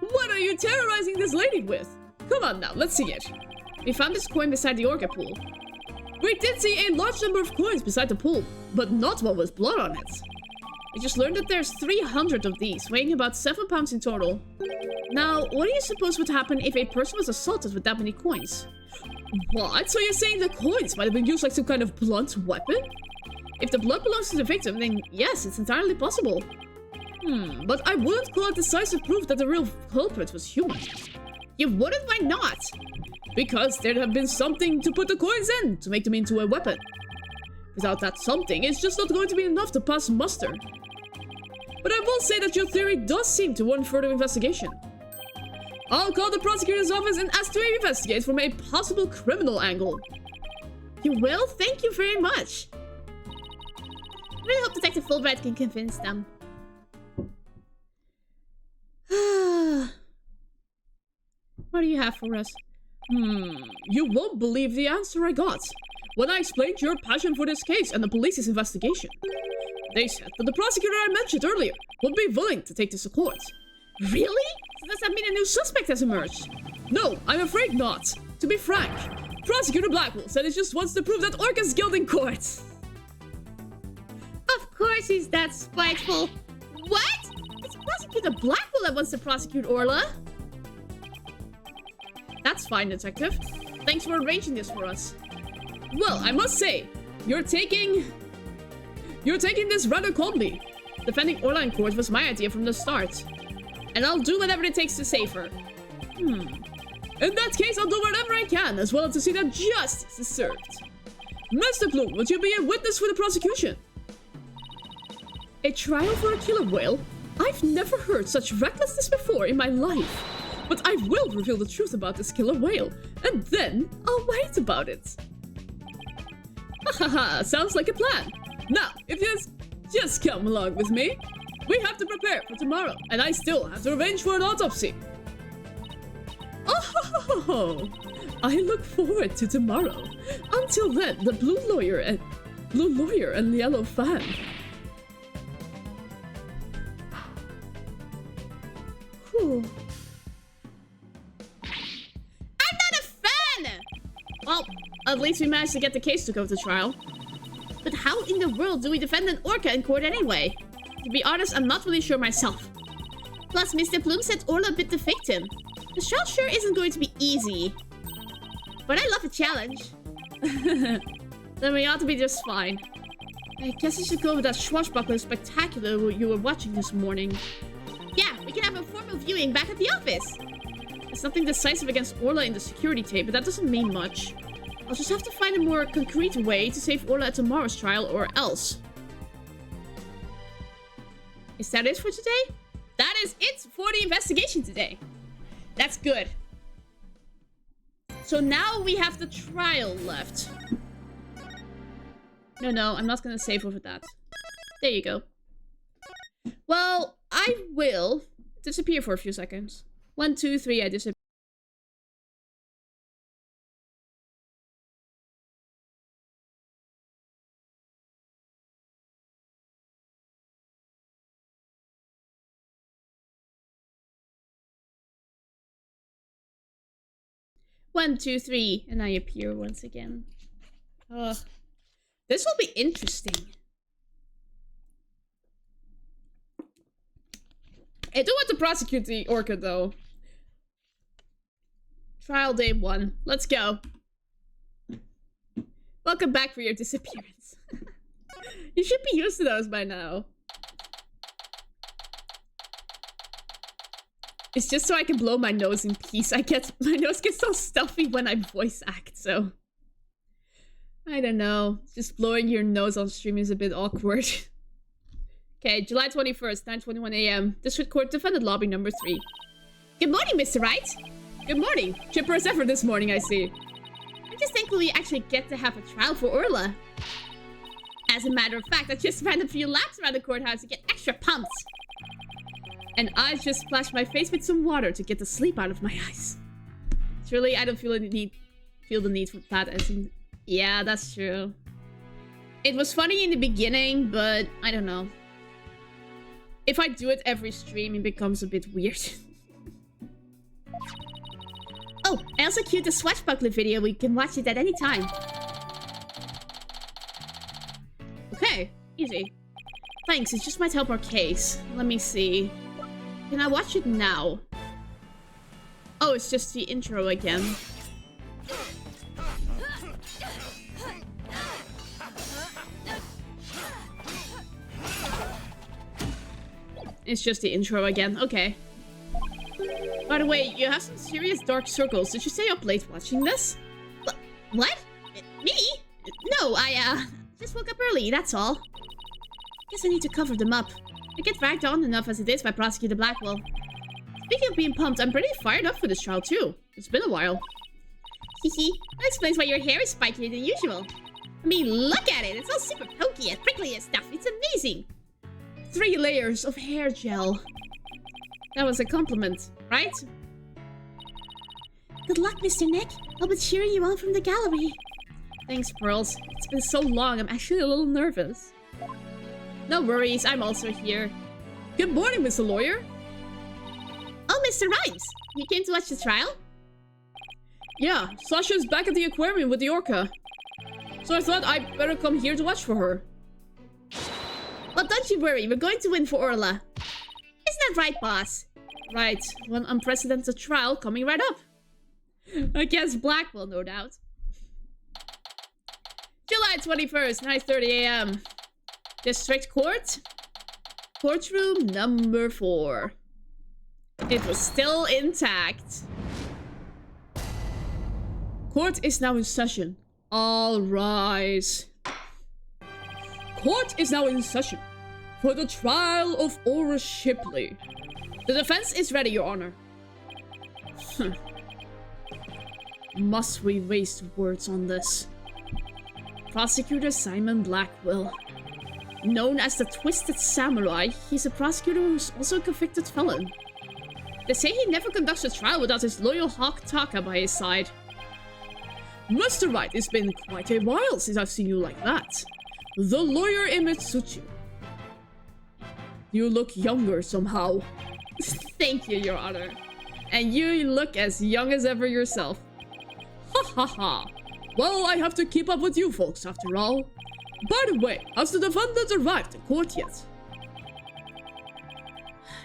What are you terrorizing this lady with? Come on now, let's see it. We found this coin beside the orchid pool. We did see a large number of coins beside the pool, but not one with blood on it. We just learned that there's 300 of these, weighing about 7 pounds in total. Now, what do you suppose would happen if a person was assaulted with that many coins? What? So you're saying the coins might have been used like some kind of blunt weapon? If the blood belongs to the victim, then yes, it's entirely possible. But I wouldn't call it decisive proof that the real culprit was human. You wouldn't? Why not? Because there'd have been something to put the coins in to make them into a weapon. Without that something, it's just not going to be enough to pass muster. But I will say that your theory does seem to warrant further investigation. I'll call the prosecutor's office and ask to investigate from a possible criminal angle. You will? Thank you very much. I really hope Detective Fulbright can convince them. What do you have for us? You won't believe the answer I got when I explained your passion for this case and the police's investigation. They said that the prosecutor I mentioned earlier would be willing to take this to court. Really? So does that mean a new suspect has emerged? No, I'm afraid not. To be frank, Prosecutor Blackwell said he just wants to prove that Orca's guilt in court. Of course he's that spiteful. What? It's Prosecutor Blackwell that wants to prosecute Orla. That's fine, Detective. Thanks for arranging this for us. Well, I must say, you're taking this rather calmly. Defending Orla in court was my idea from the start. And I'll do whatever it takes to save her. In that case, I'll do whatever I can, as well to see that justice is served. Mr. Bloom, would you be a witness for the prosecution? A trial for a killer whale? I've never heard such recklessness before in my life. But I will reveal the truth about this killer whale, and then I'll write about it. Hahaha, sounds like a plan. Now, if you just come along with me, we have to prepare for tomorrow, and I still have to arrange for an autopsy. Oh, I look forward to tomorrow. Until then, the blue lawyer and the yellow fan. Whew. I'm not a fan! Well, at least we managed to get the case to go to trial. But how in the world do we defend an orca in court anyway? To be honest, I'm not really sure myself. Plus, Mr. Bloom said Orla bit the victim. The trial sure isn't going to be easy. But I love a challenge. Then we ought to be just fine. I guess I should go with that swashbuckler spectacular you were watching this morning. Yeah, we can have a formal viewing back at the office. There's nothing decisive against Orla in the security tape, but that doesn't mean much. I'll just have to find a more concrete way to save Orla at tomorrow's trial, or else. Is that it for today? That is it for the investigation today. That's good. So now we have the trial left. No, I'm not gonna save over that. There you go. Well, I will disappear for a few seconds. 1, 2, 3, I disappear. One, two, three, and I appear once again. Ugh. This will be interesting. I do want to prosecute the orca, though. Trial day 1. Let's go. Welcome back for your disappearance. You should be used to those by now. It's just so I can blow my nose in peace. My nose gets so stuffy when I voice act, so... I don't know. Just blowing your nose on stream is a bit awkward. Okay, July 21st, 9:21 AM. District Court Defendant Lobby number 3. Good morning, Mr. Wright. Good morning. Chipper's effort this morning, I see. I'm just thankful we actually get to have a trial for Orla. As a matter of fact, I just ran a few laps around the courthouse to get extra pumped. And I just splashed my face with some water to get the sleep out of my eyes. Truly, I don't feel the need for that as in... Yeah, that's true. It was funny in the beginning, but I don't know. If I do it every stream, it becomes a bit weird. Oh, I also queued the swashbuckler video. We can watch it at any time. Okay, easy. Thanks, it just might help our case. Let me see. Can I watch it now? Oh, it's just the intro again. It's just the intro again. Okay. By the way, you have some serious dark circles. Did you stay up late watching this? What? Me? No, I just woke up early, that's all. Guess I need to cover them up. I get dragged on enough as it is by Prosecutor Blackwell. Speaking of being pumped, I'm pretty fired up for this trial too. It's been a while. Hehe, that explains why your hair is spikier than usual. I mean, look at it! It's all super pokey and prickly and stuff. It's amazing! 3 layers of hair gel. That was a compliment, right? Good luck, Mr. Nick. I'll be cheering you on from the gallery. Thanks, Pearls. It's been so long, I'm actually a little nervous. No worries, I'm also here. Good morning, Mr. Lawyer. Oh, Mr. Rhymes. You came to watch the trial? Yeah, Sasha's back at the aquarium with the orca. So I thought I'd better come here to watch for her. Well, don't you worry. We're going to win for Orla. Isn't that right, boss? Right, one unprecedented trial coming right up. Against Blackwell, no doubt. July 21st, 9:30 a.m. District Court. Courtroom number 4. It was still intact. Court is now in session. All rise. Court is now in session for the trial of Aura Shipley. The defense is ready, Your Honor. Must we waste words on this? Prosecutor Simon Blackwell. Known as the Twisted Samurai, he's a prosecutor who's also a convicted felon. They say he never conducts a trial without his loyal Hawk Taka by his side. Mr. Wright, it's been quite a while since I've seen you like that. The lawyer in Mitsuchi. You look younger somehow. Thank you, Your Honor. And you look as young as ever yourself. Ha ha ha. Well, I have to keep up with you folks after all. By the way, has the defendant arrived in court yet?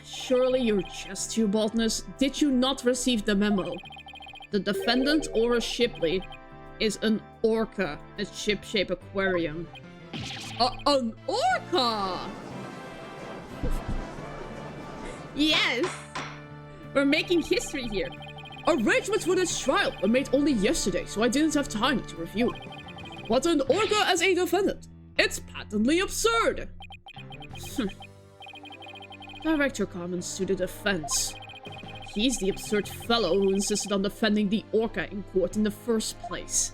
Surely you're just you, Baldness. Did you not receive the memo? The defendant, Aura Shipley, is an orca, a ship-shaped aquarium. An orca! Yes! We're making history here. Arrangements for this trial were made only yesterday, so I didn't have time to review it. What an orca as a defendant? It's patently absurd! Direct your comments to the defense. He's the absurd fellow who insisted on defending the orca in court in the first place.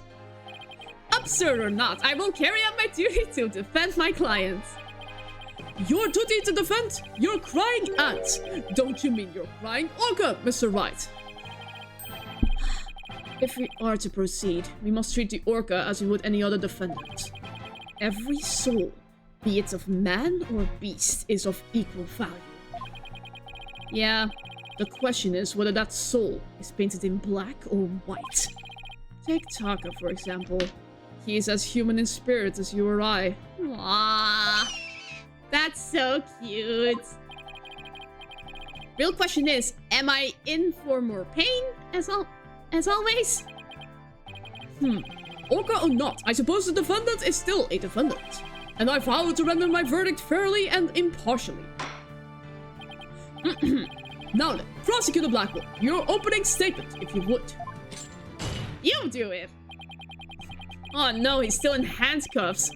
Absurd or not, I will carry out my duty to defend my client. Your duty to defend? Your crying ant. Don't you mean your crying orca, Mr. Wright? If we are to proceed, we must treat the orca as we would any other defendant. Every soul, be it of man or beast, is of equal value. Yeah, the question is whether that soul is painted in black or white. Take Taka, for example. He is as human in spirit as you or I. Aww. That's so cute. Real question is, am I in for more pain as always? Orca or not, I suppose the defendant is still a defendant. And I vow to render my verdict fairly and impartially. Now then, Prosecutor Blackwell, your opening statement, if you would. You do it. Oh no, he's still in handcuffs.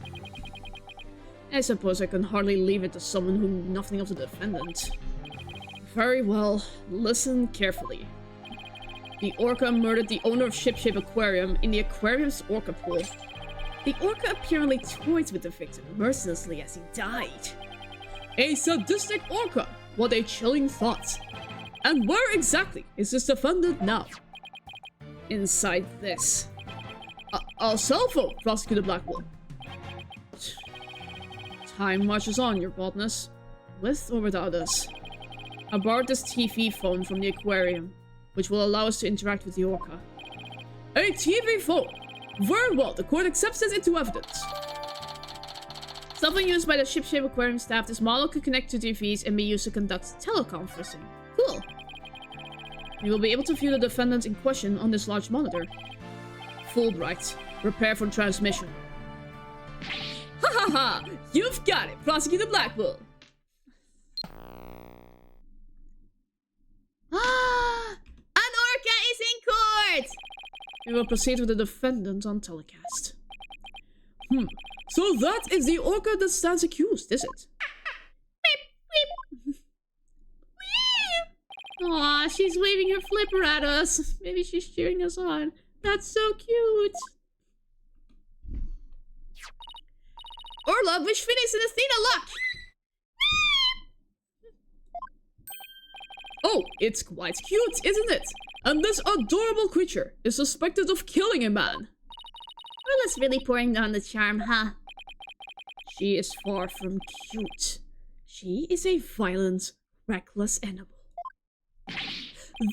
I suppose I can hardly leave it to someone who knew nothing of the defendant. Very well, listen carefully. The orca murdered the owner of Ship-Shape Aquarium in the aquarium's orca pool. The orca apparently toyed with the victim mercilessly as he died. A sadistic orca! What a chilling thought. And where exactly is this defendant now? Inside this. A cell phone, Prosecutor Blackwell. Time marches on, Your Baldness. With or without us. I borrowed this TV phone from the aquarium, which will allow us to interact with the orca. A TV phone! Very well, the court accepts this into evidence. Something used by the Ship-Shape Aquarium staff, this model could connect to TVs and be used to conduct teleconferencing. Cool. We will be able to view the defendant in question on this large monitor. Fulbright, prepare for transmission. Ha ha ha! You've got it, Prosecutor Blackwell! Ah! An orca is in court! We will proceed with the defendant on telecast. So that is the orca that stands accused, is it? Beep, beep. Aw, she's waving her flipper at us. Maybe she's cheering us on. That's so cute. Orla, wish Phoenix and Athena luck! Oh, it's quite cute, isn't it? And this adorable creature is suspected of killing a man. Orla's really pouring down the charm, huh? She is far from cute. She is a violent, reckless animal.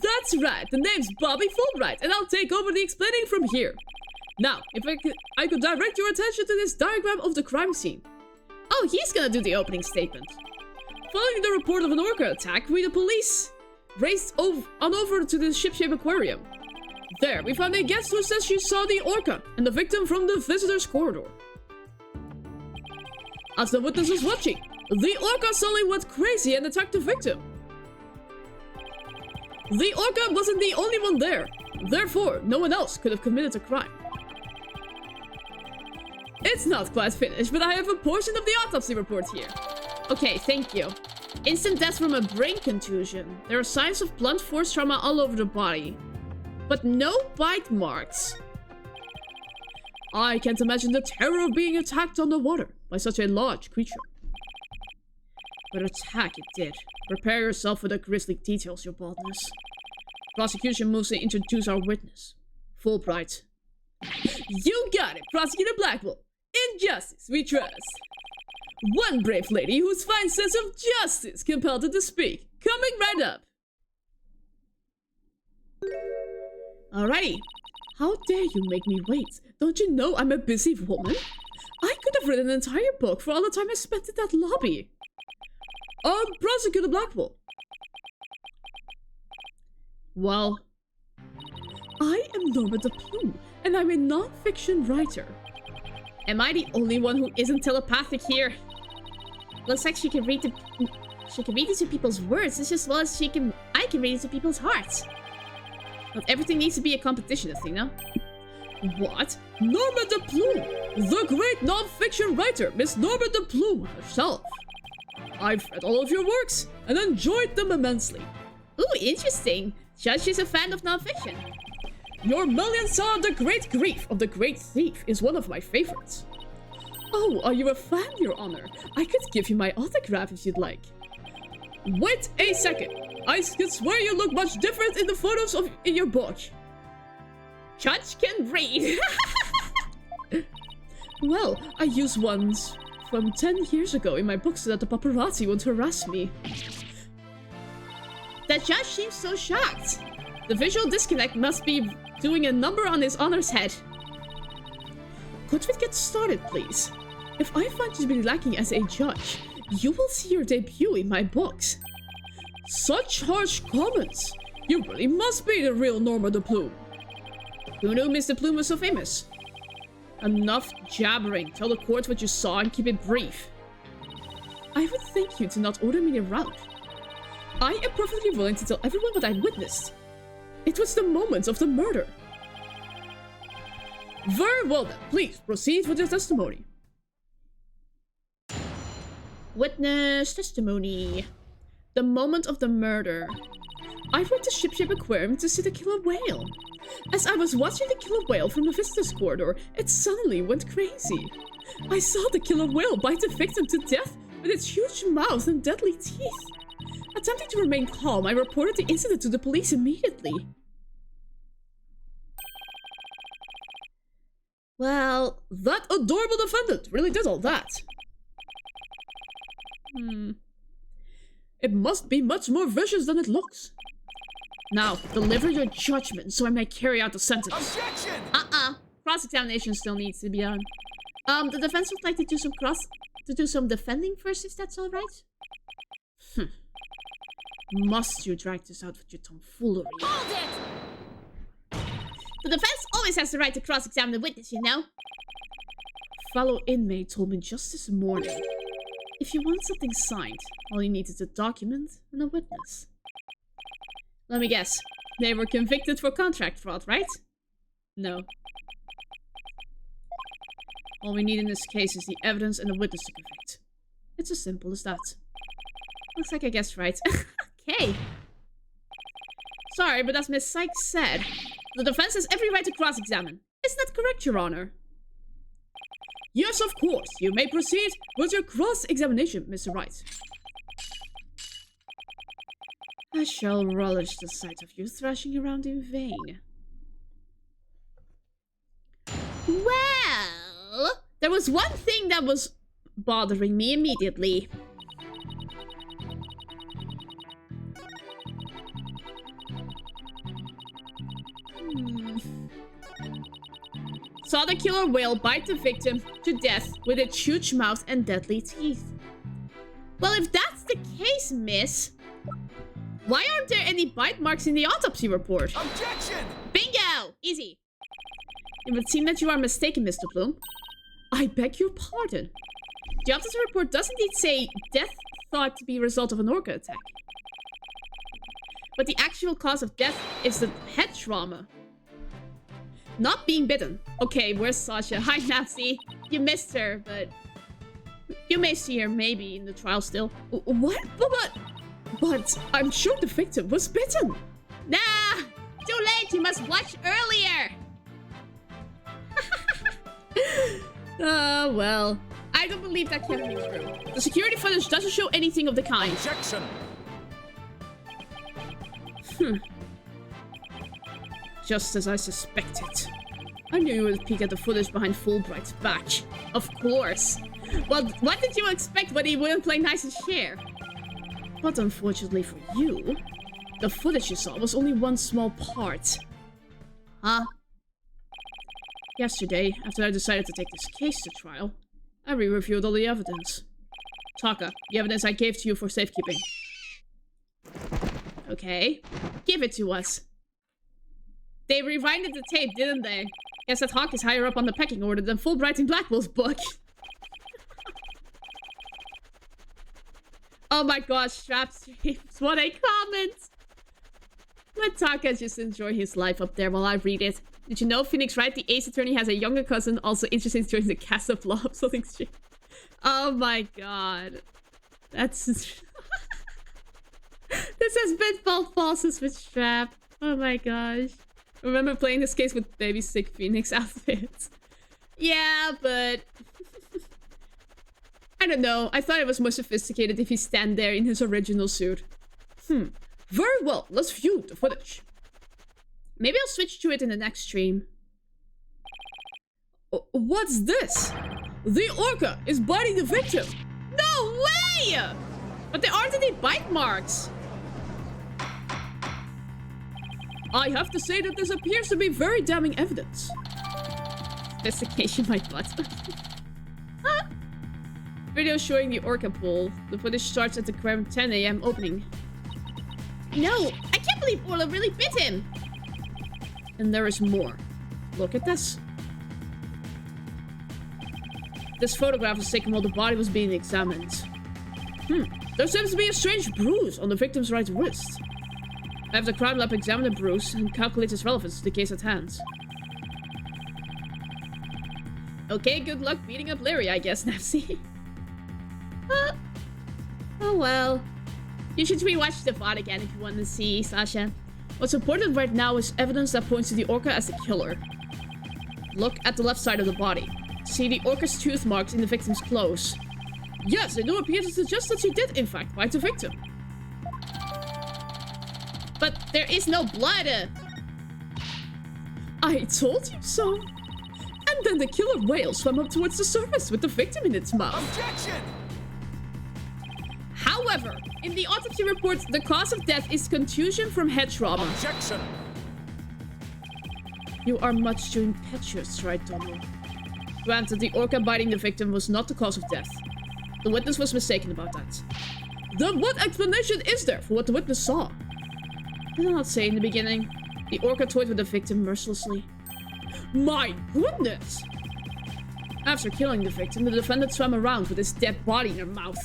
That's right, the name's Bobby Fulbright, and I'll take over the explaining from here. Now, if I could direct your attention to this diagram of the crime scene. Oh, he's gonna do the opening statement. Following the report of an orca attack, we the police raced on over to the ship-shape aquarium. There, we found a guest who says she saw the orca and the victim from the visitor's corridor. As the witness was watching, the orca suddenly went crazy and attacked the victim. The orca wasn't the only one there. Therefore, no one else could have committed a crime. It's not quite finished, but I have a portion of the autopsy report here. Okay, thank you. Instant death from a brain contusion. There are signs of blunt force trauma all over the body, but no bite marks. I can't imagine the terror of being attacked on the water by such a large creature. But attack it did. Prepare yourself for the grisly details, your baldness. Prosecution moves to introduce our witness. Fulbright. You got it, Prosecutor Blackwell. In justice, we trust. One brave lady whose fine sense of justice compelled her to speak. Coming right up. Alrighty. How dare you make me wait? Don't you know I'm a busy woman? I could have written an entire book for all the time I spent in that lobby. Prosecutor Blackwell. Well, I am Norma de Plume, and I'm a non-fiction writer. Am I the only one who isn't telepathic here? Looks like she can read into people's words just as well as I can read into people's hearts. Not everything needs to be a competition, Athena. What? Norma de Plume, the great non-fiction writer, Miss Norma de Plume herself. I've read all of your works and enjoyed them immensely. Ooh, interesting. Judge is a fan of non-fiction. Your million-seller The Great Grief of the Great Thief is one of my favorites. Oh, are you a fan, Your Honor? I could give you my autograph if you'd like. Wait a second. I could swear you look much different in the photos in your book. Judge can read. Well, I used ones from 10 years ago in my book so that the paparazzi won't harass me. The judge seems so shocked. The visual disconnect must be doing a number on his honor's head. Could we get started, please? If I find you to be lacking as a judge, you will see your debut in my books. Such harsh comments! You really must be the real Norma de Plume. Who knew Miss de Plume was so famous? Enough jabbering. Tell the court what you saw and keep it brief. I would thank you to not order me around. I am perfectly willing to tell everyone what I witnessed. It was the moment of the murder. Very well then, please proceed with your testimony. Witness testimony. The moment of the murder. I went to Ship Aquarium to see the killer whale. As I was watching the killer whale from the visitor's corridor, it suddenly went crazy. I saw the killer whale bite the victim to death with its huge mouth and deadly teeth. Attempting to remain calm, I reported the incident to the police immediately. Well, that adorable defendant really did all that. It must be much more vicious than it looks. Now, deliver your judgment so I may carry out the sentence. Objection! Cross-examination still needs to be done. The defense would like to do some defending first, if that's alright. Must you drag this out with your tomfoolery? Hold it! The defense always has the right to cross-examine the witness, you know? Fellow inmate told me just this morning. If you want something signed, all you need is a document and a witness. Let me guess. They were convicted for contract fraud, right? No. All we need in this case is the evidence and a witness to convict. It's as simple as that. Looks like I guessed right. Okay. Sorry, but as Miss Sykes said, the defense has every right to cross-examine. Isn't that correct, Your Honor? Yes, of course. You may proceed with your cross-examination, Mr. Wright. I shall relish the sight of you thrashing around in vain. Well, there was one thing that was bothering me immediately. saw the killer whale bite the victim to death with its huge mouth and deadly teeth. Well, if that's the case, miss, why aren't there any bite marks in the autopsy report? Objection! Bingo! Easy. It would seem that you are mistaken, Mr. Bloom. I beg your pardon. The autopsy report does indeed say death thought to be a result of an orca attack. But the actual cause of death is the head trauma. Not being bitten. Okay, where's Sasha? Hi, Nancy. You missed her, but you may see her maybe in the trial still. What? But I'm sure the victim was bitten. Nah! Too late! You must watch earlier! Oh, well. I don't believe that can be true. The security footage doesn't show anything of the kind. Objection! Just as I suspected. I knew you would peek at the footage behind Fulbright's back. Of course. Well, what did you expect when he wouldn't play nice and share? But unfortunately for you, the footage you saw was only one small part. Huh? Yesterday, after I decided to take this case to trial, I re-reviewed all the evidence. Taka, the evidence I gave to you for safekeeping. Okay, give it to us. They rewinded the tape, didn't they? Guess that Hawk is higher up on the pecking order than Fulbright in Blackwell's book. Oh my gosh, Strap streams, what a comment! Let Taka just enjoy his life up there while I read it. Did you know Phoenix Wright, the ace attorney, has a younger cousin also interested in joining the cast of Law of Something Stream? Oh my god. That's... This has been false with Strap. Oh my gosh. I remember playing this case with baby sick Phoenix outfits. Yeah, but... I don't know. I thought it was more sophisticated if he stand there in his original suit. Very well. Let's view the footage. Maybe I'll switch to it in the next stream. What's this? The orca is biting the victim. No way! But there aren't any bite marks. I have to say that this appears to be very damning evidence. Investigation my butt. Video showing the orca pool. The footage starts at the current 10 AM opening. No, I can't believe Orla really bit him. And there is more. Look at this. This photograph was taken while the body was being examined. There seems to be a strange bruise on the victim's right wrist. I have the crime lab examine the bruise and calculate its relevance to the case at hand. Okay, good luck beating up Larry, I guess, Nancy. Oh well. You should rewatch the VOD again if you want to see, Sasha. What's important right now is evidence that points to the orca as the killer. Look at the left side of the body. See the orca's tooth marks in the victim's clothes. Yes, it do appear to suggest that she did, in fact, bite the victim. But there is no blood. I told you so. And then the killer whale swam up towards the surface with the victim in its mouth. Objection! However, in the autopsy report, the cause of death is contusion from head trauma. Objection! You are much too impetuous, right, Donald? Granted, the orca biting the victim was not the cause of death. The witness was mistaken about that. Then what explanation is there for what the witness saw? Did I not say in the beginning? The orca toyed with the victim mercilessly. My goodness! After killing the victim, the defendant swam around with his dead body in her mouth.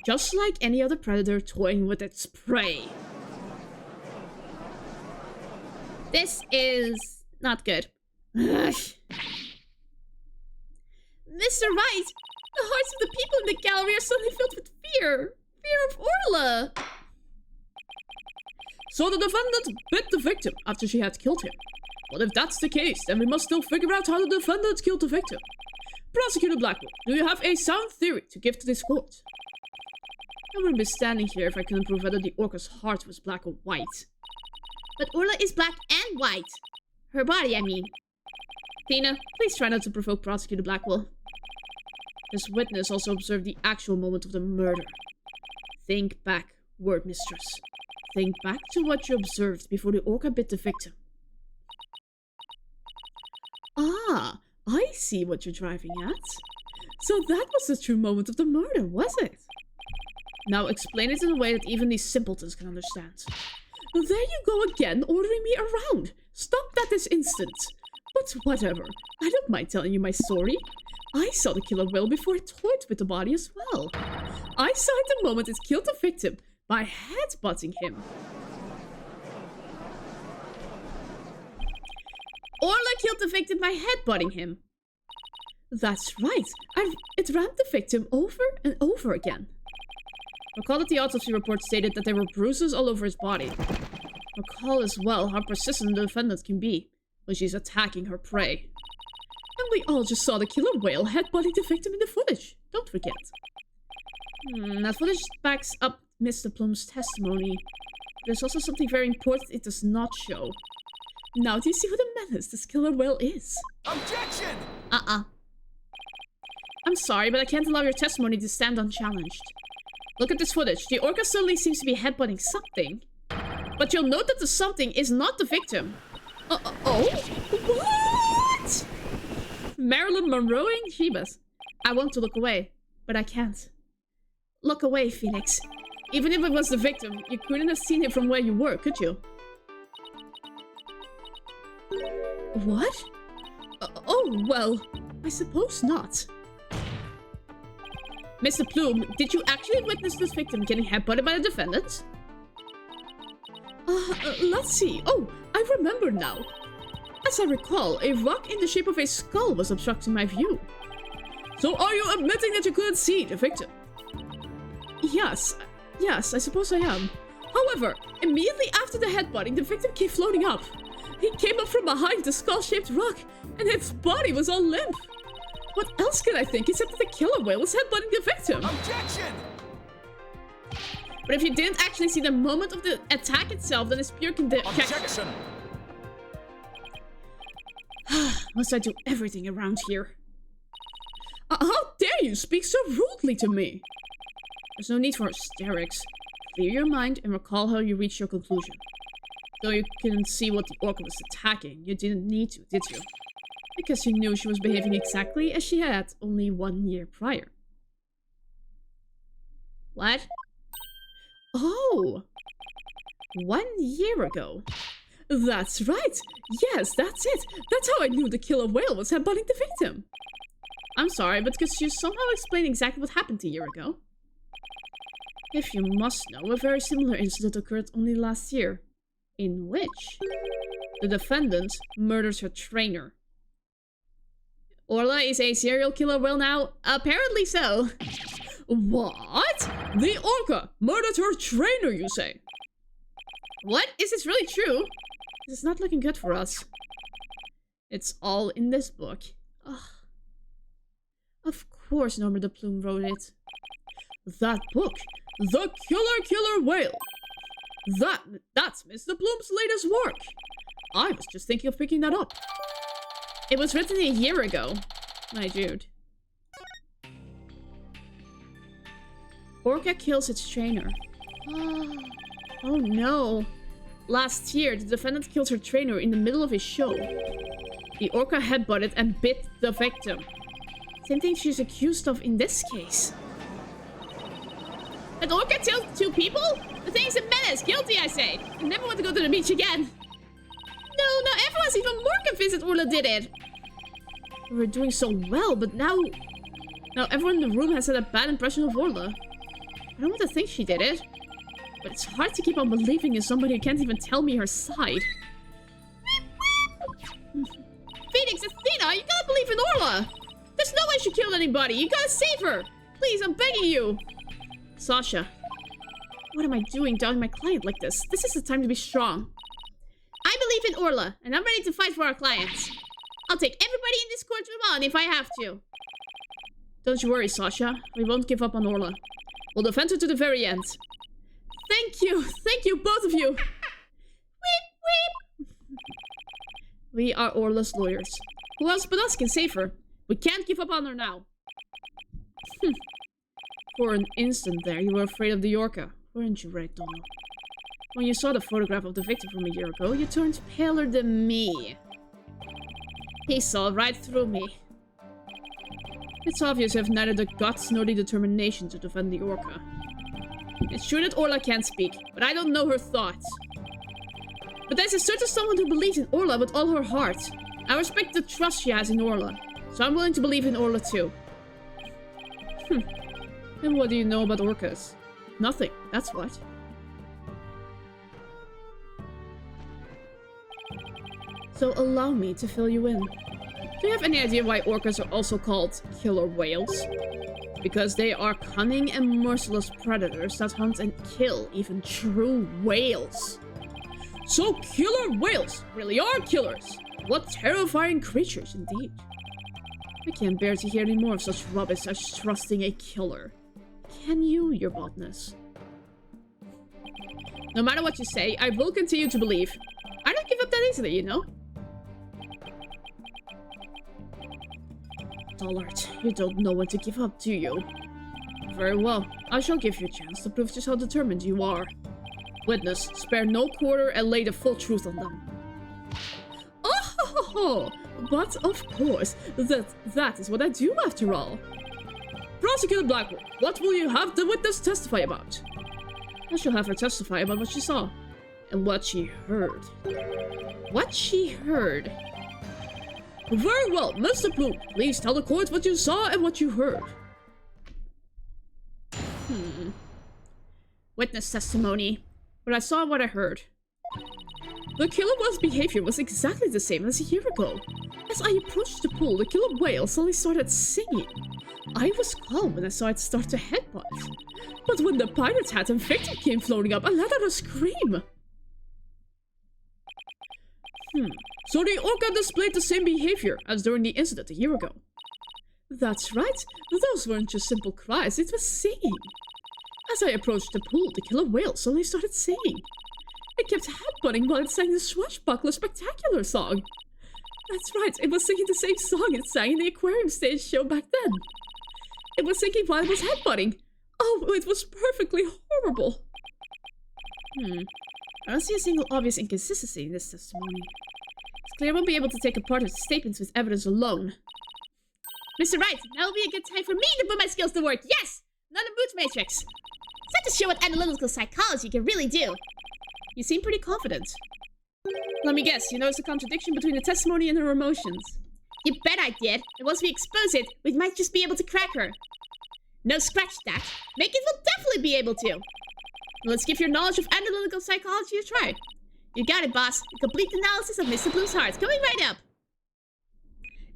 Just like any other predator toying with its prey. This is not good. Ugh. Mr. Wright, the hearts of the people in the gallery are suddenly filled with fear. Fear of Orla. So the defendant bit the victim after she had killed him. Well, if that's the case, then we must still figure out how the defendant killed the victim. Prosecutor Blackwell, do you have a sound theory to give to this court? I wouldn't be standing here if I couldn't prove whether the orca's heart was black or white. But Orla is black and white. Her body, I mean. Tina, please try not to provoke Prosecutor Blackwell. This witness also observed the actual moment of the murder. Think back, word mistress. Think back to what you observed before the orca bit the victim. Ah, I see what you're driving at. So that was the true moment of the murder, was it? Now explain it in a way that even these simpletons can understand. There you go again, ordering me around. Stop that this instant. But whatever, I don't mind telling you my story. I saw the killer whale before it toyed with the body as well. I saw it the moment it killed the victim by headbutting him. Orla killed the victim by headbutting him. That's right. It rammed the victim over and over again. Recall that the autopsy report stated that there were bruises all over his body. Recall as well how persistent the defendant can be when she's attacking her prey. And we all just saw the killer whale headbutting the victim in the footage. Don't forget. That footage backs up Mr. Plum's testimony. There's also something very important it does not show. Now do you see what a menace this killer whale is? Objection! I'm sorry, but I can't allow your testimony to stand unchallenged. Look at this footage. The orca suddenly seems to be headbutting something. But you'll note that the something is not the victim. Oh? What? Marilyn Monroeing Shebas. I want to look away, but I can't. Look away, Phoenix. Even if it was the victim, you couldn't have seen it from where you were, could you? What? Oh, well, I suppose not. Mr. Plume, did you actually witness this victim getting headbutted by the defendant? Let's see. Oh, I remember now. As I recall, a rock in the shape of a skull was obstructing my view. So are you admitting that you couldn't see the victim? Yes, I suppose I am. However, immediately after the headbutting, the victim came floating up. He came up from behind the skull-shaped rock, and its body was all limp. What else can I think except that the killer whale was headbutting the victim? Objection! But if you didn't actually see the moment of the attack itself, then it's pure Objection! Must I do everything around here? How dare you speak so rudely to me? There's no need for hysterics. Clear your mind and recall how you reached your conclusion. Though you couldn't see what the orca was attacking, you didn't need to, did you? Because you knew she was behaving exactly as she had only 1 year prior. What? Oh! 1 year ago. That's right! Yes, that's it! That's how I knew the killer whale was headbutting the victim! I'm sorry, but could you somehow explain exactly what happened a year ago? If you must know, a very similar incident occurred only last year, in which the defendant murdered her trainer. Orla is a serial killer whale now? Apparently so. What? The orca murdered her trainer, you say? What? Is this really true? This is not looking good for us. It's all in this book. Ugh. Of course Norma de Plume wrote it. That book, The Killer Whale. That's Miss de Plume's latest work. I was just thinking of picking that up. It was written a year ago, my dude. Orca kills its trainer. Oh no. Last year, the defendant killed her trainer in the middle of his show. The orca headbutted and bit the victim. Same thing she's accused of in this case. An orca killed 2 people? The thing's a menace. Guilty, I say. I never want to go to the beach again. No, now everyone's even more convinced that Orla did it. We were doing so well, but now everyone in the room has had a bad impression of Orla. I don't want to think she did it. But it's hard to keep on believing in somebody who can't even tell me her side. Phoenix, Athena, you gotta believe in Orla! There's no way she killed anybody! You gotta save her! Please, I'm begging you! Sasha, what am I doing doubting my client like this? This is the time to be strong. I believe in Orla, and I'm ready to fight for our clients. I'll take everybody in this courtroom on if I have to. Don't you worry, Sasha. We won't give up on Orla. We'll defend her to the very end. Thank you, both of you. Weep, weep. We are Orla's lawyers. Who else but us can save her? We can't give up on her now. For an instant there, you were afraid of the orca, weren't you, Red Donald? When you saw the photograph of the victim from a year ago, you turned paler than me. He saw right through me. It's obvious I have neither the guts nor the determination to defend the orca. It's true that Orla can't speak, but I don't know her thoughts. But there's a certain someone who believes in Orla with all her heart. I respect the trust she has in Orla, so I'm willing to believe in Orla too. And what do you know about orcas? Nothing, that's what. So allow me to fill you in. Do you have any idea why orcas are also called killer whales? Because they are cunning and merciless predators that hunt and kill even true whales. So killer whales really are killers! What terrifying creatures indeed. I can't bear to hear any more of such rubbish as trusting a killer. Can you, your boldness? No matter what you say, I will continue to believe. I don't give up that easily, you know? Dollard, you don't know when to give up, do you? Very well, I shall give you a chance to prove just how determined you are. Witness, spare no quarter and lay the full truth on them. Oh, but of course, that is what I do after all. Prosecutor Blackwell, what will you have the witness testify about? I shall have her testify about what she saw and what she heard. What she heard? Very well, Mr. Bloom, please tell the court what you saw and what you heard. Witness testimony. What I saw and what I heard. The killer whale's behavior was exactly the same as a year ago. As I approached the pool, the killer whale suddenly started singing. I was calm when I saw it start to headbutt. But when the pirate's hat and victim came floating up, I let out a scream. So the orca displayed the same behavior as during the incident a year ago. That's right. Those weren't just simple cries, it was singing. As I approached the pool, the killer whale suddenly started singing. It kept headbutting while it sang the Swashbuckler Spectacular song. That's right, it was singing the same song it sang in the aquarium stage show back then. It was singing while it was headbutting. Oh, it was perfectly horrible. I don't see a single obvious inconsistency in this testimony. It's clear I won't be able to take apart his statements with evidence alone. Mr. Wright, now will be a good time for me to put my skills to work. Yes! Another boot matrix. It's to show what analytical psychology can really do. You seem pretty confident. Let me guess, you noticed a contradiction between the testimony and her emotions. You bet I did. And once we expose it, we might just be able to crack her. No, scratch that. Megan will definitely be able to. Let's give your knowledge of analytical psychology a try. You got it, boss. A complete analysis of Mr. Blue's heart. Coming right up.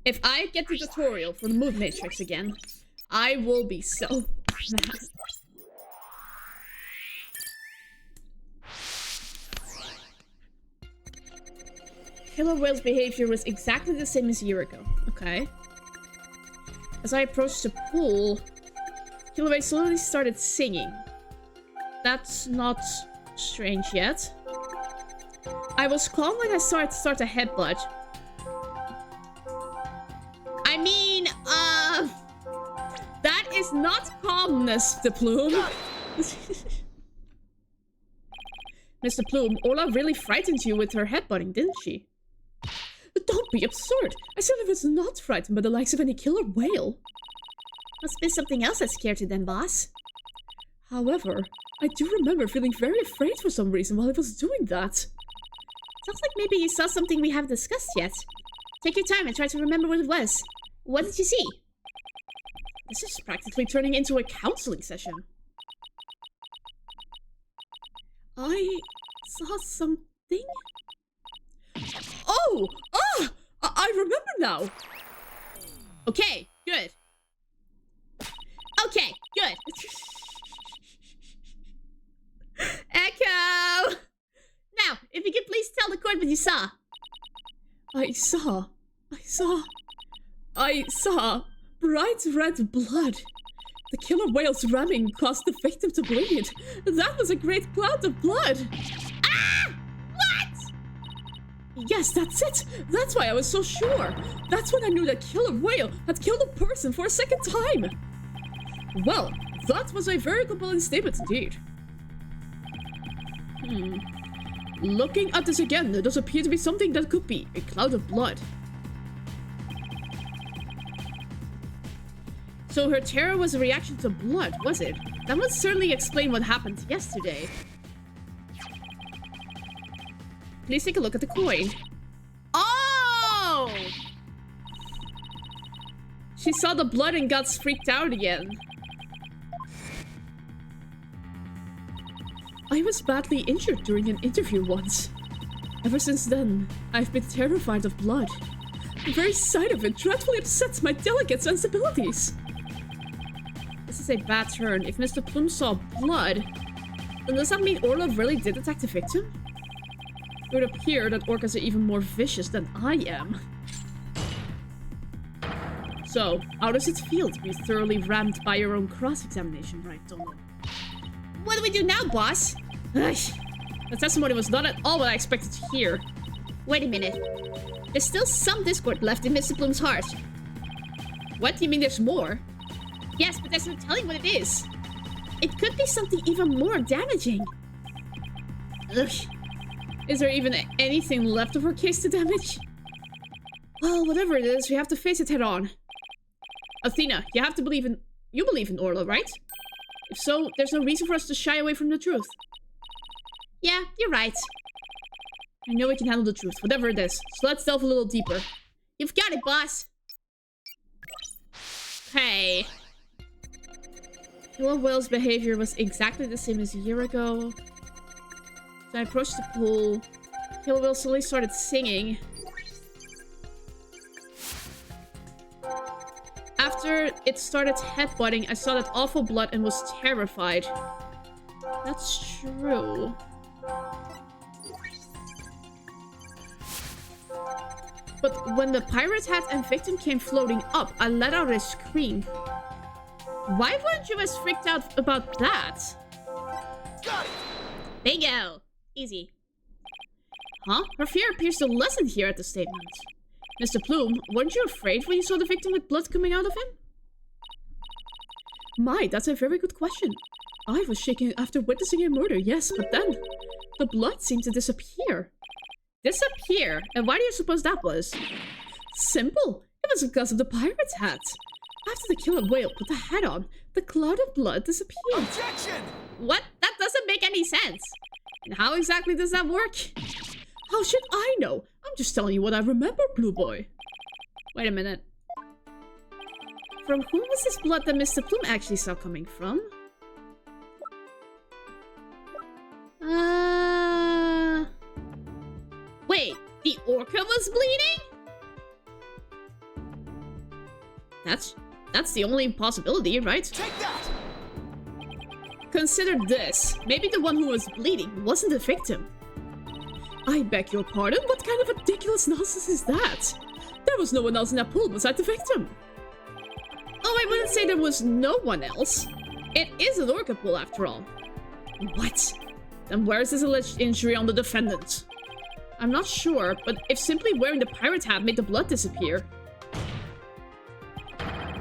If I get the tutorial for the move matrix again, I will be so mad. Killer whale's behavior was exactly the same as a year ago. Okay. As I approached the pool, killer whale slowly started singing. That's not strange yet. I was calm when I saw it start to headbutt. I mean, that is not calmness, Mr. Plume. Mr. Plume, Orla really frightened you with her headbutting, didn't she? Don't be absurd. I said I was not frightened by the likes of any killer whale. Must be something else that scared you then, boss. However, I do remember feeling very afraid for some reason while I was doing that. Sounds like maybe you saw something we haven't discussed yet. Take your time and try to remember what it was. What did you see? This is practically turning into a counseling session. I saw something? Oh! I remember now! Okay, good. Okay, good. Echo! Now, if you could please tell the court what you saw. I saw bright red blood. The killer whale's ramming caused the victim to bleed. That was a great cloud of blood. Ah! What? Yes, that's it. That's why I was so sure. That's when I knew that killer whale had killed a person for a second time. Well, that was a very compelling statement indeed. Looking at this again, there does appear to be something that could be a cloud of blood. So her terror was a reaction to blood, was it? That would certainly explain what happened yesterday. Please take a look at the coin. Oh! She saw the blood and got freaked out again. I was badly injured during an interview once. Ever since then, I've been terrified of blood. The very sight of it dreadfully upsets my delicate sensibilities. This is a bad turn. If Mr. Plume saw blood, then does that mean Orla really did attack the victim? It would appear that orcas are even more vicious than I am. So, how does it feel to be thoroughly rammed by your own cross-examination, right, Donald? What do we do now, boss? Ugh. The testimony was not at all what I expected to hear. Wait a minute. There's still some discord left in Mr. Plume's heart. What? Do you mean there's more? Yes, but there's no telling what it is. It could be something even more damaging. Ugh. Is there even anything left of her case to damage? Well, whatever it is, we have to face it head on. Athena, you have to believe in... You believe in Orla, right? If so, there's no reason for us to shy away from the truth. Yeah, you're right. I know we can handle the truth, whatever it is. So let's delve a little deeper. You've got it, boss. Hey. Killer Whale's behavior was exactly the same as a year ago. So I approached the pool. Killer Whale suddenly started singing. After it started headbutting, I saw that awful blood and was terrified. That's true. But when the pirate hat and victim came floating up, I let out a scream. Why weren't you as freaked out about that? Got it! Bingo! Easy. Huh? Her fear appears to lessen here at the statement. Mr. Plume, weren't you afraid when you saw the victim with blood coming out of him? My, that's a very good question. I was shaking after witnessing a murder, yes, but then the blood seemed to disappear. Disappear? And why do you suppose that was? Simple. It was because of the pirate's hat. After the killer whale put the hat on, the cloud of blood disappeared. Objection! What? That doesn't make any sense. And how exactly does that work? How should I know? I'm just telling you what I remember, Blue Boy. Wait a minute. From whom was this blood that Mr. Plume actually saw coming from? Wait, the orca was bleeding? That's the only possibility, right? Take that! Consider this. Maybe the one who was bleeding wasn't the victim. I beg your pardon? What kind of ridiculous nonsense is that? There was no one else in that pool besides the victim. Oh, I wouldn't say there was no one else. It is an orca pool after all. What? Then where is this alleged injury on the defendant? I'm not sure, but if simply wearing the pirate hat made the blood disappear,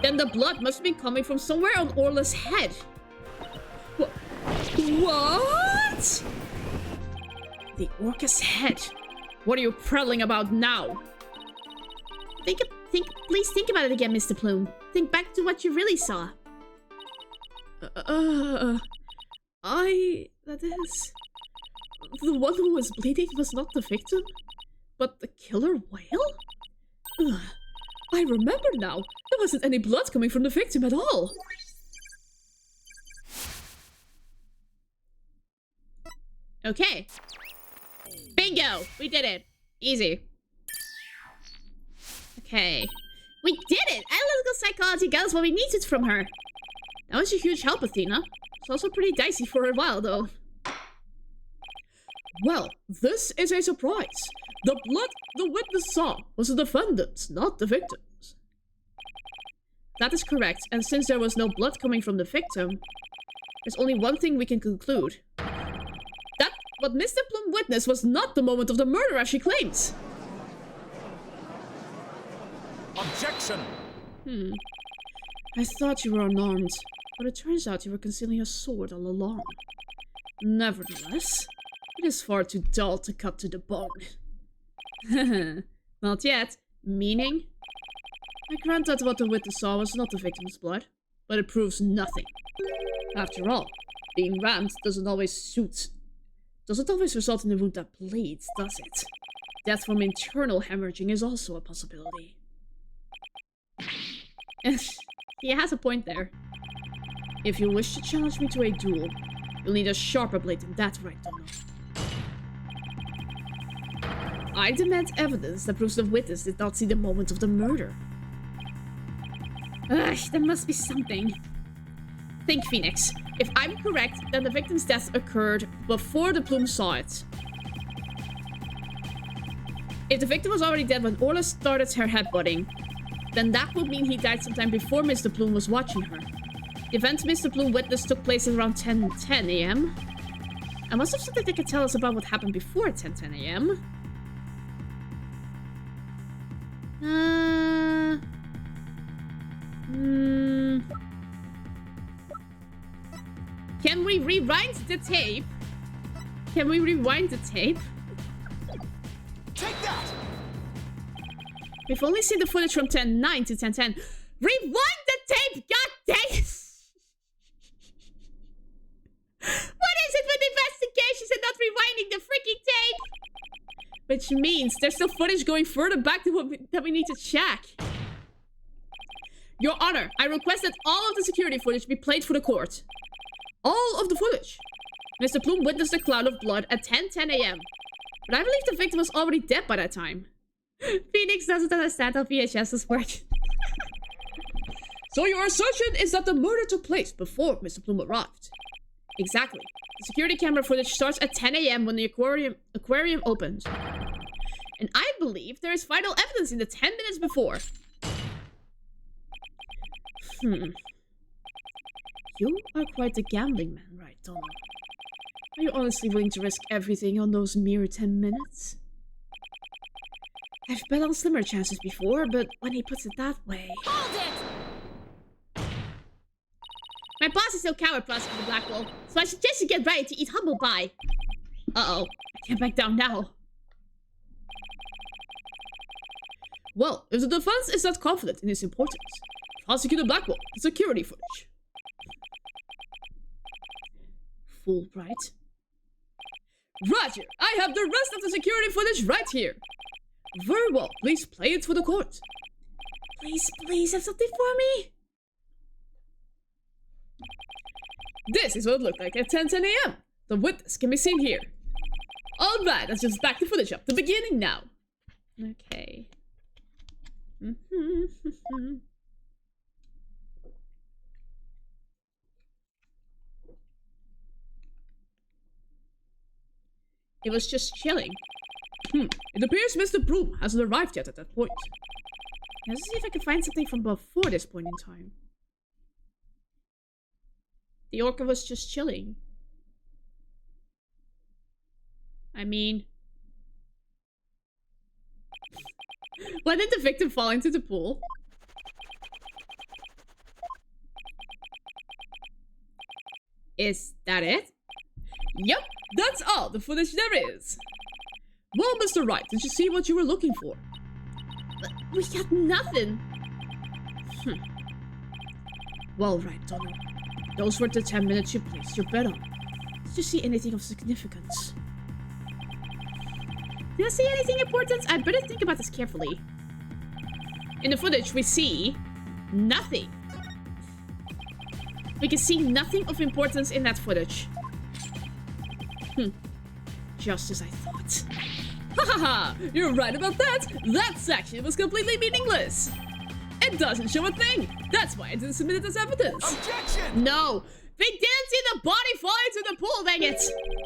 then the blood must have been coming from somewhere on Orla's head. What? The orca's head. What are you prattling about now? Please think about it again, Mr. Plume. Think back to what you really saw. That is... The one who was bleeding was not the victim, but the killer whale? Ugh. I remember now. There wasn't any blood coming from the victim at all. Okay. Bingo! We did it. Easy. Okay. We did it! Analytical psychology got us what we needed from her. That was a huge help, Athena. It's also pretty dicey for a while, though. Well, this is a surprise. The blood the witness saw was the defendant's, not the victim's. That is correct, and since there was no blood coming from the victim, there's only one thing we can conclude. That what Mr. Plume witnessed was not the moment of the murder as she claims. Objection! I thought you were unarmed, but it turns out you were concealing a sword all along. Nevertheless, it is far too dull to cut to the bone. Not yet. Meaning? I grant that what the witness saw was not the victim's blood. but it proves nothing. After all, being rammed doesn't always result in a wound that bleeds, does it? Death from internal hemorrhaging is also a possibility. He has a point there. If you wish to challenge me to a duel, you'll need a sharper blade than that, right, Donald? I demand evidence that proves the witness did not see the moment of the murder. Ugh, there must be something. Think, Phoenix. If I'm correct, then the victim's death occurred before the plume saw it. If the victim was already dead when Orla started her headbutting, then that would mean he died sometime before Mr. Plume was watching her. The event Mr. Plume witnessed took place at around 10:10 a.m. I must have something that could tell us about what happened before 10:10 a.m. Can we rewind the tape? Can we rewind the tape? Take that! We've only seen the footage from 10:09 to 10:10. Rewind the tape! God dang it! What is it with investigations and not rewinding the freaking tape? Which means there's still footage going further back that we need to check. Your Honor, I request that all of the security footage be played for the court. All of the footage. Mr. Plume witnessed a cloud of blood at 10:10 a.m. But I believe the victim was already dead by that time. Phoenix doesn't understand how VHSs work. So your assertion is that the murder took place before Mr. Plume arrived? Exactly. The security camera footage starts at 10 a.m. when the aquarium opens. And I believe there is vital evidence in the 10 minutes before. You are quite the gambling man, right, Donald? Are you honestly willing to risk everything on those mere 10 minutes? I've bet on slimmer chances before, but when he puts it that way... Hold it! My boss is so coward-plus for the Blackwell, so I suggest you get ready to eat humble pie. Uh-oh, I can't back down now. Well, if the defense is not confident in its importance, prosecute Blackwell the security footage. Fulbright. Roger, I have the rest of the security footage right here. Very well, please play it for the court. Please have something for me. This is what it looked like at 10:10 a.m. The witness can be seen here. Alright, let's just back the footage up to the beginning now. Okay. It was just chilling. It appears Mr. Broom hasn't arrived yet at that point. Let's see if I can find something from before this point in time. The orca was just chilling. I mean... When did the victim fall into the pool? Is that it? Yep, that's all the footage there is. Well, Mr. Wright, did you see what you were looking for? We got nothing. Well, right, Donald. Those were the 10 minutes you placed your bet on. Did you see anything of significance? Did I see anything important? I better think about this carefully. In the footage, we see nothing. We can see nothing of importance in that footage. Just as I thought. Hahaha! You're right about that! That section was completely meaningless! It doesn't show a thing! That's why I didn't submit it as evidence! Objection! No! We didn't see the body fall into the pool, dang it!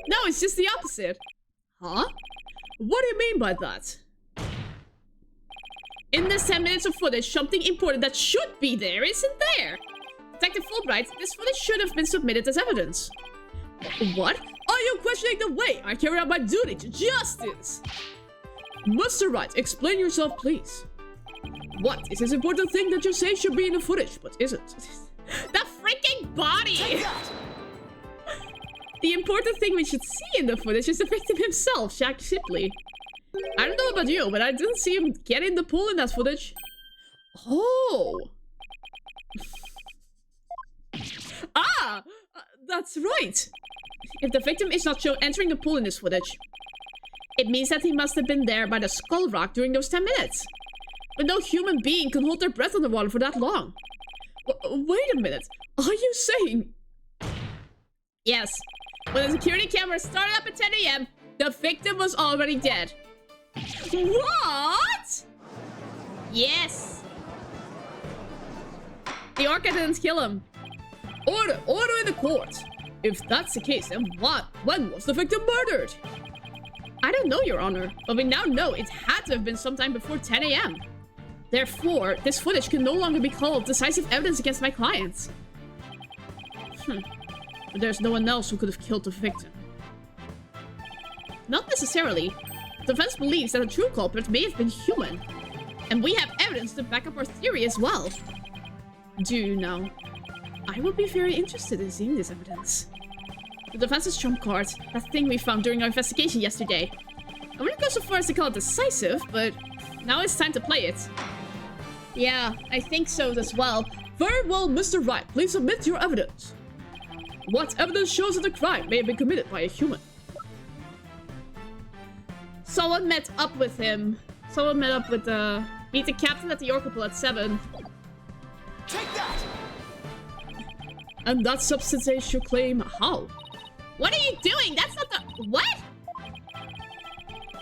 No, it's just the opposite. Huh? What do you mean by that? In this 10 minutes of footage, something important that should be there isn't there! Detective Fulbright, this footage should have been submitted as evidence. What? Are you questioning the way I carry out my duty to justice? Mr. Wright, explain yourself, please. What is this important thing that you say should be in the footage, but isn't? The freaking body! The important thing we should see in the footage is the victim himself, Jack Shipley. I don't know about you, but I didn't see him get in the pool in that footage. Oh! That's right. If the victim is not shown entering the pool in this footage, it means that he must have been there by the skull rock during those 10 minutes. But no human being can hold their breath underwater for that long. Wait a minute. Are you saying... Yes. When the security camera started up at 10 AM, the victim was already dead. What? Yes. The orca didn't kill him. Order in the court. If that's the case, then when was the victim murdered? I don't know, Your Honor, but we now know it had to have been sometime before 10 AM. Therefore, this footage can no longer be called decisive evidence against my clients. But there's no one else who could have killed the victim. Not necessarily. The defense believes that the true culprit may have been human. And we have evidence to back up our theory as well. Do you know? I would be very interested in seeing this evidence. The defense's trump card, that thing we found during our investigation yesterday. I wouldn't go so far as to call it decisive, but now it's time to play it. Yeah, I think so as well. Very well, Mr. Wright, please submit your evidence. What evidence shows that the crime may have been committed by a human? Someone met up with him. Someone met up with meet the captain at the Orca Pool at 7. Take that! And that substantiates your claim. How? What are you doing? That's not the... What?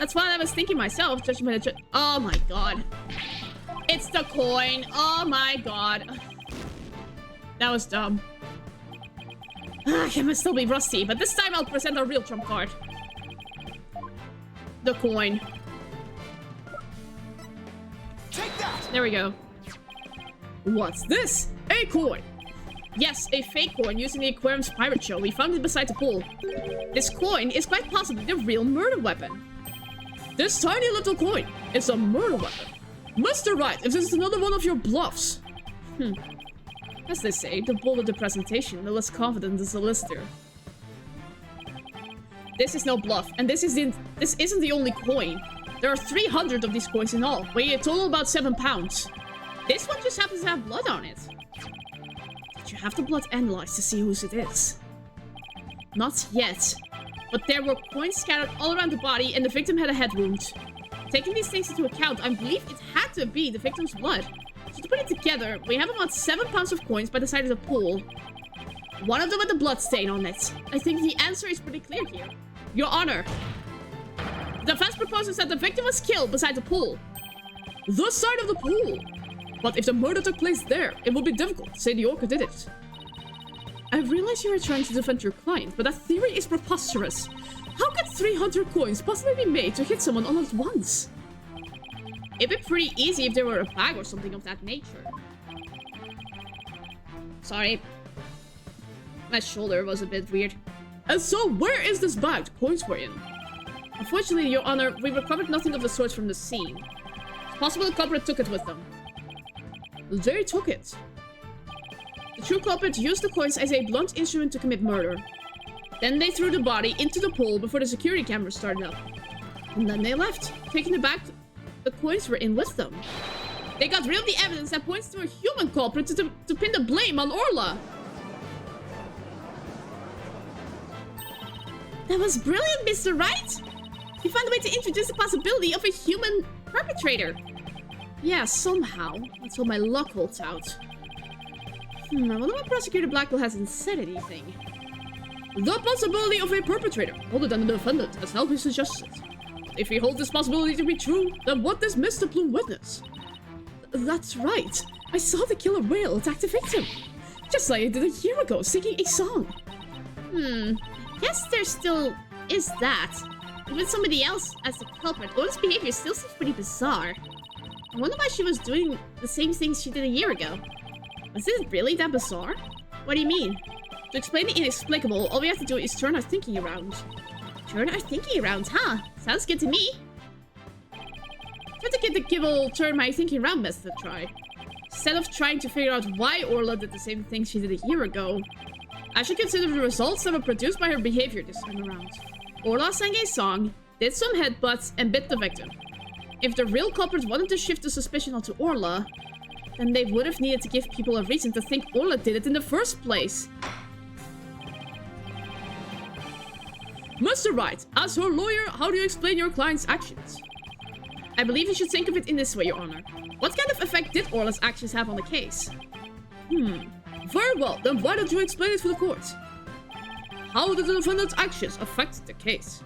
That's what I was thinking myself, judging by the... Oh my god. It's the coin. Oh my god. That was dumb. I must still be rusty, but this time I'll present a real trump card. The coin. Take that! There we go. What's this? A coin! Yes, a fake coin used in the aquarium's pirate show. We found it beside the pool. This coin is quite possibly the real murder weapon. This tiny little coin is a murder weapon. Mr. Wright, if this is another one of your bluffs. As they say, the bolder the presentation, the less confident the solicitor. This is no bluff, and this isn't the only coin. There are 300 of these coins in all, weighing a total about 7 pounds. This one just happens to have blood on it. Did you have the blood analyzed to see whose it is? Not yet, but there were coins scattered all around the body and the victim had a head wound. Taking these things into account, I believe it had to be the victim's blood. So to put it together, we have about 7 pounds of coins by the side of the pool. One of them with a blood stain on it. I think the answer is pretty clear here. Your Honor, the defense proposes that the victim was killed beside the pool. The side of the pool? But if the murder took place there, it would be difficult to say the orca did it. I realize you are trying to defend your client, but that theory is preposterous. How could 300 coins possibly be made to hit someone all at once? It'd be pretty easy if there were a bag or something of that nature. Sorry. My shoulder was a bit weird. And so, where is this bag the coins were in? Unfortunately, Your Honor, we recovered nothing of the sort from the scene. It's possible the culprit took it with them. They took it. The true culprit used the coins as a blunt instrument to commit murder. Then they threw the body into the pool before the security cameras started up. And then they left, taking the bag the coins were in with them. They got rid of the evidence that points to a human culprit to pin the blame on Orla. That was brilliant, Mr. Wright! You found a way to introduce the possibility of a human perpetrator. Yeah, somehow. That's how my luck holds out. I wonder why Prosecutor Blackwell hasn't said anything. The possibility of a perpetrator, other than the defendant, has now been suggested. If we hold this possibility to be true, then what does Mr. Bloom witness? That's right. I saw the killer whale attack the victim. Just like I did a year ago, singing a song. Guess there still is that. With somebody else as the culprit, Orla's behavior still seems pretty bizarre. I wonder why she was doing the same things she did a year ago. Was this really that bizarre? What do you mean? To explain the inexplicable, all we have to do is turn our thinking around. Turn our thinking around, huh? Sounds good to me. Try to give old turn my thinking around method a try. Instead of trying to figure out why Orla did the same things she did a year ago, I should consider the results that were produced by her behavior this time around. Orla sang a song, did some headbutts, and bit the victim. If the real culprit wanted to shift the suspicion onto Orla, then they would have needed to give people a reason to think Orla did it in the first place. Mr. Wright, as her lawyer, how do you explain your client's actions? I believe you should think of it in this way, Your Honor. What kind of effect did Orla's actions have on the case? Very well, then why don't you explain it to the court? How did the defendant's actions affect the case?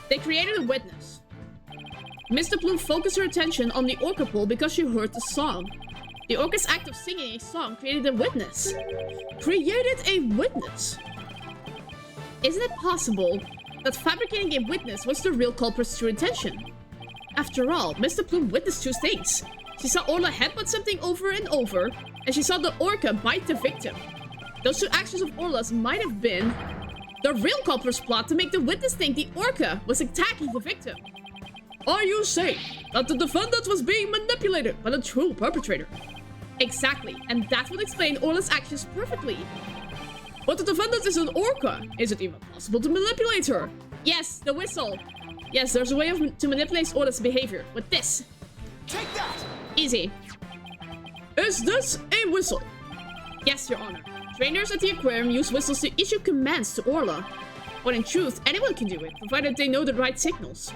They created a witness. Mr. Plume focused her attention on the orca pool because she heard the song. The orca's act of singing a song created a witness. Created a witness? Isn't it possible that fabricating a witness was the real culprit's true intention? After all, Mr. Plume witnessed two things. She saw Orla headbutt something over and over, and she saw the orca bite the victim. Those two actions of Orla's might have been the real culprit's plot to make the witness think the orca was attacking the victim. Are you saying that the defendant was being manipulated by the true perpetrator? Exactly, and that would explain Orla's actions perfectly. But the defendant is an orca. Is it even possible to manipulate her? Yes, the whistle. Yes, there's a way to manipulate Orla's behavior with this. Take that! Easy. Is this a whistle? Yes, Your Honor. Trainers at the aquarium use whistles to issue commands to Orla. But in truth, anyone can do it, provided they know the right signals.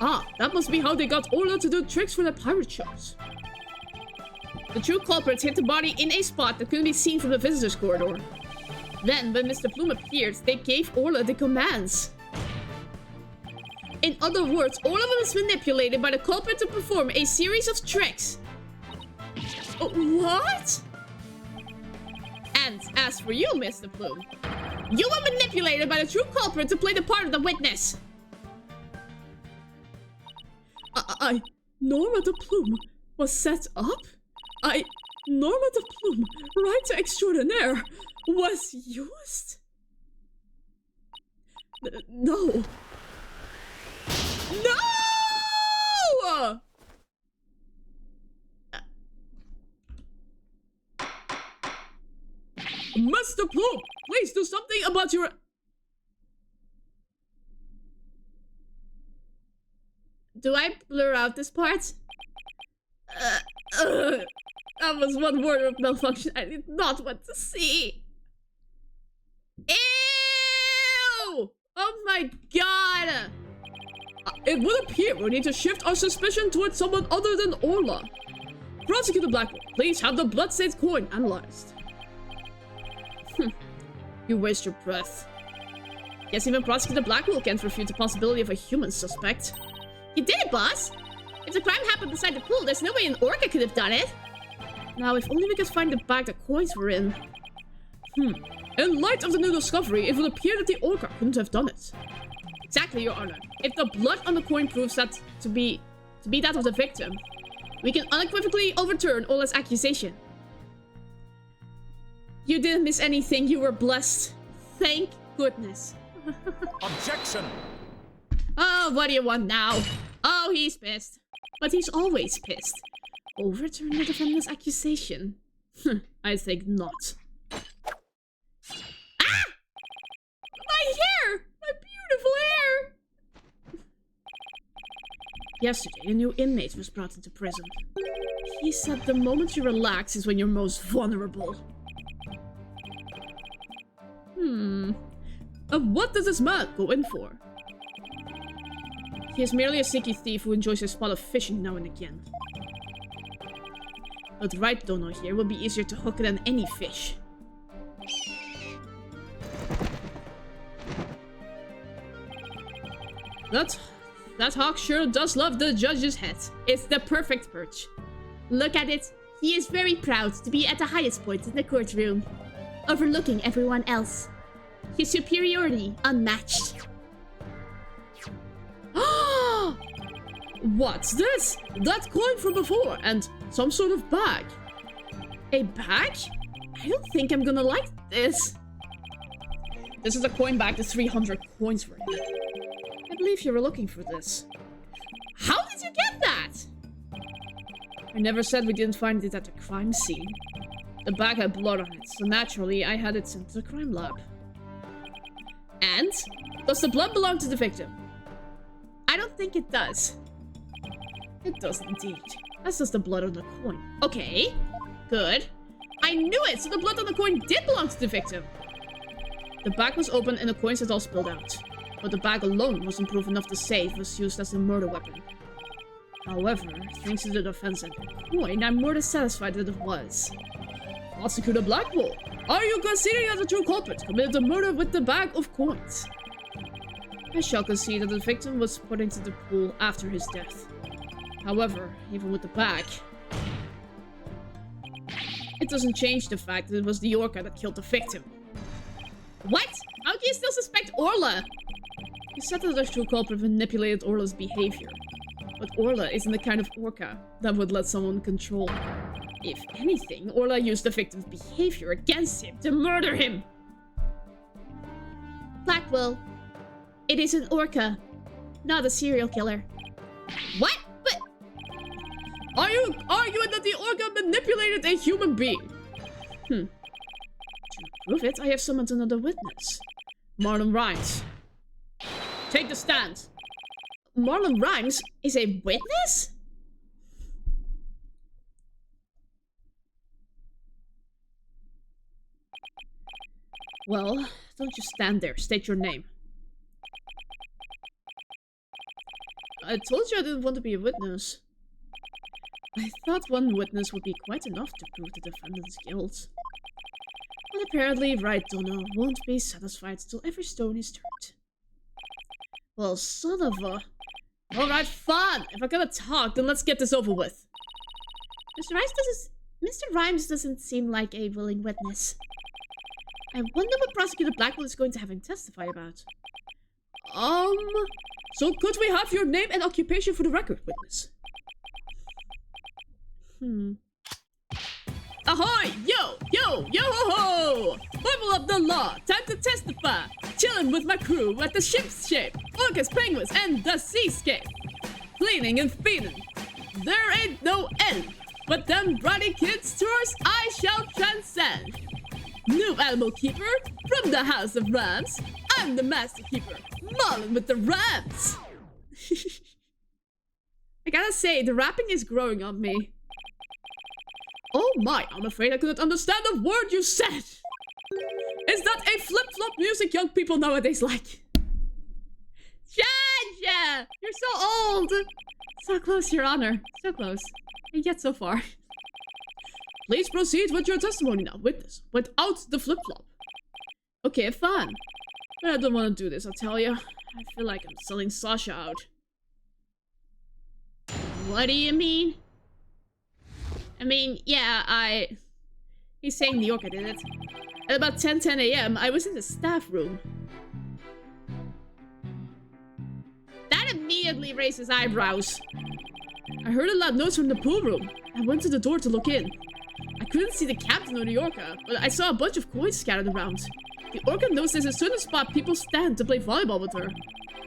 Ah, that must be how they got Orla to do tricks for the pirate shows. The true culprit hit the body in a spot that couldn't be seen from the visitors' corridor. Then, when Mr. Plume appeared, they gave Orla the commands. In other words, Orla was manipulated by the culprit to perform a series of tricks. What? And as for you, Mr. Plume, you were manipulated by the true culprit to play the part of the witness. Norma de Plume was set up? Norma de Plume, writer extraordinaire, was used? No. No! Mr. Plume, please do something about your... Do I blur out this part? That was one word of malfunction I did not want to see. Ew! Oh my god! It would appear we need to shift our suspicion towards someone other than Orla. Prosecutor Blackwell, please have the blood-stained coin analyzed. You waste your breath. Guess even Prosecutor Blackwell can't refute the possibility of a human suspect. You did it, boss! If the crime happened beside the pool, there's no way an orca could have done it. Now, if only we could find the bag the coins were in. In light of the new discovery, it would appear that the orca couldn't have done it. Exactly, Your Honor. If the blood on the coin proves that to be that of the victim, we can unequivocally overturn Orla's accusation. You didn't miss anything. You were blessed. Thank goodness. Objection! Oh, what do you want now? Oh, he's pissed. But he's always pissed. Overturn the defendant's accusation? I think not. Ah! My hair! My beautiful hair! Yesterday, a new inmate was brought into prison. He said the moment you relax is when you're most vulnerable. What does this man go in for? He is merely a sneaky thief who enjoys a spot of fishing now and again. But right dono here will be easier to hook than any fish. That hawk sure does love the judge's head. It's the perfect perch. Look at it. He is very proud to be at the highest point in the courtroom, overlooking everyone else. His superiority unmatched. What's this? That coin from before and some sort of bag. A bag? I don't think I'm gonna like this. This is a coin bag the 300 coins were in. I believe you were looking for this. How did you get that? I never said we didn't find it at the crime scene. The bag had blood on it, so naturally I had it sent to the crime lab. And? Does the blood belong to the victim? I don't think it does. It does indeed. That's just the blood on the coin. Okay, good. I knew it! So the blood on the coin did belong to the victim. The bag was open and the coins had all spilled out. But the bag alone wasn't proof enough to say it was used as a murder weapon. However, thanks to the defense and the coin, I'm more than satisfied that it was. Prosecutor Blackwell, are you conceding that the true culprit committed the murder with the bag of coins? I shall concede that the victim was put into the pool after his death. However, even with the bag, it doesn't change the fact that it was the orca that killed the victim. What? How do you still suspect Orla? You said that the true culprit manipulated Orla's behavior. But Orla isn't the kind of orca that would let someone control her. If anything, Orla used the victim's behavior against him to murder him. Blackwell, it is an orca, not a serial killer. What? But are you arguing that the orca manipulated a human being? To prove it, I have summoned another witness. Marlon Rhymes. Take the stand. Marlon Rhymes is a witness? Well, don't just stand there. State your name. I told you I didn't want to be a witness. I thought one witness would be quite enough to prove the defendant's guilt. But apparently Wright Donna won't be satisfied till every stone is turned. Well, son of a... Alright, fine! If I gotta talk, then let's get this over with. Mr. Rhymes doesn't seem like a willing witness. I wonder what Prosecutor Blackwell is going to have him testify about. So could we have your name and occupation for the record, witness? Ahoy! Yo! Yo! Yo ho ho! Level up the law! Time to testify! Chilling with my crew at the ship's shape, orcas, penguins, and the seascape. Cleaning and feeding. There ain't no end. But them bratty kids' chores I shall transcend. New animal keeper from the house of rams. I'm the master keeper, mauling with the rams. I gotta say, the rapping is growing on me. Oh my, I'm afraid I couldn't understand a word you said. Is that a flip-flop music young people nowadays like? Yeah, you're so old. So close, Your Honor. So close. And yet so far. Please proceed with your testimony now, witness. Without the flip-flop. Okay, fine. But I don't want to do this, I'll tell you. I feel like I'm selling Sasha out. What do you mean? I mean, yeah, He's saying the orca did it. At about 10 a.m., I was in the staff room. That immediately raises eyebrows. I heard a loud noise from the pool room. I went to the door to look in. I couldn't see the captain or the orca, but I saw a bunch of coins scattered around. The orca knows there's a certain spot people stand to play volleyball with her.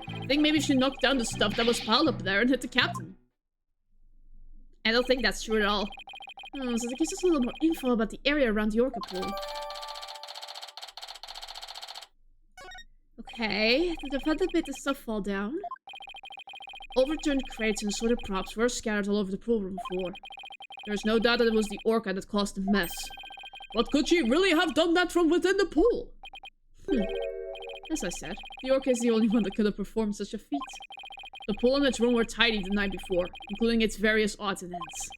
I think maybe she knocked down the stuff that was piled up there and hit the captain. I don't think that's true at all. So that gives us a little more info about the area around the orca pool. Okay, the defendant made the stuff fall down. Overturned crates and assorted props were scattered all over the pool room floor. There's no doubt that it was the orca that caused the mess. But could she really have done that from within the pool? As I said, the orca is the only one that could have performed such a feat. The pool and its room were tidy the night before, including its various odds and ends.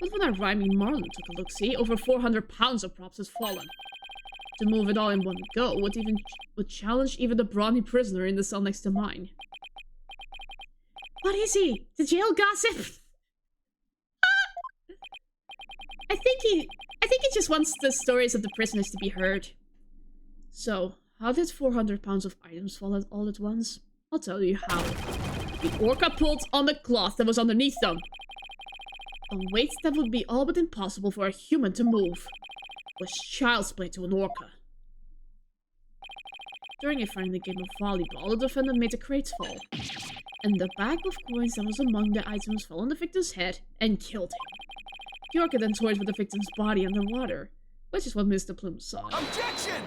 But when our rhyming Marlon took a look-see, over 400 pounds of props had fallen. To move it all in one go would challenge even the brawny prisoner in the cell next to mine. What is he? The jail gossip? I think he just wants the stories of the prisoners to be heard. So, how did 400 pounds of items fall out all at once? I'll tell you how. The orca pulled on the cloth that was underneath them. A weight that would be all but impossible for a human to move. Was child's play to an orca. During a friendly game of volleyball, the defendant made the crates fall. And the bag of coins that was among the items fell on the victim's head and killed him. The orca then toyed with the victim's body underwater, which is what Mr. Plume saw. Objection!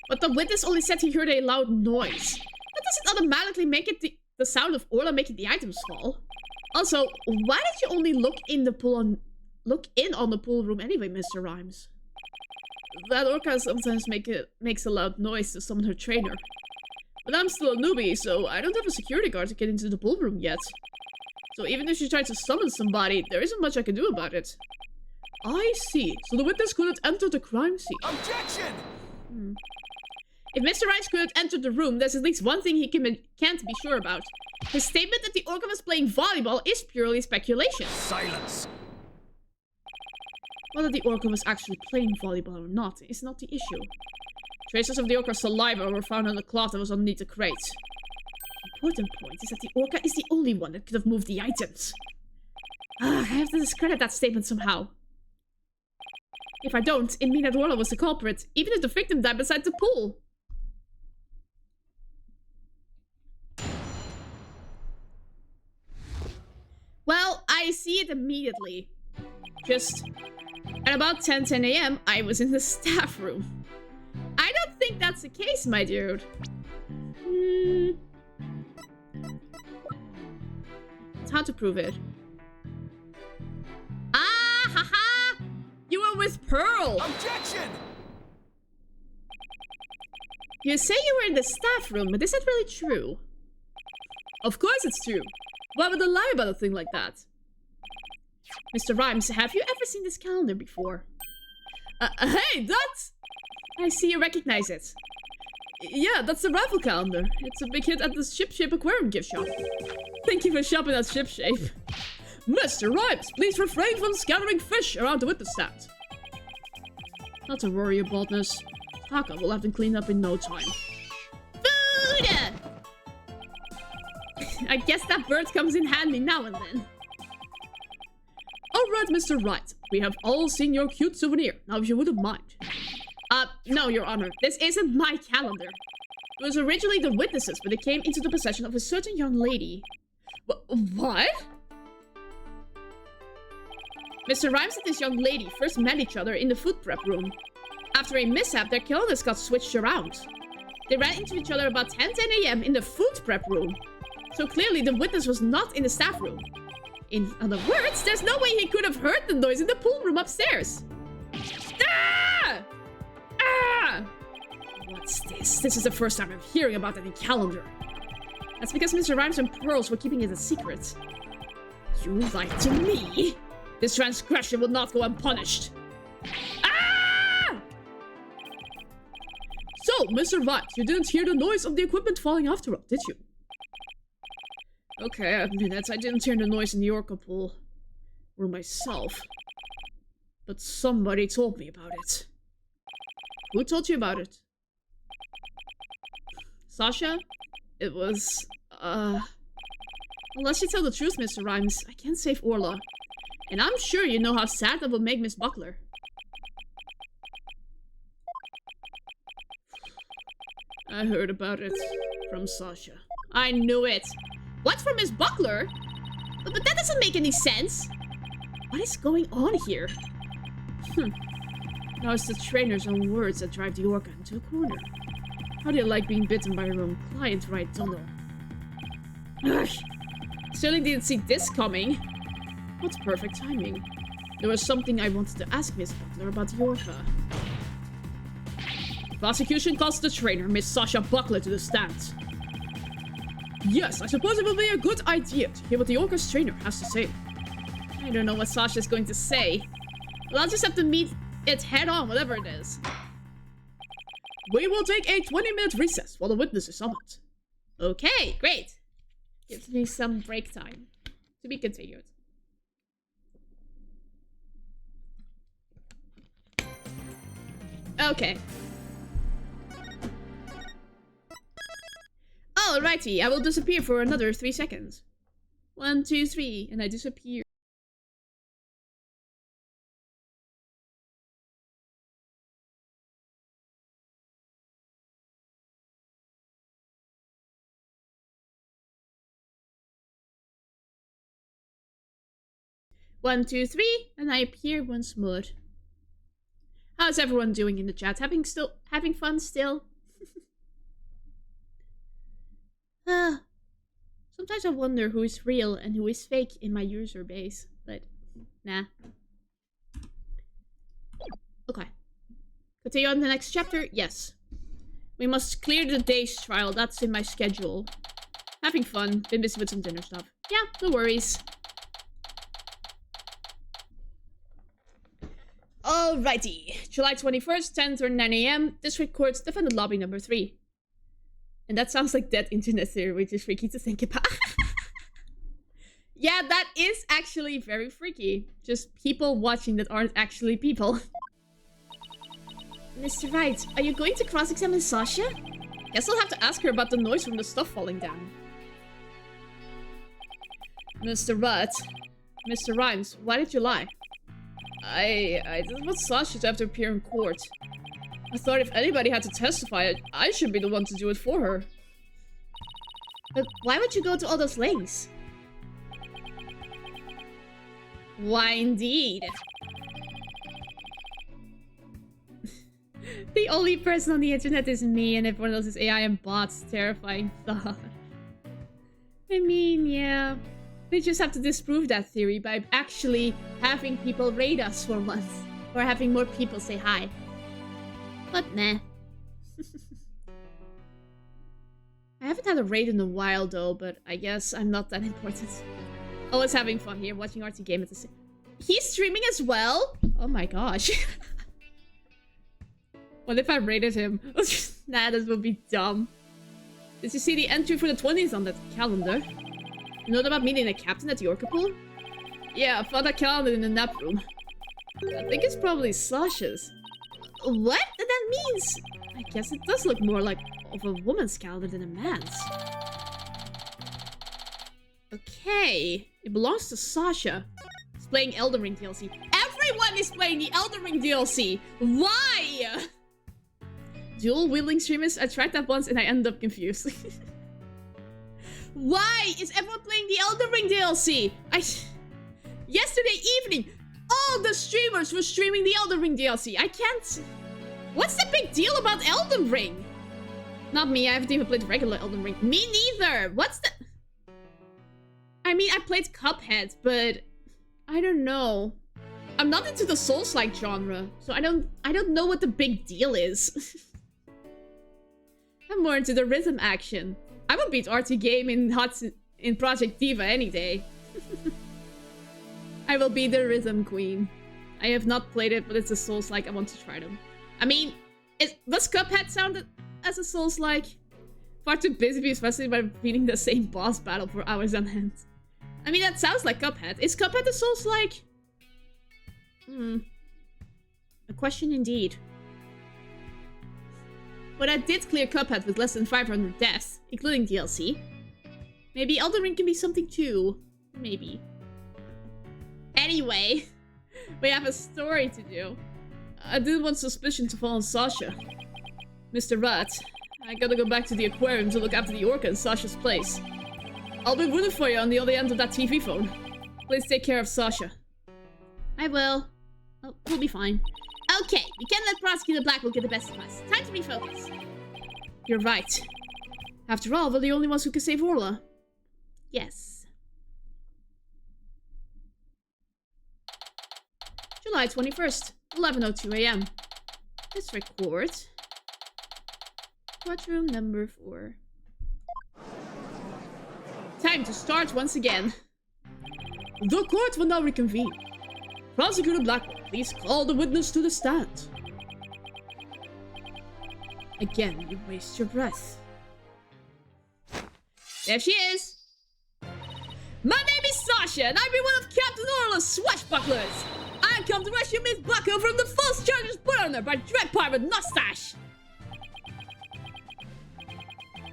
But the witness only said he heard a loud noise. That doesn't automatically make it the sound of Orla making the items fall. Also, why did you only look in on the pool room anyway, Mr. Rhymes? that orca sometimes makes a loud noise to summon her trainer. But I'm still a newbie, so I don't have a security guard to get into the ballroom yet. So even if she tried to summon somebody, there isn't much I can do about it. I see. So the witness couldn't enter the crime scene. Objection! If Mr. Rice couldn't enter the room, there's at least one thing he can't be sure about. His statement that the orca was playing volleyball is purely speculation. Silence! Whether the orca was actually playing volleyball or not is not the issue. Traces of the orca's saliva were found on the cloth that was underneath the crate. The important point is that the orca is the only one that could have moved the items. I have to discredit that statement somehow. If I don't, it means that Orla was the culprit, even if the victim died beside the pool. Well, I see it immediately. Just at about 10 a.m., I was in the staff room. I don't think that's the case, my dude. It's hard to prove it. Ah, haha! You were with Pearl! Objection! You say you were in the staff room, but is that really true? Of course it's true. Why would I lie about a thing like that? Mr. Rhymes, have you ever seen this calendar before? Hey, that's... I see you recognize it. Yeah, that's the raffle calendar. It's a big hit at the Ship Shape Aquarium gift shop. Thank you for shopping at Ship Shape. Mr. Rhymes, please refrain from scattering fish around the witness stand. Not to worry your baldness. Taka will have them cleaned up in no time. Food! I guess that bird comes in handy now and then. Alright, Mr. Wright. We have all seen your cute souvenir. Now, if you wouldn't mind. No, Your Honor. This isn't my calendar. It was originally the witness's, but it came into the possession of a certain young lady. What? Mr. Rhymes and this young lady first met each other in the food prep room. After a mishap, their calendars got switched around. They ran into each other about 10 a.m. in the food prep room. So clearly the witness was not in the staff room. In other words, there's no way he could have heard the noise in the pool room upstairs. Ah! Ah! What's this? This is the first time I'm hearing about any calendar. That's because Mr. Rhymes and Pearls were keeping it a secret. You lied to me? This transgression will not go unpunished. Ah! So, Mr. Wright, you didn't hear the noise of the equipment falling after all, did you? Okay, I admit it. I didn't hear the noise in the orca pool. Or myself. But somebody told me about it. Who told you about it? Sasha? It was, Unless you tell the truth, Mr. Rhymes, I can't save Orla. And I'm sure you know how sad that will make Miss Buckler. I heard about it from Sasha. I knew it. What, from Miss Buckler? But that doesn't make any sense. What is going on here? Now it's the trainer's own words that drive the orca into a corner. How do you like being bitten by your own client, right, Donald? Ugh. Certainly didn't see this coming. What's perfect timing? There was something I wanted to ask Miss Buckler about the orca. Prosecution calls the trainer, Miss Sasha Buckler, to the stand. Yes, I suppose it will be a good idea to hear what the orca's trainer has to say. I don't know what Sasha's going to say. Well, I'll just have to meet it head on, whatever it is. We will take a 20-minute recess while the witness is summoned. Okay, great. Gives me some break time. To be continued. Okay. Alrighty, I will disappear for another 3 seconds. 1, 2, 3, and I disappear. One, two, three, and I appear once more. How's everyone doing in the chat? Having fun still? Sometimes I wonder who is real and who is fake in my user base, but nah. Okay. Continue on the next chapter? Yes. We must clear the day's trial. That's in my schedule. Having fun. Been busy with some dinner stuff. Yeah, no worries. Alrighty. July 21st, 10:39 AM. District Court, Defendant Lobby number 3. And that sounds like dead internet theory, which is freaky to think about. Yeah, that is actually very freaky. Just people watching that aren't actually people. Mr. Wright, are you going to cross-examine Sasha? Guess I'll have to ask her about the noise from the stuff falling down. Mr. Rutt. Mr. Rhymes, why did you lie? I didn't want Sasha to have to appear in court. I thought if anybody had to testify, I should be the one to do it for her. But why would you go to all those lengths? Why indeed? The only person on the internet is me, and everyone else is AI and bots. Terrifying thought. I mean, yeah. We just have to disprove that theory by actually having people raid us for once. Or having more people say hi. But nah. I haven't had a raid in a while though, but I guess I'm not that important. Always having fun here, watching RT game at the same... He's streaming as well? Oh my gosh. What if I raided him? Nah, this would be dumb. Did you see the entry for the 20th on that calendar? You know about meeting a captain at the Orca pool? Yeah, I found that calendar in the nap room. I think it's probably Sasha's. What? That means... I guess it does look more like of a woman's calendar than a man's. Okay, it belongs to Sasha. He's playing Elden Ring DLC. Everyone is playing the Elden Ring DLC! Why? Dual wielding streamers? I tried that once and I ended up confused. Why is everyone playing the Elden Ring DLC? Yesterday evening, all the streamers were streaming the Elden Ring DLC. I can't... What's the big deal about Elden Ring? Not me, I haven't even played regular Elden Ring. Me neither! What's the... I mean, I played Cuphead, but... I don't know. I'm not into the Souls-like genre, so I don't know what the big deal is. I'm more into the rhythm action. I would beat RT Game in Project Diva any day. I will be the rhythm queen. I have not played it, but it's a Souls-like. I want to try them. I mean, does Cuphead sound as a Souls-like? Far too busy, especially by beating the same boss battle for hours on end. I mean, that sounds like Cuphead. Is Cuphead a Souls-like? A question indeed. But I did clear Cuphead with less than 500 deaths, including DLC. Maybe Elden Ring can be something too. Maybe. Anyway, we have a story to do. I didn't want suspicion to fall on Sasha. Mr. Rat, I gotta go back to the aquarium to look after the orca in Sasha's place. I'll be rooting for you on the other end of that TV phone. Please take care of Sasha. I will. Oh, we'll be fine. Okay, we can't let Prosecutor Blackwell get the best of us. Time to refocus. You're right. After all, we're the only ones who can save Orla. Yes. July 21st, 11:02 AM. District Court. Courtroom number 4. Time to start once again. The court will now reconvene. Prosecutor Blackwell, please call the witness to the stand. Again, you waste your breath. There she is. My name is Sasha, and I'll be one of Captain Orla's swashbucklers. I come to rescue Miss Bucko from the false charges put on her by Dread Pirate Nostache.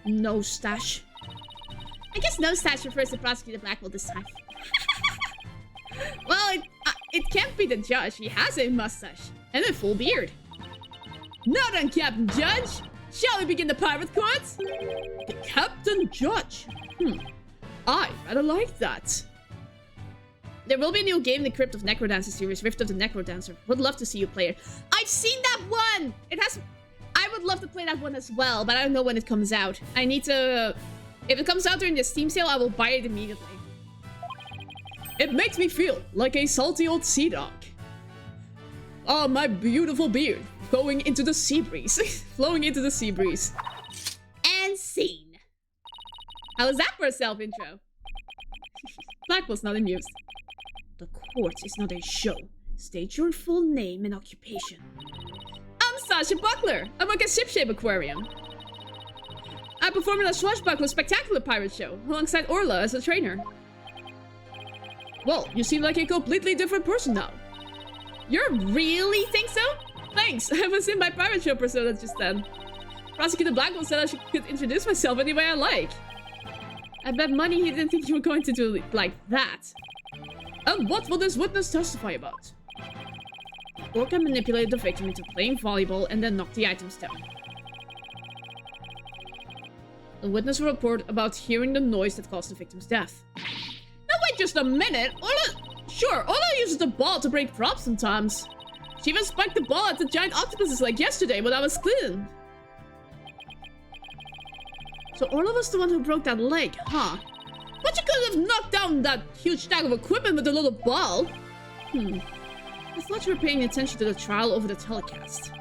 No stash. I guess no stash refers to Prosecutor Blackwell this time. Well, it can't be the judge. He has a mustache and a full beard. Now then, Captain Judge, shall we begin the pirate court? The Captain Judge. I rather like that. There will be a new game in the Crypt of Necrodancer series, Rift of the Necrodancer. Would love to see you play it. I've seen that one! I would love to play that one as well, but I don't know when it comes out. I need to... If it comes out during the Steam sale, I will buy it immediately. It makes me feel like a salty old sea dog. Oh, my beautiful beard going into the sea breeze. Flowing into the sea breeze. And scene. How was that for a self-intro? Blackwell's not amused. The court is not a show. State your full name and occupation. I'm Sasha Buckler. I work at Shipshape Aquarium. I perform in a Swashbuckler Spectacular Pirate Show, alongside Orla as a trainer. Well, you seem like a completely different person now. You really think so? Thanks, I was in my pirate show persona just then. Prosecutor Blackwell said I could introduce myself any way I like. I bet money he didn't think you were going to do it like that. And what will this witness testify about? Orca manipulated the victim into playing volleyball and then knocked the items down. The witness will report about hearing the noise that caused the victim's death. Now wait just a minute! Ola uses the ball to break props sometimes. She even spiked the ball at the giant octopuses like yesterday when I was cleaning. So Orla was the one who broke that leg, huh? But you could have knocked down that huge stack of equipment with a little ball. I thought you were paying attention to the trial over the telecast.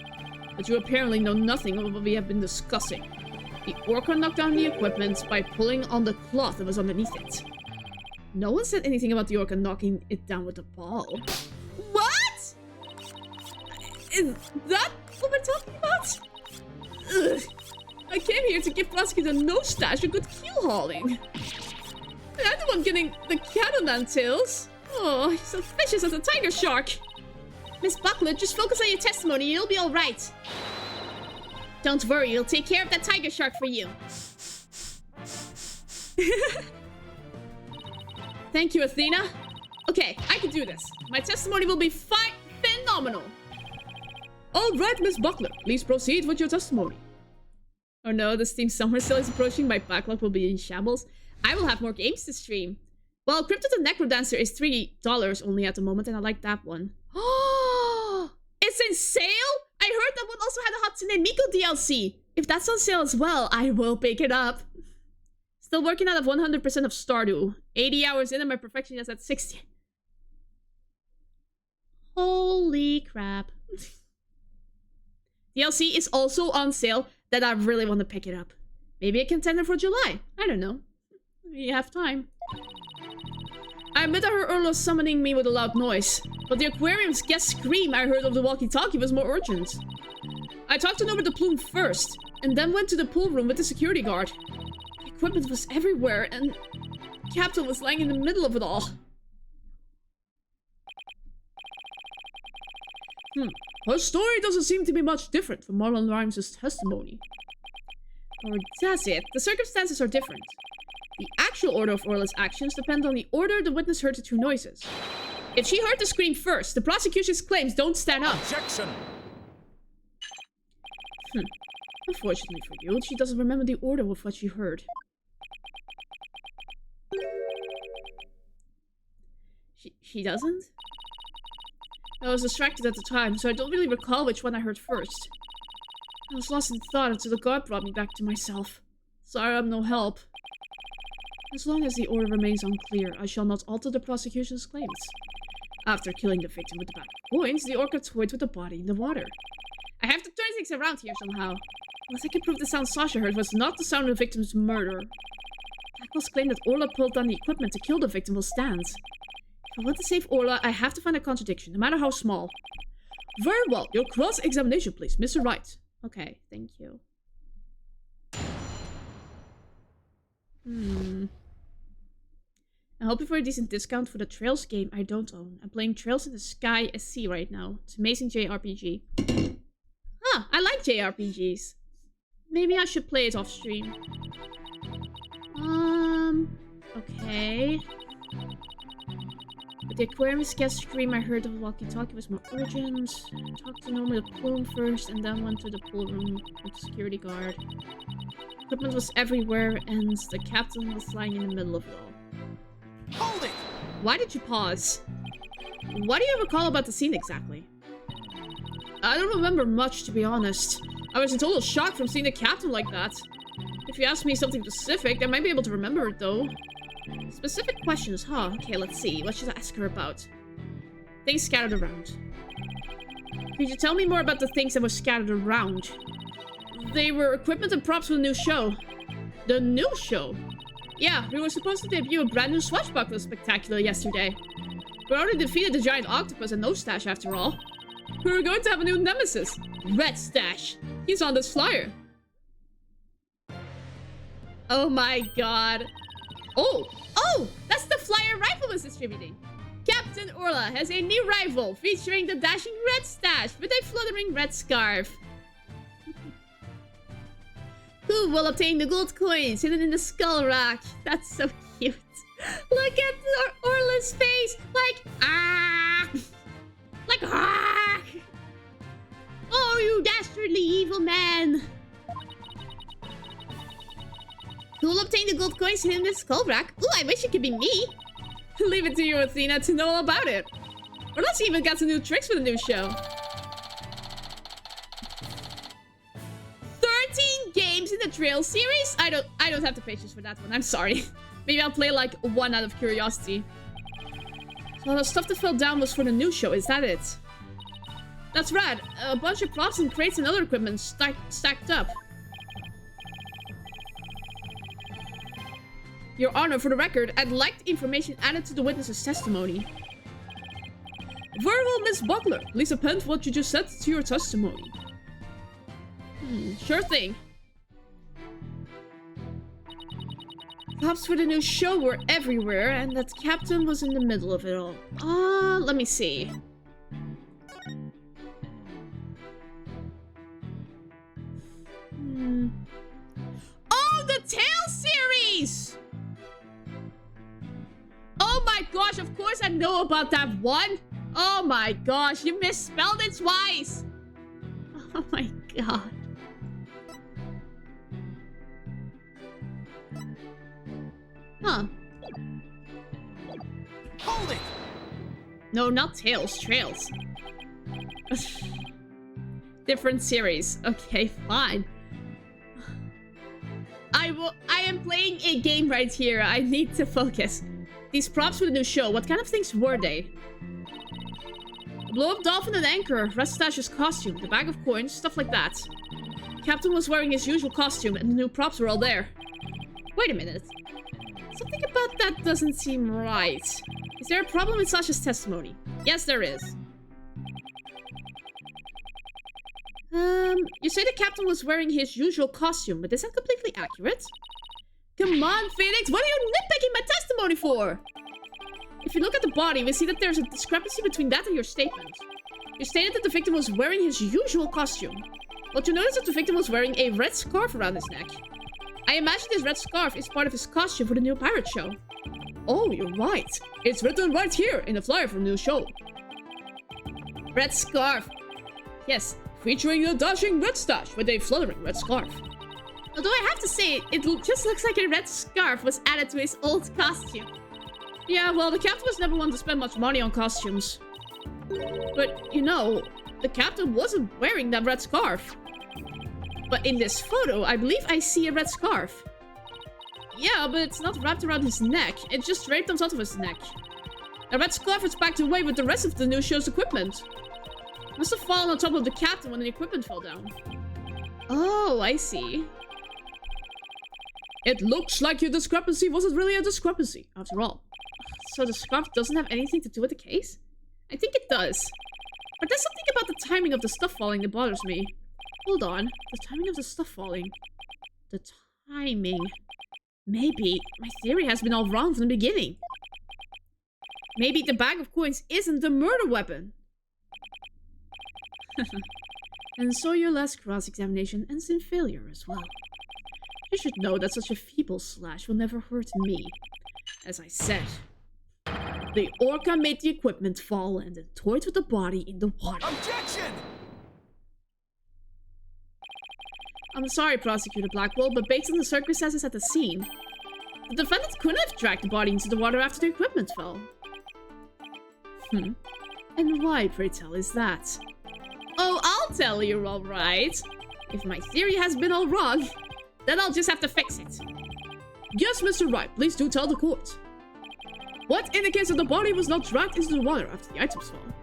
But you apparently know nothing of what we have been discussing. The orca knocked down the equipment by pulling on the cloth that was underneath it. No one said anything about the orca knocking it down with a ball. What? Is that what we're talking about? Ugh. I came here to give Prosecutor no stash a good keel hauling. And I'm the one getting the cat on that tails. Oh, he's so vicious as a tiger shark. Miss Buckler, just focus on your testimony. You'll be alright. Don't worry, we'll take care of that tiger shark for you. Thank you, Athena. Okay, I can do this. My testimony will be phenomenal. All right, Miss Buckler, please proceed with your testimony. Oh no, the Steam Summer Sale is approaching. My backlog will be in shambles. I will have more games to stream. Well, Crypto the Necrodancer is $3 only at the moment, and I like that one. Oh, it's in sale? I heard that one also had a Hatsune Miku DLC. If that's on sale as well, I will pick it up. Still working out of 100% of Stardew. 80 hours in and my perfection is at 60. Holy crap. DLC is also on sale that I really want to pick it up. Maybe a contender for July. I don't know. We have time. I admit I heard Urla summoning me with a loud noise, but the aquarium's guest scream I heard of the walkie-talkie was more urgent. I talked to Norbert the Plume first, and then went to the pool room with the security guard. The equipment was everywhere, and Captain was lying in the middle of it all. Her story doesn't seem to be much different from Marlon Rhymes' testimony. Or does it? The circumstances are different. The actual order of Orla's actions depend on the order the witness heard the two noises. If she heard the scream first, the prosecution's claims don't stand up. Objection! Unfortunately for you, she doesn't remember the order of what she heard. She doesn't? I was distracted at the time, so I don't really recall which one I heard first. I was lost in thought until the guard brought me back to myself. Sorry I'm no help. As long as the order remains unclear, I shall not alter the prosecution's claims. After killing the victim with the bag of coins, the orca toyed with the body in the water. I have to turn things around here somehow. Unless I can prove the sound Sasha heard was not the sound of the victim's murder. Blackwell's claim that Orla pulled down the equipment to kill the victim will stand. If I want to save Orla, I have to find a contradiction, no matter how small. Very well, your cross-examination, please, Mr. Wright. Okay, thank you. I'm hoping for a decent discount for the Trails game I don't own. I'm playing Trails in the Sky SC right now. It's an amazing JRPG. Ah, I like JRPGs. Maybe I should play it off stream. Okay. But the aquarium's guest scream I heard of the walkie-talkie was more urgent. Talked to Norman the Plume first and then went to the pool room with the security guard. Equipment was everywhere and the captain was lying in the middle of it all. Hold it! Why did you pause? What do you recall about the scene exactly? I don't remember much, to be honest. I was in total shock from seeing the captain like that. If you ask me something specific, I might be able to remember it though. Specific questions, huh? Okay, let's see. What should I ask her about? Things scattered around. Could you tell me more about the things that were scattered around? They were equipment and props for the new show. The new show? Yeah, we were supposed to debut a brand new Swashbuckler Spectacular yesterday. We already defeated the giant octopus and Nose Stash after all. We were going to have a new nemesis, Red Stash. He's on this flyer. Oh my god. Oh, that's the flyer Rifle was distributing. Captain Orla has a new rival featuring the dashing Red Stash with a fluttering red scarf. Who will obtain the gold coins hidden in the skull rock? That's so cute. Look at Orla's face. Like, ah. Like, ah. Oh, you dastardly evil man. Who will obtain the gold coins hidden in the skull rock? Ooh, I wish it could be me. Leave it to you, Athena, to know all about it. Orla's even got some new tricks for the new show. 13 games in the Trail series? I don't have the patience for that one. I'm sorry. Maybe I'll play like one out of curiosity. So the stuff that fell down was for the new show. Is that it? That's rad. A bunch of props and crates and other equipment stacked up. Your Honor, for the record, I'd like the information added to the witness's testimony. Very well, Miss Buckler. Please append what you just said to your testimony. Sure thing. Props for the new show were everywhere, and that captain was in the middle of it all. Let me see. Oh, the Tale series! Oh my gosh, of course I know about that one. Oh my gosh, you misspelled it twice. Oh my god. Huh. Hold it! No, not Tales, Trails. Different series. Okay, fine. I am playing a game right here. I need to focus. These props for the new show, what kind of things were they? A blow-up dolphin and anchor, Red Stash's costume, the bag of coins, stuff like that. Captain was wearing his usual costume and the new props were all there. Wait a minute. Something about that doesn't seem right. Is there a problem with Sasha's testimony? Yes, there is. You say the captain was wearing his usual costume, but is that completely accurate? Come on, Phoenix, what are you nitpicking my testimony for? If you look at the body, we see that there's a discrepancy between that and your statement. You stated that the victim was wearing his usual costume, but you noticed that the victim was wearing a red scarf around his neck. I imagine this red scarf is part of his costume for the new pirate show. Oh, you're right. It's written right here in the flyer for the new show. Red scarf. Yes, featuring the dashing Red Stash with a fluttering red scarf. Although I have to say, it just looks like a red scarf was added to his old costume. Yeah, well, the captain was never one to spend much money on costumes. But, you know, the captain wasn't wearing that red scarf. But in this photo, I believe I see a red scarf. Yeah, but it's not wrapped around his neck. It's just draped on top of his neck. The red scarf is packed away with the rest of the new show's equipment. It must have fallen on top of the captain when the equipment fell down. Oh, I see. It looks like your discrepancy wasn't really a discrepancy, after all. So the scarf doesn't have anything to do with the case? I think it does. But there's something about the timing of the stuff falling that bothers me. Hold on. The timing of the stuff falling. The timing. Maybe my theory has been all wrong from the beginning. Maybe the bag of coins isn't the murder weapon. And so your last cross-examination ends in failure as well. You should know that such a feeble slash will never hurt me. As I said, the orca made the equipment fall and then toyed with the body in the water. Objection! I'm sorry, Prosecutor Blackwell, but based on the circumstances at the scene, the defendant couldn't have dragged the body into the water after the equipment fell. And why, pray tell, is that? Oh, I'll tell you, alright. If my theory has been all wrong, then I'll just have to fix it. Yes, Mr. Wright, please do tell the court. What indicates that the body was not dragged into the water after the items fell?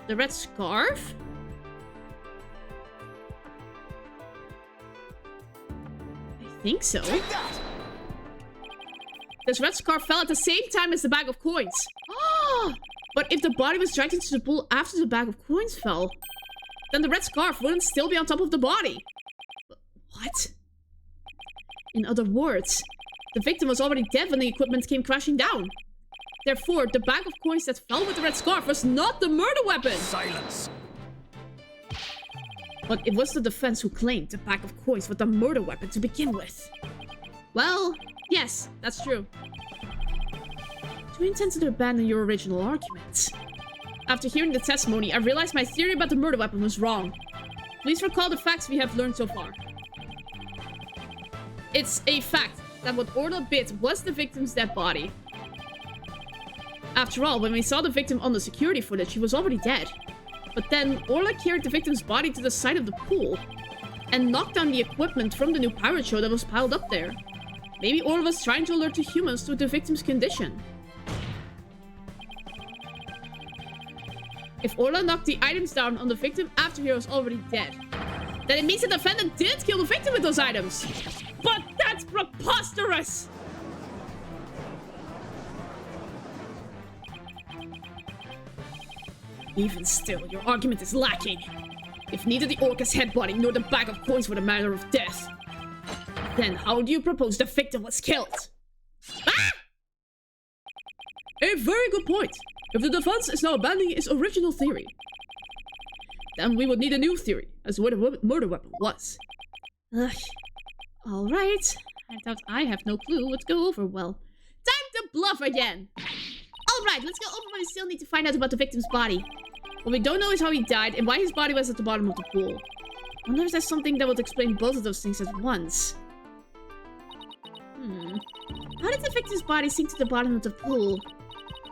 The red scarf? I think so. This red scarf fell at the same time as the bag of coins. But if the body was dragged into the pool after the bag of coins fell, then the red scarf wouldn't still be on top of the body. What? In other words, the victim was already dead when the equipment came crashing down. Therefore, the bag of coins that fell with the red scarf was not the murder weapon. Silence. But it was the defense who claimed the bag of coins was the murder weapon to begin with. Well, yes, that's true. Do you intend to abandon your original argument? After hearing the testimony, I realized my theory about the murder weapon was wrong. Please recall the facts we have learned so far. It's a fact that what Orla bit was the victim's dead body. After all, when we saw the victim on the security footage, she was already dead. But then, Orla carried the victim's body to the side of the pool and knocked down the equipment from the new pirate show that was piled up there. Maybe Orla was trying to alert the humans to the victim's condition. If Orla knocked the items down on the victim after he was already dead, then it means the defendant didn't kill the victim with those items. But that's preposterous! Even still, your argument is lacking. If neither the Orca's head body nor the bag of coins were the manner of death, then how do you propose the victim was killed? Ah! A very good point. If the defense is now abandoning its original theory, then we would need a new theory as to what the murder weapon was. Ugh. Alright. I thought I have no clue what to go over. Well, time to bluff again. Alright, let's go over what we still need to find out about the victim's body. What we don't know is how he died and why his body was at the bottom of the pool. I wonder if there's something that would explain both of those things at once. How did the victim's body sink to the bottom of the pool?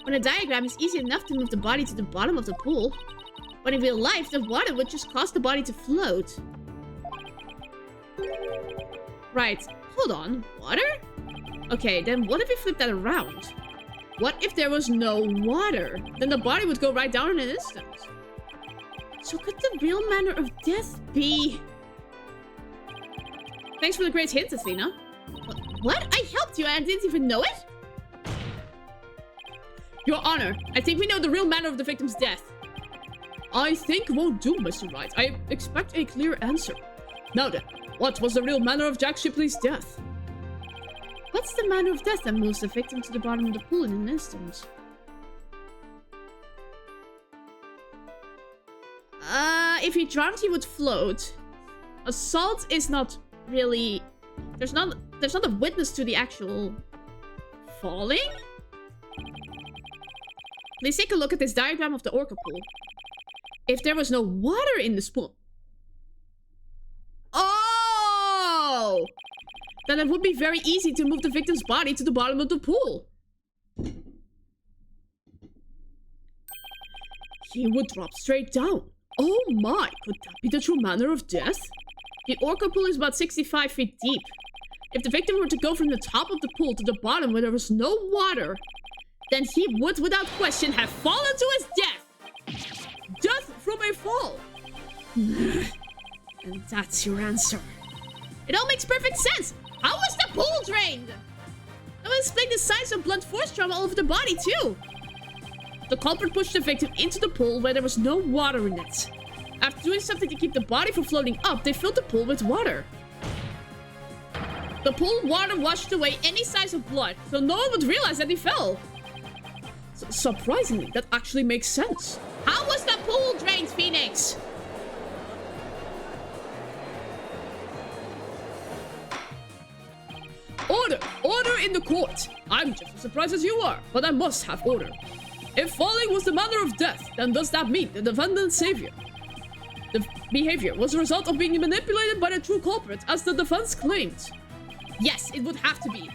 On a diagram, it's easy enough to move the body to the bottom of the pool. But in real life, the water would just cause the body to float. Right, hold on. Water? Okay, then what if we flip that around? What if there was no water? Then the body would go right down in an instant. So could the real manner of death be... Thanks for the great hint, Athena. What? I helped you and I didn't even know it? Your Honor, I think we know the real manner of the victim's death. I think won't do, Mr. Wright. I expect a clear answer. Now then, what was the real manner of Jack Shipley's death? What's the manner of death that moves the victim to the bottom of the pool in an instant? If he drowned, he would float. Assault is not really... There's not a witness to the actual falling? Let's take a look at this diagram of the orca pool. If there was no water in the pool... Oh! Then it would be very easy to move the victim's body to the bottom of the pool. He would drop straight down. Oh my, could that be the true manner of death? The orca pool is about 65 feet deep. If the victim were to go from the top of the pool to the bottom where there was no water, then he would, without question, have fallen to his death. Death from a fall. And that's your answer. It all makes perfect sense. How was the pool drained? That would explain the signs of blunt force trauma all over the body, too. The culprit pushed the victim into the pool where there was no water in it. After doing something to keep the body from floating up, they filled the pool with water. The pool water washed away any signs of blood, so no one would realize that he fell. Surprisingly, that actually makes sense. How was the pool drained, Phoenix? Order! Order in the court! I'm just as surprised as you are, but I must have order. If falling was the manner of death, then does that mean the defendant's the behavior was a result of being manipulated by the true culprit, as the defense claimed? Yes, it would have to be.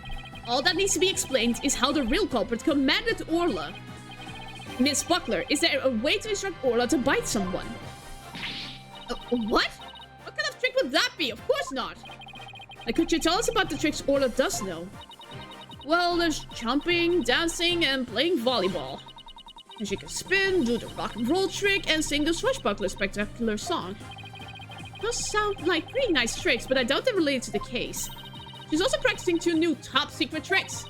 All that needs to be explained is how the real culprit commanded Orla. Miss Buckler, is there a way to instruct Orla to bite someone? What? What kind of trick would that be? Of course not. Could you tell us about the tricks Orla does know? Well, there's jumping, dancing, and playing volleyball. And she can spin, do the rock and roll trick, and sing the swashbuckler spectacular song. Those sound like pretty nice tricks, but I doubt they're related to the case. She's also practicing 2 new top secret tricks.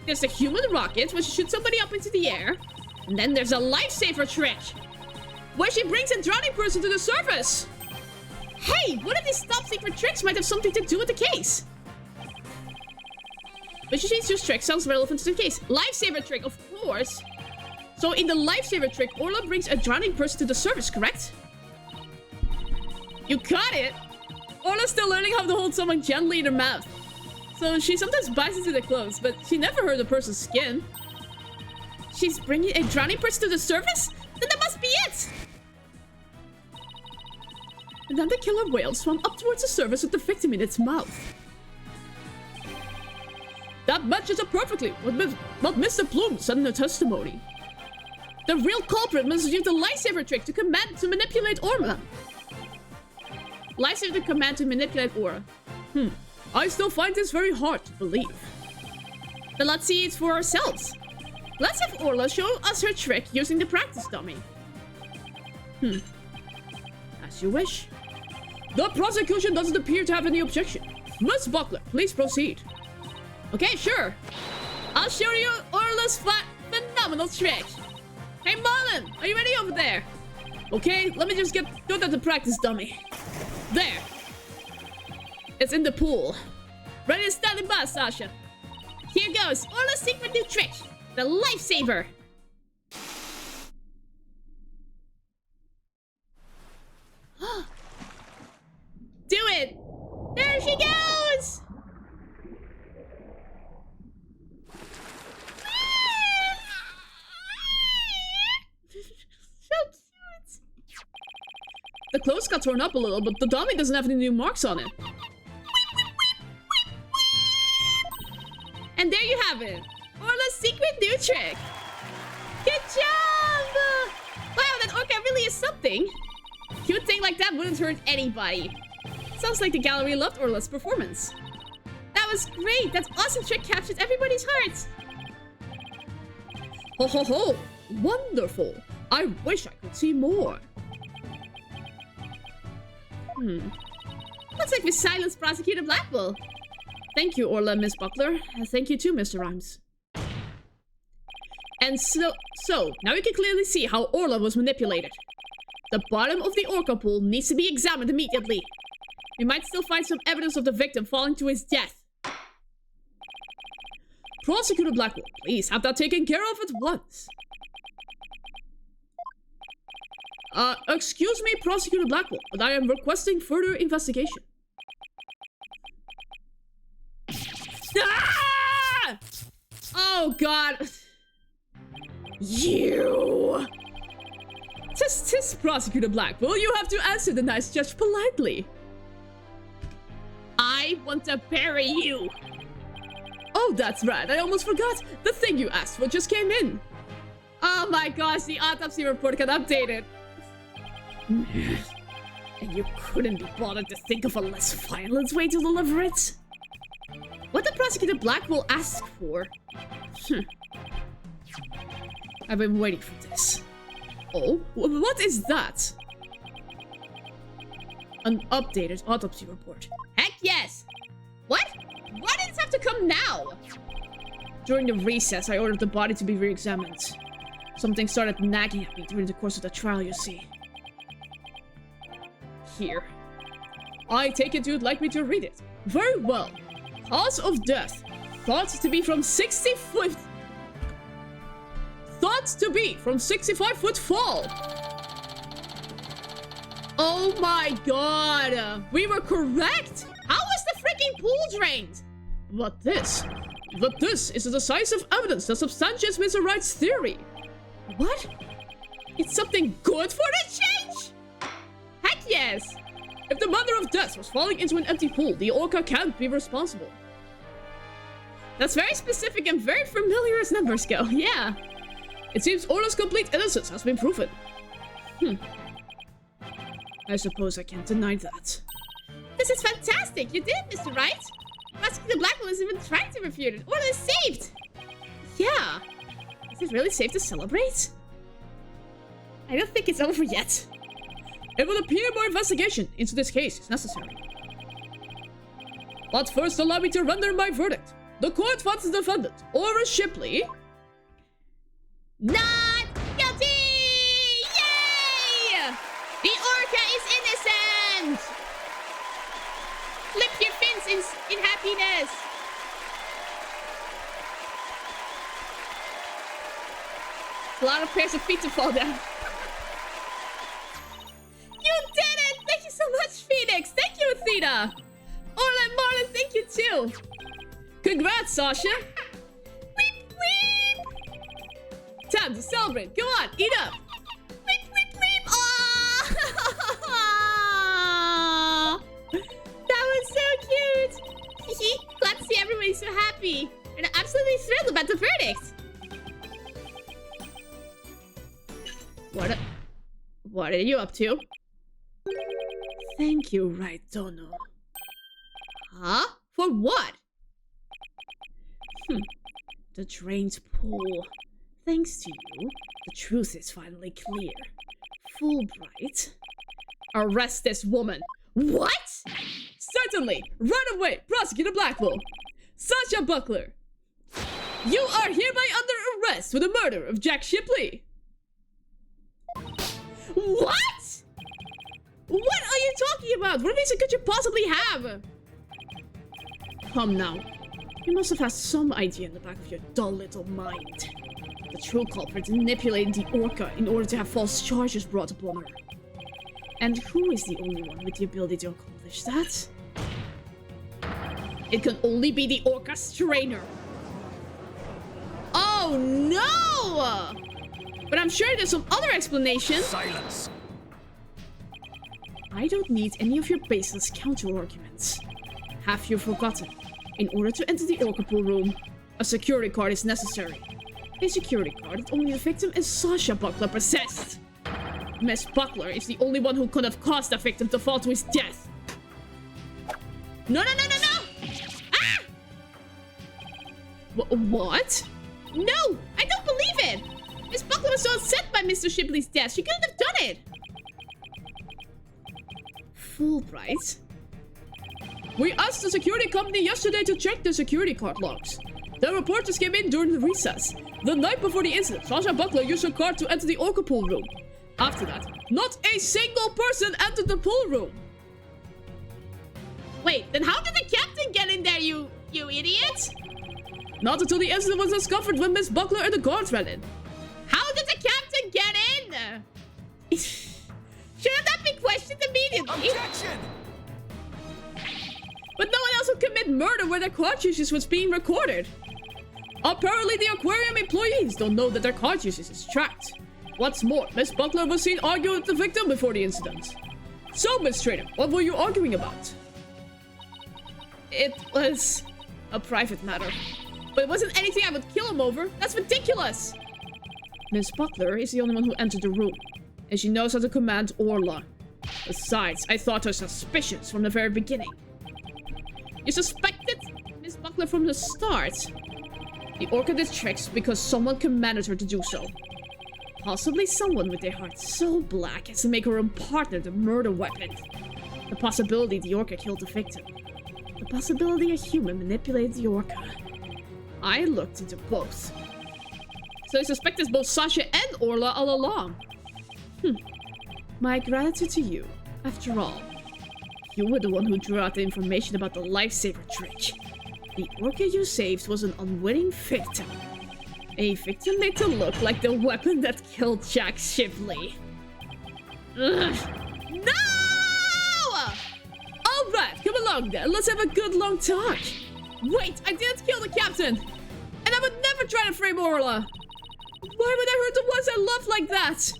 There's a human rocket, where she shoots somebody up into the air. And then there's a lifesaver trick, where she brings a drowning person to the surface. Hey, one of these top secret tricks might have something to do with the case. But she sees 2 tricks sounds relevant to the case. Lifesaver trick, of course. So in the lifesaver trick, Orla brings a drowning person to the surface, correct? You got it! Orla's still learning how to hold someone gently in her mouth. So she sometimes bites into their clothes, but she never hurt a person's skin. She's bringing a drowning person to the surface? Then that must be it! And then the killer whale swam up towards the surface with the victim in its mouth. That matches up perfectly with what Mr. Bloom said in her testimony. The real culprit must use the lifesaver trick to manipulate Orla. Lifesaver command to manipulate Orla. I still find this very hard to believe. But let's see it for ourselves. Let's have Orla show us her trick using the practice dummy. As you wish. The prosecution doesn't appear to have any objection. Miss Buckler, please proceed. Okay, sure. I'll show you Orla's phenomenal trick. Hey, Marlon, are you ready over there? Okay, let me just get good at the practice dummy. There. It's in the pool. Ready to stand by, Sasha. Here goes Orla's secret new trick. The lifesaver. Do it. There she goes. So cute. The clothes got torn up a little, but the dummy doesn't have any new marks on it. And there you have it. Orla's secret new trick. Good job! Wow, that orca really is something. Cute thing like that wouldn't hurt anybody. Sounds like the gallery loved Orla's performance. That was great. That awesome trick captured everybody's hearts. Ho ho ho! Wonderful. I wish I could see more. Looks like we silenced Prosecutor Blackwell. Thank you, Orla, Miss Buckler. And thank you too, Mr. Rhymes. And so now you can clearly see how Orla was manipulated. The bottom of the orca pool needs to be examined immediately. We might still find some evidence of the victim falling to his death. Prosecutor Blackwell, please have that taken care of at once. Excuse me, Prosecutor Blackwell, but I am requesting further investigation. Ah! Oh, God. You. Tis, Prosecutor Blackwell, you have to answer the nice judge politely. I want to bury you. Oh, that's right. I almost forgot. The thing you asked for just came in. Oh my gosh, the autopsy report got updated. And you couldn't be bothered to think of a less violent way to deliver it? What did Prosecutor Blackwell ask for? I've been waiting for this. Oh, what is that? An updated autopsy report. Heck yes! What? Why did it have to come now? During the recess, I ordered the body to be re-examined. Something started nagging at me during the course of the trial, you see. Here. I take it you'd like me to read it. Very well. Cause of death. Thought to be from 65 65-foot fall. Oh my god. We were correct. How was the freaking pool drained? But this is a decisive evidence that substantiates Mr. Wright's theory. What? It's something good for the change? Heck yes! If the mother of death was falling into an empty pool, the orca can't be responsible. That's very specific and very familiar as numbers go, yeah. It seems Orla's complete innocence has been proven. I suppose I can't deny that. This is fantastic! You did it, Mr. Wright! Prosecutor Blackwell is even trying to refute it. Orla is saved! Yeah. Is it really safe to celebrate? I don't think it's over yet. It will appear more investigation into this case is necessary. But first, allow me to render my verdict. The court finds the defendant, Aura Shipley, not guilty! Yay! The orca is innocent! Flip your fins in happiness! a lot of pairs of feet to fall down. You did it! Thank you so much, Phoenix! Thank you, Athena! Orla and Marlon, thank you too! Congrats, Sasha! Weep, weep! Time to celebrate! Go on, eat up! Weep, weep, weep! Aww! That was so cute! Glad to see everybody so happy! And I'm absolutely thrilled about the verdict! What are you up to? Thank you, Right Dono. Huh? For what? The drained pool. Thanks to you, the truth is finally clear. Fulbright. Arrest this woman. What? Certainly! Right away, Prosecutor Blackwell. Sasha Buckler. You are hereby under arrest for the murder of Jack Shipley. What? What are you talking about? What reason could you possibly have? Come now. You must have had some idea in the back of your dull little mind. The true culprit manipulated the orca in order to have false charges brought upon her. And who is the only one with the ability to accomplish that? It can only be the orca's trainer. Oh no! But I'm sure there's some other explanation. Silence! I don't need any of your baseless counter-arguments. Have you forgotten? In order to enter the orca pool room, a security card is necessary. A security card that only the victim and Sasha Buckler possessed. Miss Buckler is the only one who could have caused the victim to fall to his death. No, no, no, no, no! Ah! What? No! I don't believe it! Miss Buckler was so upset by Mr. Shipley's death, she couldn't have done it! Fulbright? We asked the security company yesterday to check the security card logs. The report just came in during the recess. The night before the incident, Sasha Buckler used her card to enter the orca pool room. After that, not a single person entered the pool room. Wait, then how did the captain get in there, you idiot? Not until the incident was discovered when Miss Buckler and the guards ran in. How did the captain get in? Shouldn't that be questioned immediately? Objection! But no one else would commit murder where their card usage was being recorded. Apparently the aquarium employees don't know that their card usage is tracked. What's more, Miss Buckler was seen arguing with the victim before the incident. So, Miss Trainer, what were you arguing about? It was a private matter. But it wasn't anything I would kill him over. That's ridiculous! Miss Buckler is the only one who entered the room, and she knows how to command Orla. Besides, I thought her suspicious from the very beginning. You suspected Miss Buckler from the start? The orca did tricks because someone commanded her to do so. Possibly someone with a heart so black as to make her own partner the murder weapon. The possibility the orca killed the victim. The possibility a human manipulated the orca. I looked into both. So you suspected both Sasha and Orla all along? My gratitude to you. After all, you were the one who drew out the information about the lifesaver trick. The orca you saved was an unwitting victim. A victim made to look like the weapon that killed Jack Shipley. Ugh. No! Alright, come along then. Let's have a good long talk. Wait, I didn't kill the captain! And I would never try to frame Orla! Why would I hurt the ones I love like that?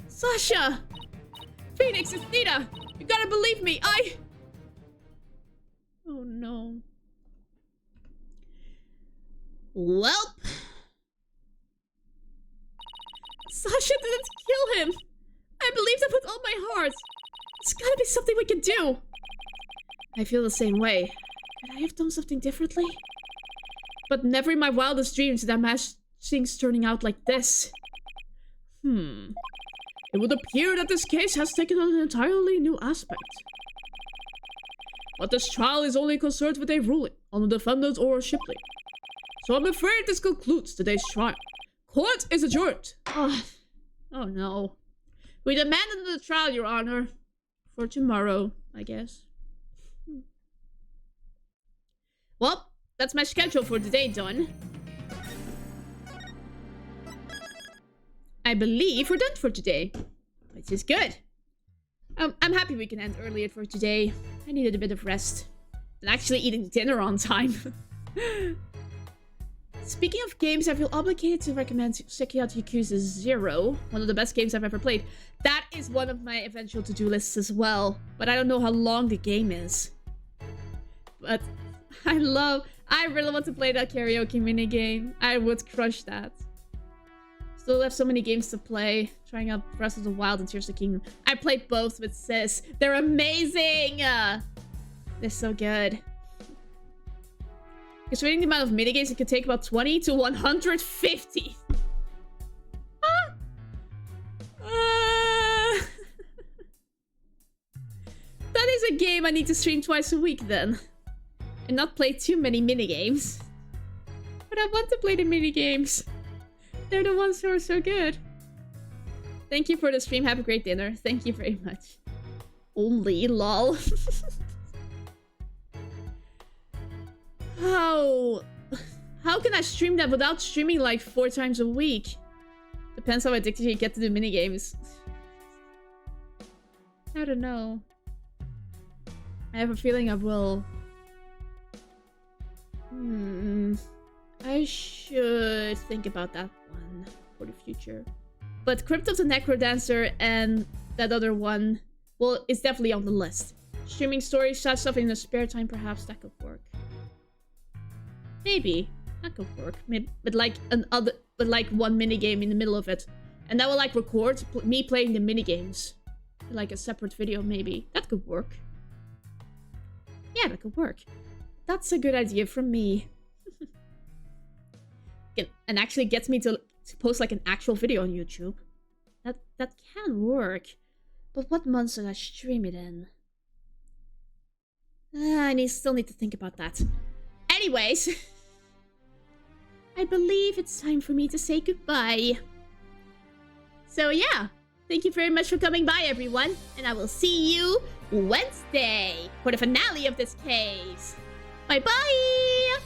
Sasha! Phoenix, it's Nita! You gotta believe me, Oh no. Welp. Sasha didn't kill him! I believed him with all my heart! There's gotta be something we can do! I feel the same way. Could I have done something differently? But never in my wildest dreams did I imagine things turning out like this. It would appear that this case has taken on an entirely new aspect. But this trial is only concerned with a ruling on the defendant or Shipley. So I'm afraid this concludes today's trial. Court is adjourned. Oh no. We demanded the trial, Your Honor. For tomorrow, I guess. Well, that's my schedule for today done. I believe we're done for today. Which is good. I'm happy we can end earlier for today. I needed a bit of rest. And actually eating dinner on time. Speaking of games, I feel obligated to recommend Sekiro Yakuza 0. One of the best games I've ever played. That is one of my eventual to-do lists as well. But I don't know how long the game is. But I really want to play that karaoke minigame. I would crush that. Still have so many games to play. Trying out Breath of the Wild and Tears of the Kingdom. I played both with Sis. They're amazing! They're so good. Considering the amount of minigames, it could take about 20 to 150. That is a game I need to stream twice a week then. And not play too many minigames. But I want to play the minigames. They're the ones who are so good. Thank you for the stream. Have a great dinner. Thank you very much. Only, lol. How can I stream that without streaming like 4 times a week? Depends how addicted you get to the minigames. I don't know. I have a feeling I will. I should think about that one for the future. But Crypt of the Necrodancer and that other one, well, it's definitely on the list. Streaming stories, stuff in the spare time, perhaps that could work. Maybe that could work. Maybe, but like one minigame in the middle of it, and that will like record me playing the minigames, like a separate video. Maybe that could work. Yeah, that could work. That's a good idea from me. And actually gets me to post like an actual video on YouTube. That can work. But what month should I stream it in? I still need to think about that. Anyways, I believe it's time for me to say goodbye. So yeah, thank you very much for coming by, everyone. And I will see you Wednesday for the finale of this case. Bye-bye!